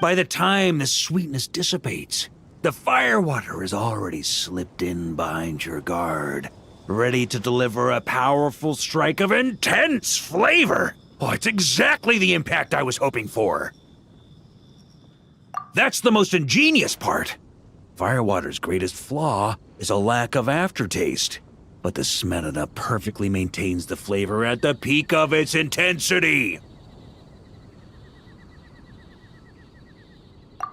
By the time the sweetness dissipates, the firewater has already slipped in behind your guard, ready to deliver a powerful strike of intense flavor. Oh, it's exactly the impact I was hoping for. That's the most ingenious part. Firewater's greatest flaw is a lack of aftertaste, but the Smedina perfectly maintains the flavor at the peak of its intensity.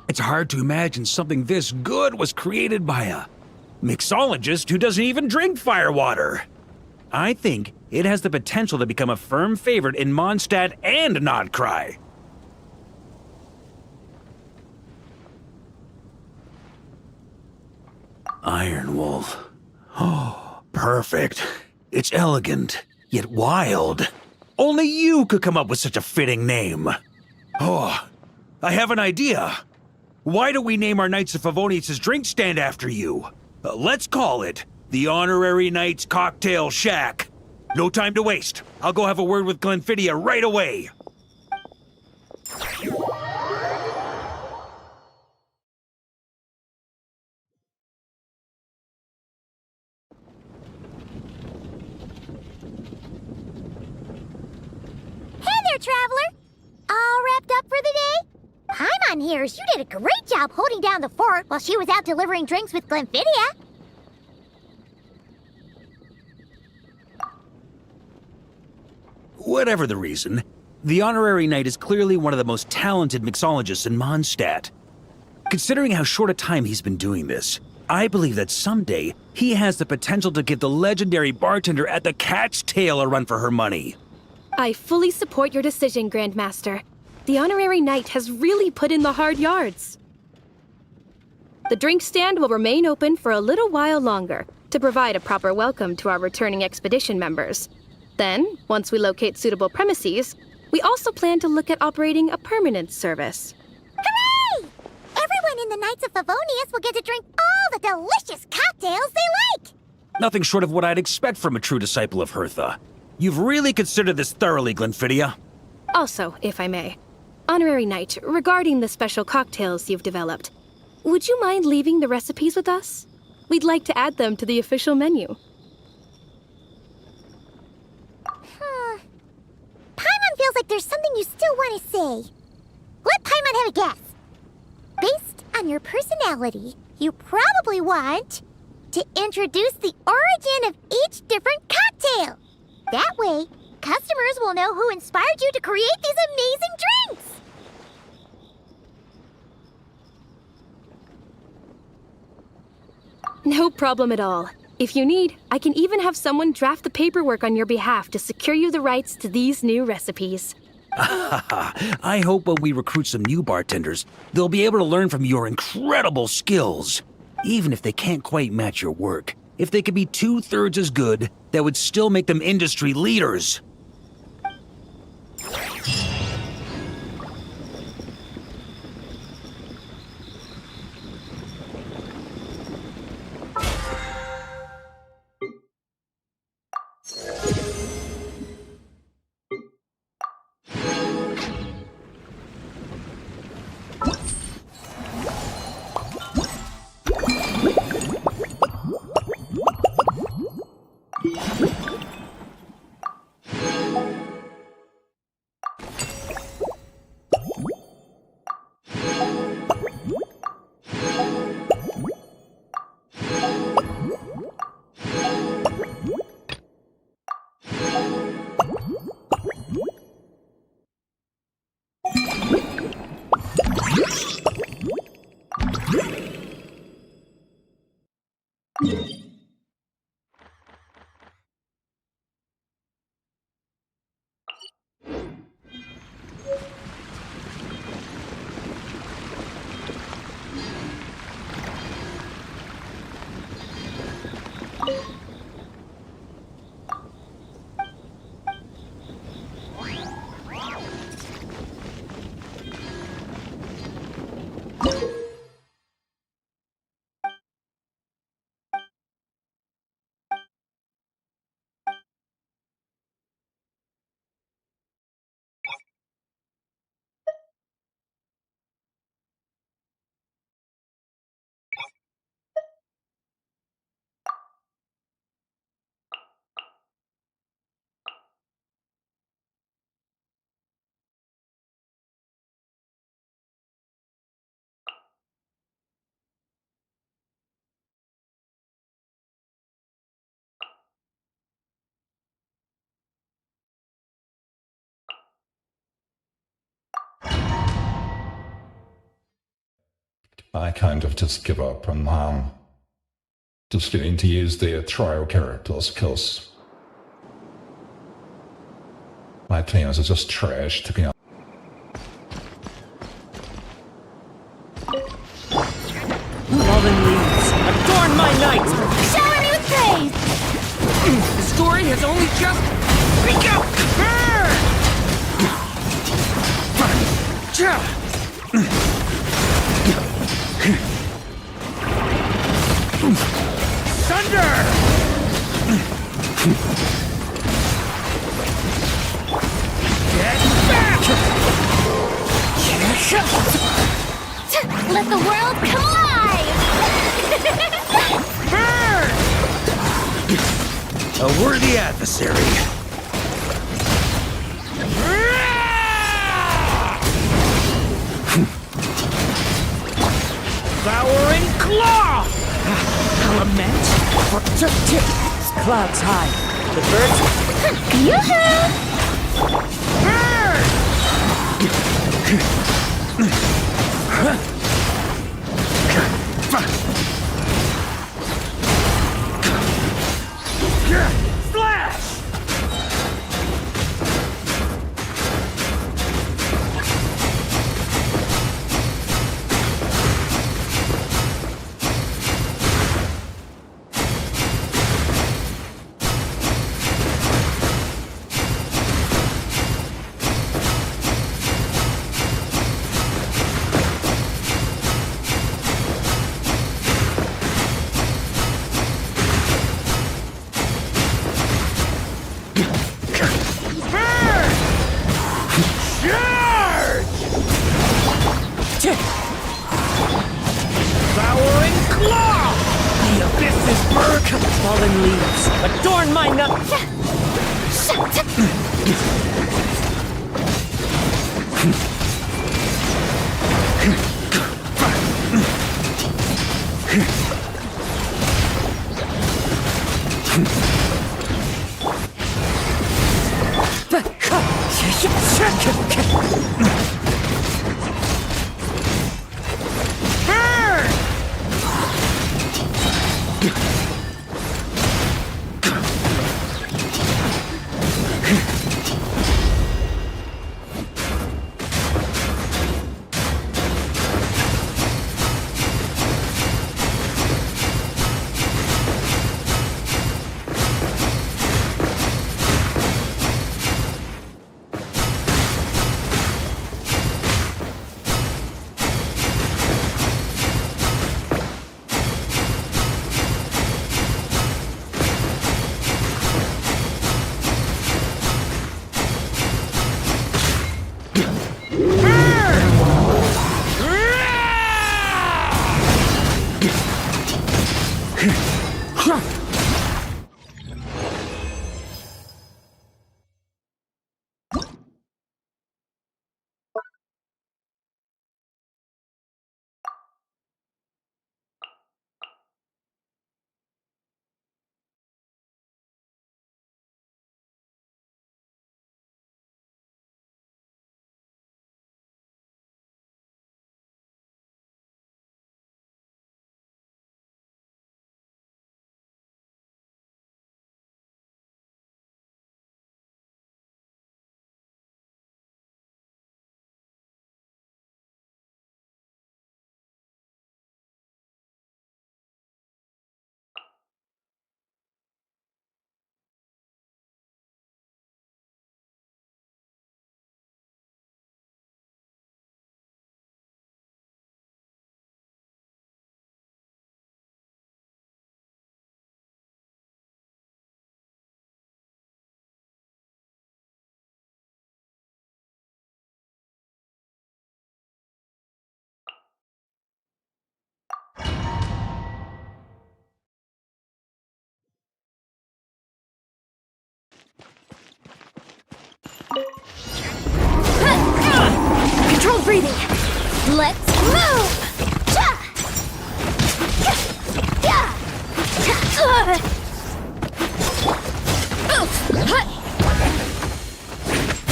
It's hard to imagine something this good was created by a mixologist who doesn't even drink firewater. I think it has the potential to become a firm favorite in Mondstadt and Nodcry. Iron Wolf. Oh, perfect. It's elegant, yet wild. Only you could come up with such a fitting name. Oh, I have an idea. Why don't we name our Knights of Favonius' drink stand after you? Let's call it the Honorary Knights Cocktail Shack. No time to waste. I'll go have a word with Glenfidia right away. Hey there, Traveler! All wrapped up for the day? Paimon hears you did a great job holding down the fort while she was out delivering drinks with Glenfidia. Whatever the reason, the Honorary Knight is clearly one of the most talented mixologists in Mondstadt. Considering how short a time he's been doing this, I believe that someday he has the potential to give the legendary bartender at the Cat's Tail a run for her money. I fully support your decision, Grandmaster. The Honorary Knight has really put in the hard yards. The drink stand will remain open for a little while longer to provide a proper welcome to our returning expedition members. Then, once we locate suitable premises, we also plan to look at operating a permanent service. Hooray! Everyone in the Knights of Favonius will get to drink all the delicious cocktails they like! Nothing short of what I'd expect from a true disciple of Hertha. You've really considered this thoroughly, Glenfidia. Also, if I may, Honorary Knight, regarding the special cocktails you've developed, would you mind leaving the recipes with us? We'd like to add them to the official menu. Paimon feels like there's something you still want to say. Let Paimon have a guess. Based on your personality, you probably want to introduce the origin of each different cocktail. That way, customers will know who inspired you to create these amazing drinks. No problem at all. If you need, I can even have someone draft the paperwork on your behalf to secure you the rights to these new recipes. I hope when we recruit some new bartenders, they'll be able to learn from your incredible skills. Even if they can't quite match your work, if they could be 2/3 as good, that would still make them industry leaders. I kind of just give up on just getting to use their trial characters because my plans are just trash, to be honest. Fallen leaves, adorn my night! Shower me with praise! The story has only just begun! Thunder! Get back! Let the world come alive! Burn! A worthy adversary. Devouring claw! Element? Clouds high. The birds. Yoo-hoo! Burn! Slash! Devouring claw! The abyss is burnt! Fallen leaves. Adorn my nut. Controlled breathing. Let's move!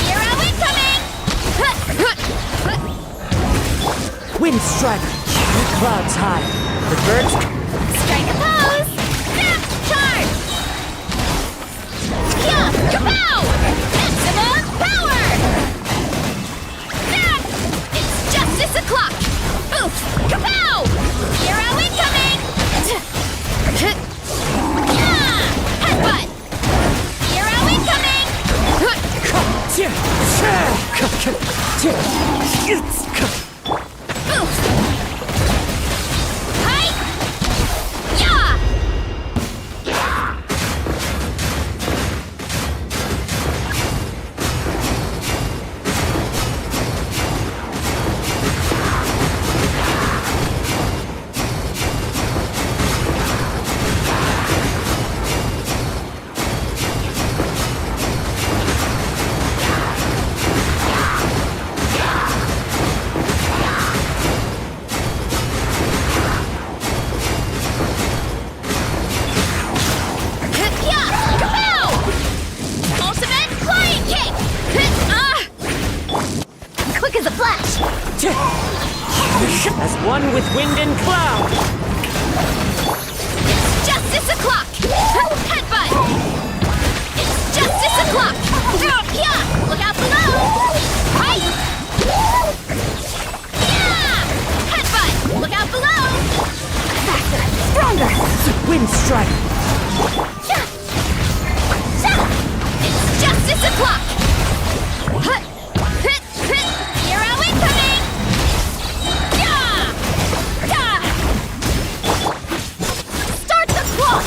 Hero incoming! Wind strike. Clouds high. The birds. Strike a pose! Charge! Kapow! Maximum power! It's justice o'clock! Oof! Kapow! Hero incoming! Headbutt! Hero incoming! Oof! As one with wind and cloud! It's justice o'clock! Headbutt! It's justice o'clock! Yeah! Look out below! Right! Yeah! Headbutt! Look out below! Faster! Stronger! Wind strike! It's justice o'clock! Hero incoming! Start the clock!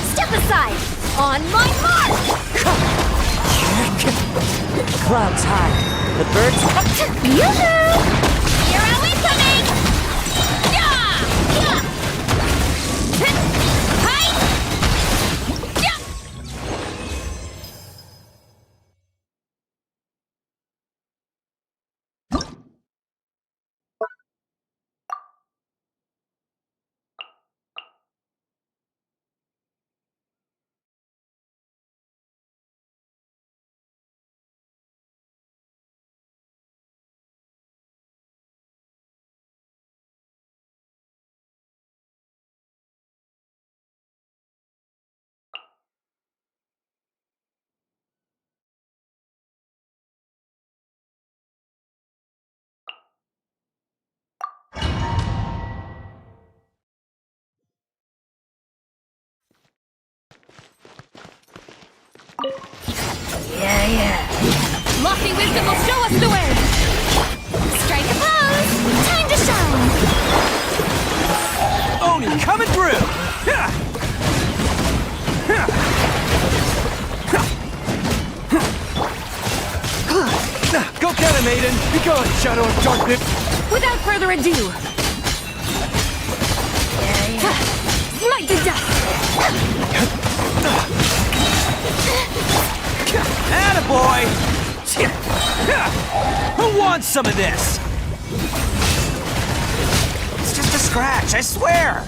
Step aside! On my mark! Clouds high. The birds... Yoo-hoo! Hero incoming! Yeah! Hi! Yeah! Lofty wisdom will show us the way! Strike a pose! Time to shine! Oni coming through! Go get him, Aiden! Be going, Shadow of Darkness! Without further ado! Smite the dust! Attaboy! Who wants some of this? It's just a scratch, I swear!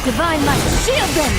Divine light, shield them!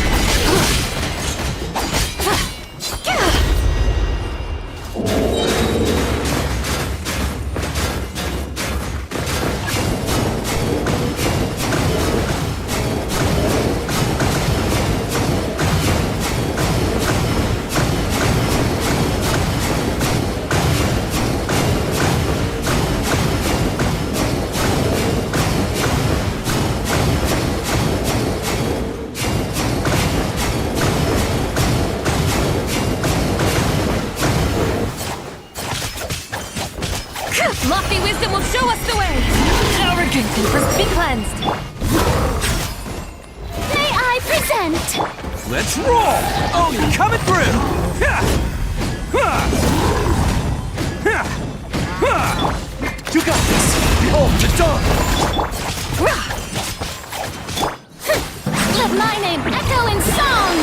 Lofty wisdom will show us the way! Arrogant first be cleansed! May I present? Let's roll! Oni coming through! You got this! Behold the dawn! Let my name echo in song!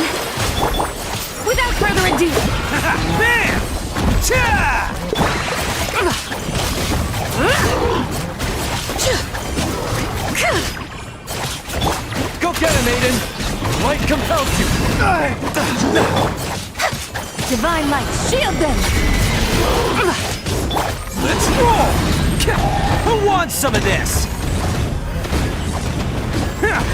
Without further ado! Bam! Cha! Go get him, Aiden! Light compels you! Divine light, shield them! Let's roll! Who wants some of this? Bam!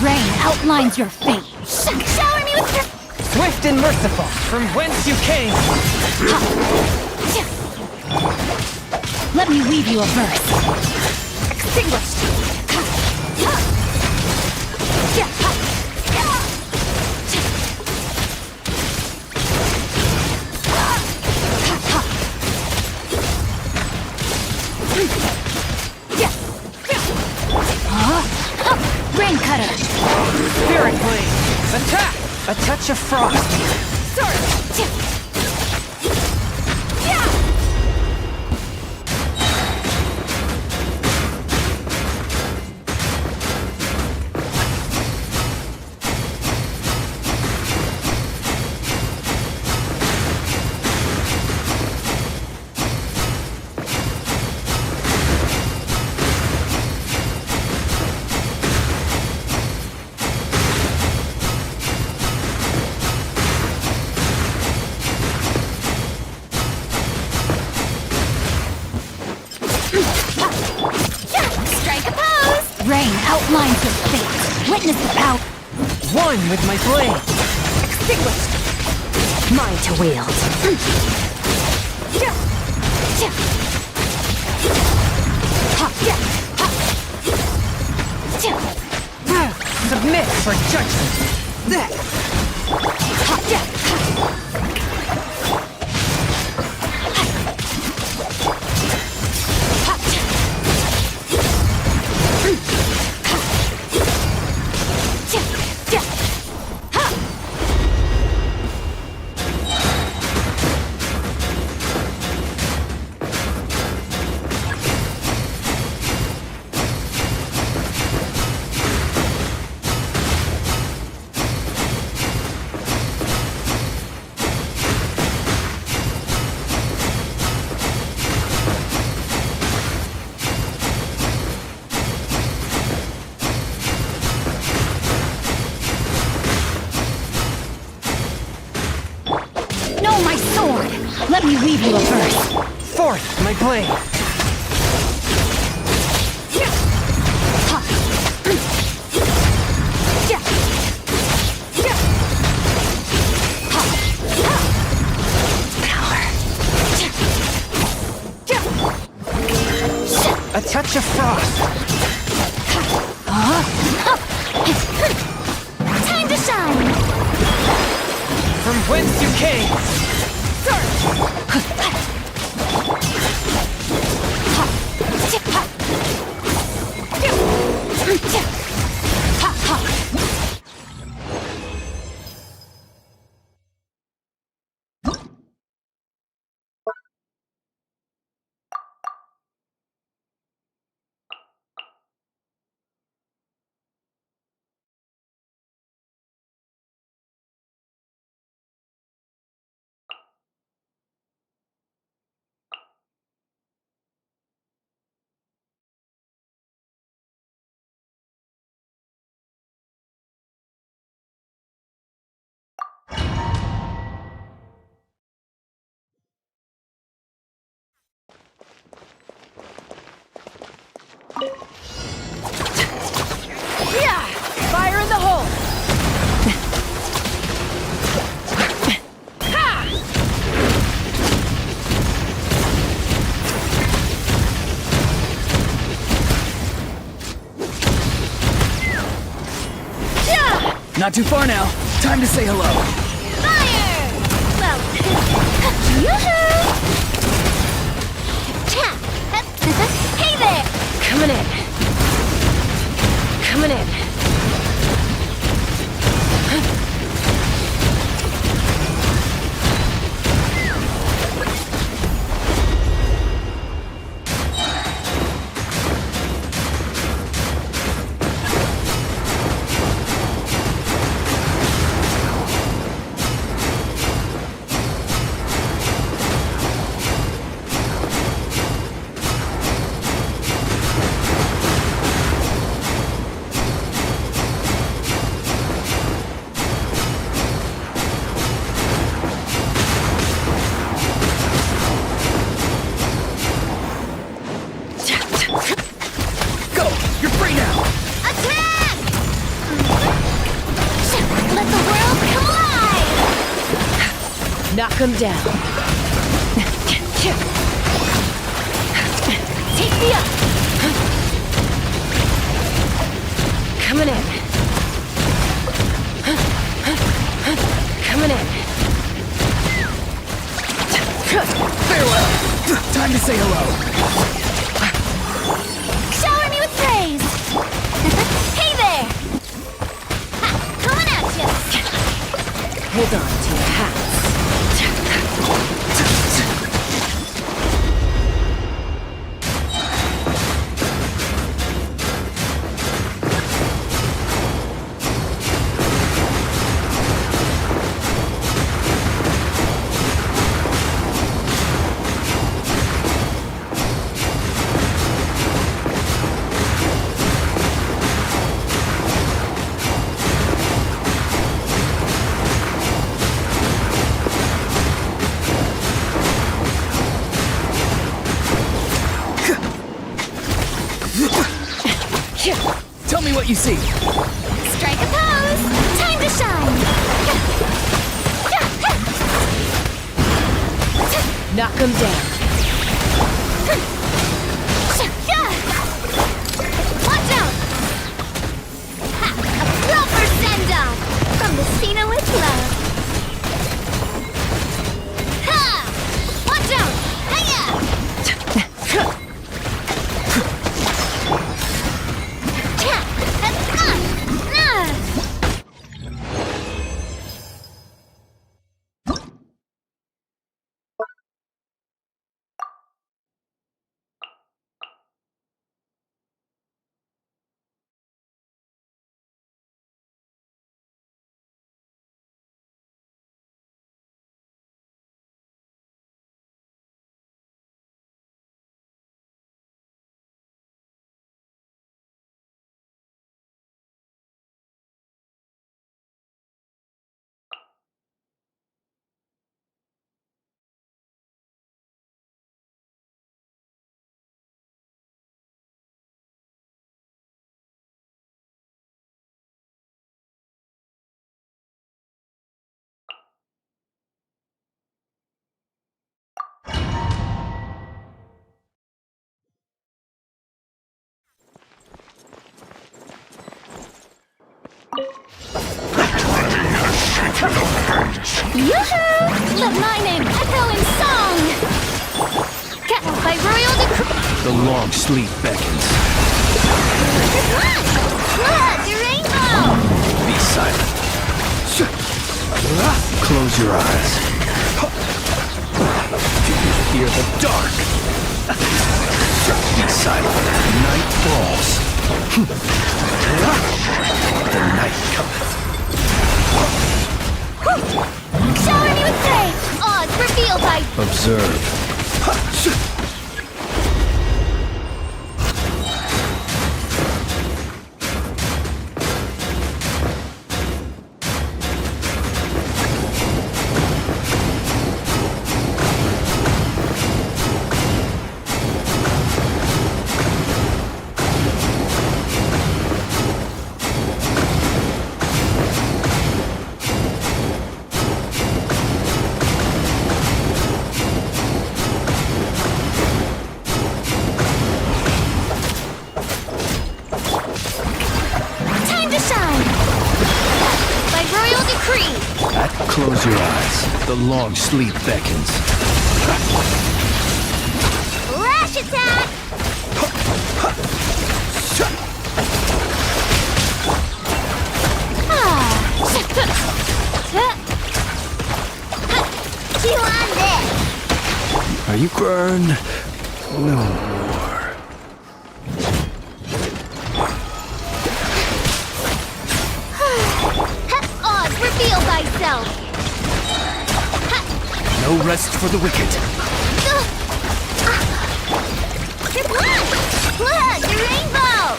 Rain outlines your fate. Shower me with your... Swift and merciful, from whence you came! Let me weave you a verse. Extinguished. Rain cutter. Spirit blade! Attack! A touch of frost! Sword. Rain outlines your fate. Witness the power. One with my blade! Extinguished. Mine to wield. Submit for judgment! No, my sword! Let me weave you a verse. Forth, my blade! A touch of frost! Time to shine. From whence you came! Fire in the hole! Not too far now. Time to say hello. Fire! Well, yoo-hoo! Hey there! Coming in. Coming in. Knock him down. Take me up. Coming in. Coming in. Farewell! Time to say hello. Shower me with praise! Hey there! Ha, coming at you! Hold on to your hats. Tell me what you see. Strike a pose! Time to shine! Knock him down. Watch out! Ha! A proper send-off! From the Cena with love! Ha! Watch out! Hiya! Yoo-hoo! Let my name echo in song! By royal decree! The long sleep beckons. Look, your rainbow! Be silent. Close your eyes. Do you hear the dark? Be silent. Night falls. The night cometh. Shower me with praise! Odds revealed by... Observe. Close your eyes. The long sleep beckons. Lash attack! You on this? Are you burned? No more. Odds, reveal thyself! No rest for the wicked. Look, the rainbow!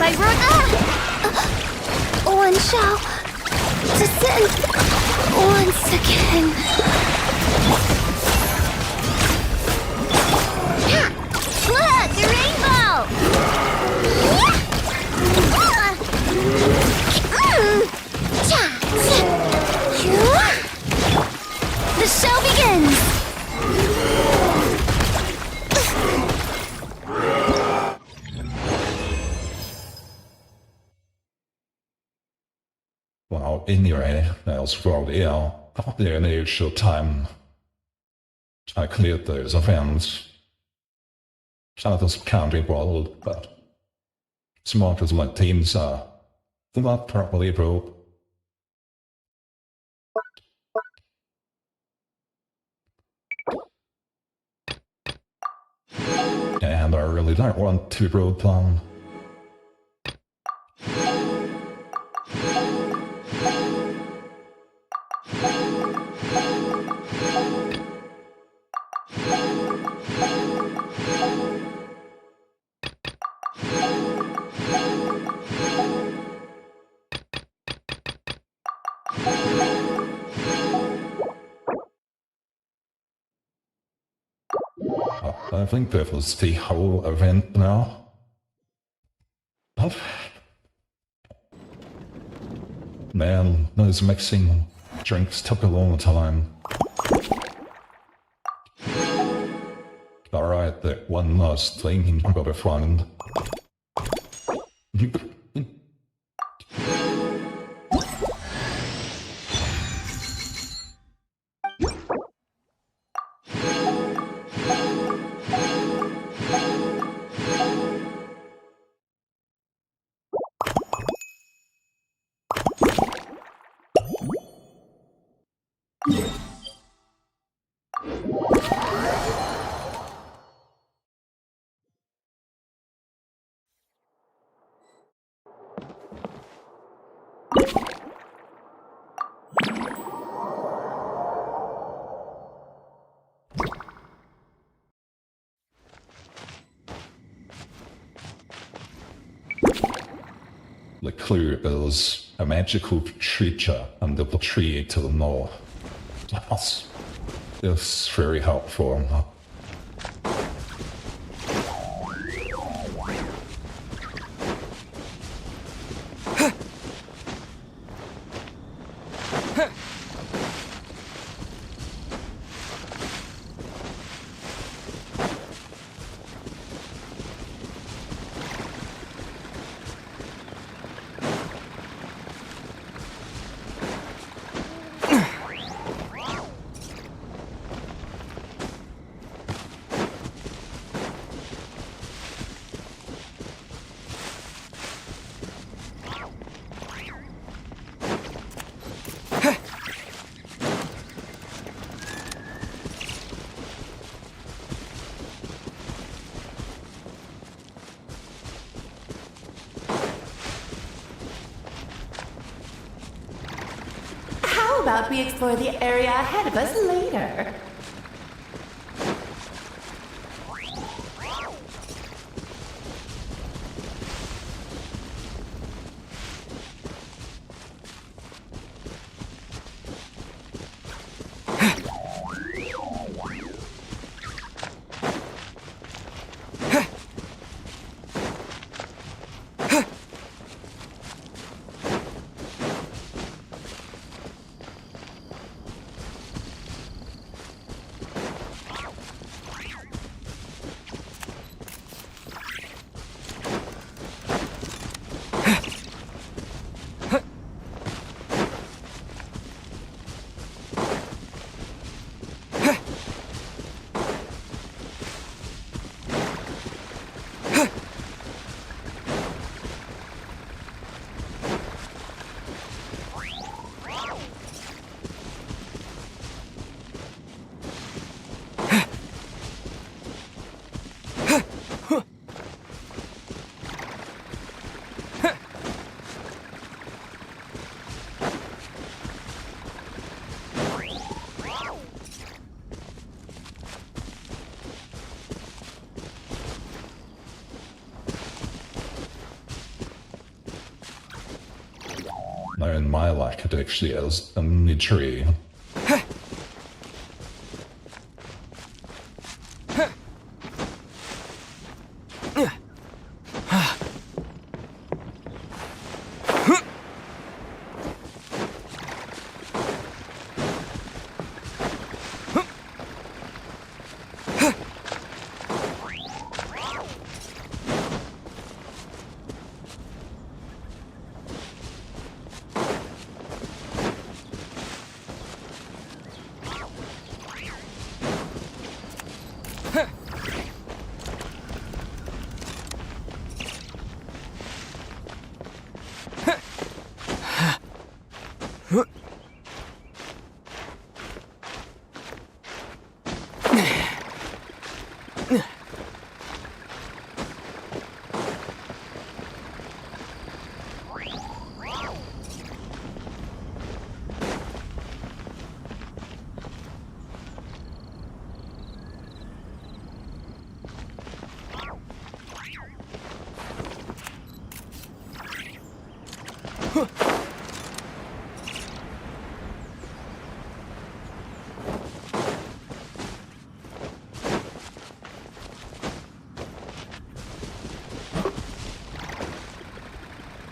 my root. One shall descend once again. Look, the rainbow! The show begins! Well, anyway, that's probably all. The initial time I cleared those events. Shadows county bottled, but smart as my teams are not properly broke. And I really don't want to road plan. I think that was the whole event now. But man, those mixing drinks took a long time. Alright, that one last thing I got a friend. The clue is a magical creature under the tree to the north. That's very helpful. How about we explore the area ahead of us later? in my life, it actually is a new tree.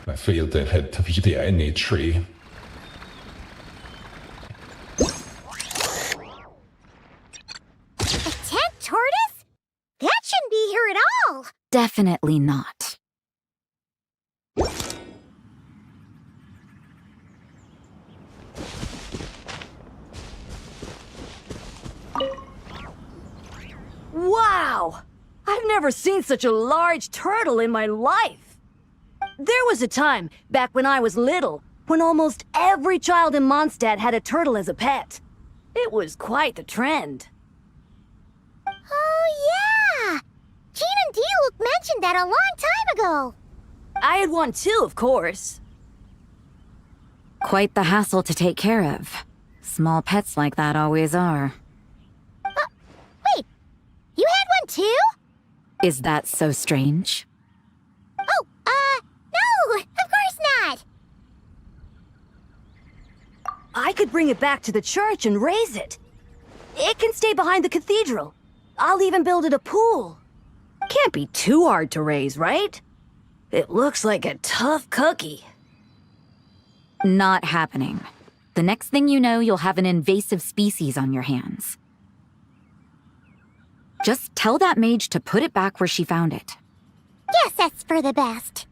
I feel they had to be the only tree. A tent tortoise? That shouldn't be here at all! Definitely not. Wow! I've never seen such a large turtle in my life! There was a time, back when I was little, when almost every child in Mondstadt had a turtle as a pet. It was quite the trend. Oh, yeah! Gene and Dialog mentioned that a long time ago. I had one too, of course. Quite the hassle to take care of. Small pets like that always are. Wait, you had one too? Is that so strange? Oh, no, of course not. I could bring it back to the church and raise it. It can stay behind the cathedral. I'll even build it a pool. Can't be too hard to raise, right? It looks like a tough cookie. Not happening. The next thing you know, you'll have an invasive species on your hands. Just tell that mage to put it back where she found it. Guess that's for the best.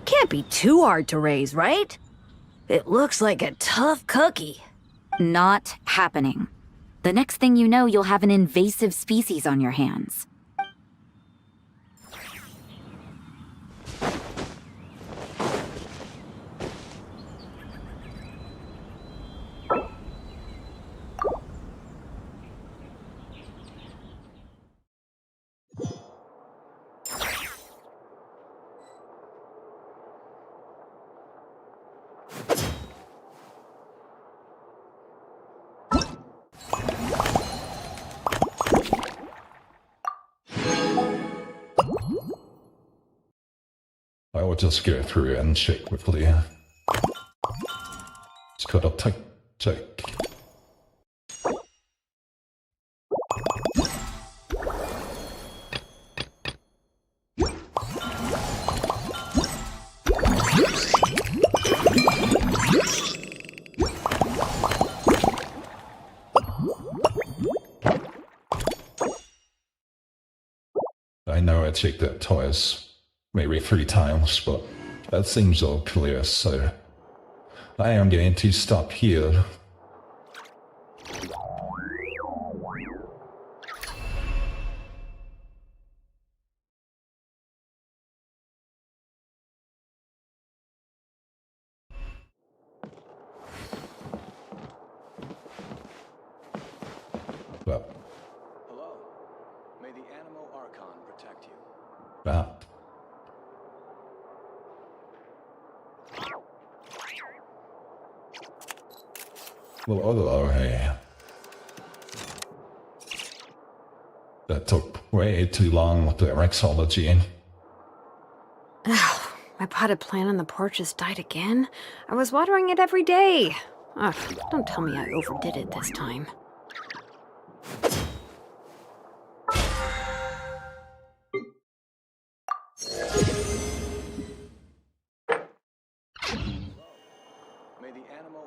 Can't be too hard to raise, right? It looks like a tough cookie. Not happening. The next thing you know, you'll have an invasive species on your hands. I will just go through and check quickly. Just gotta check. I know I checked that twice, maybe 3 times, but that seems all clear, so I am going to stop here. Well, hello. May the Animo Archon protect you. that. Well, although, hey, that took way too long with the Mixologist. My potted plant on the porch has died again. I was watering it every day. Ugh, don't tell me I overdid it this time.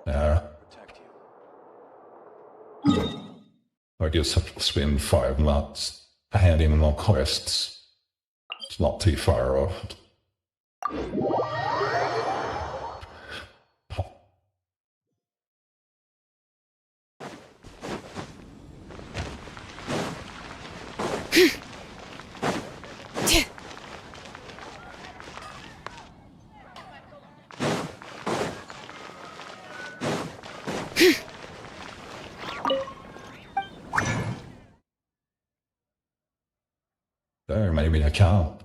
Yeah. I guess I'll spend 5 months handing them on quests. It's not too far off. There, maybe I can't.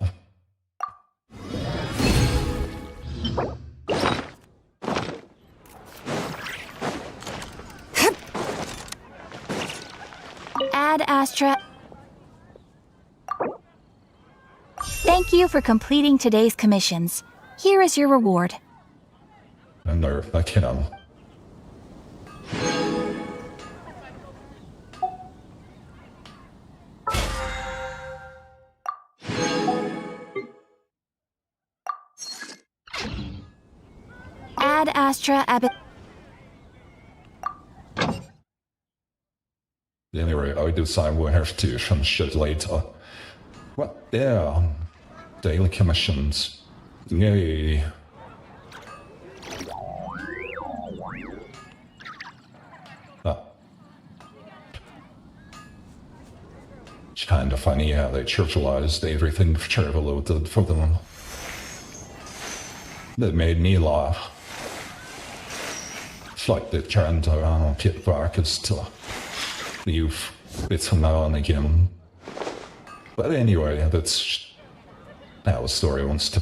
Ad Astra. Thank you for completing today's commissions. Here is your reward. No, I can. Ad Astra Anyway, I decide we'll have to some shit later. What? Yeah. Daily commissions. Yay. It's kinda funny how they trivialized everything Chervalo did for them. That made me laugh. It's like they turned around Pit Barkers to youth bits from now and again. But anyway, that's how the story wants to be.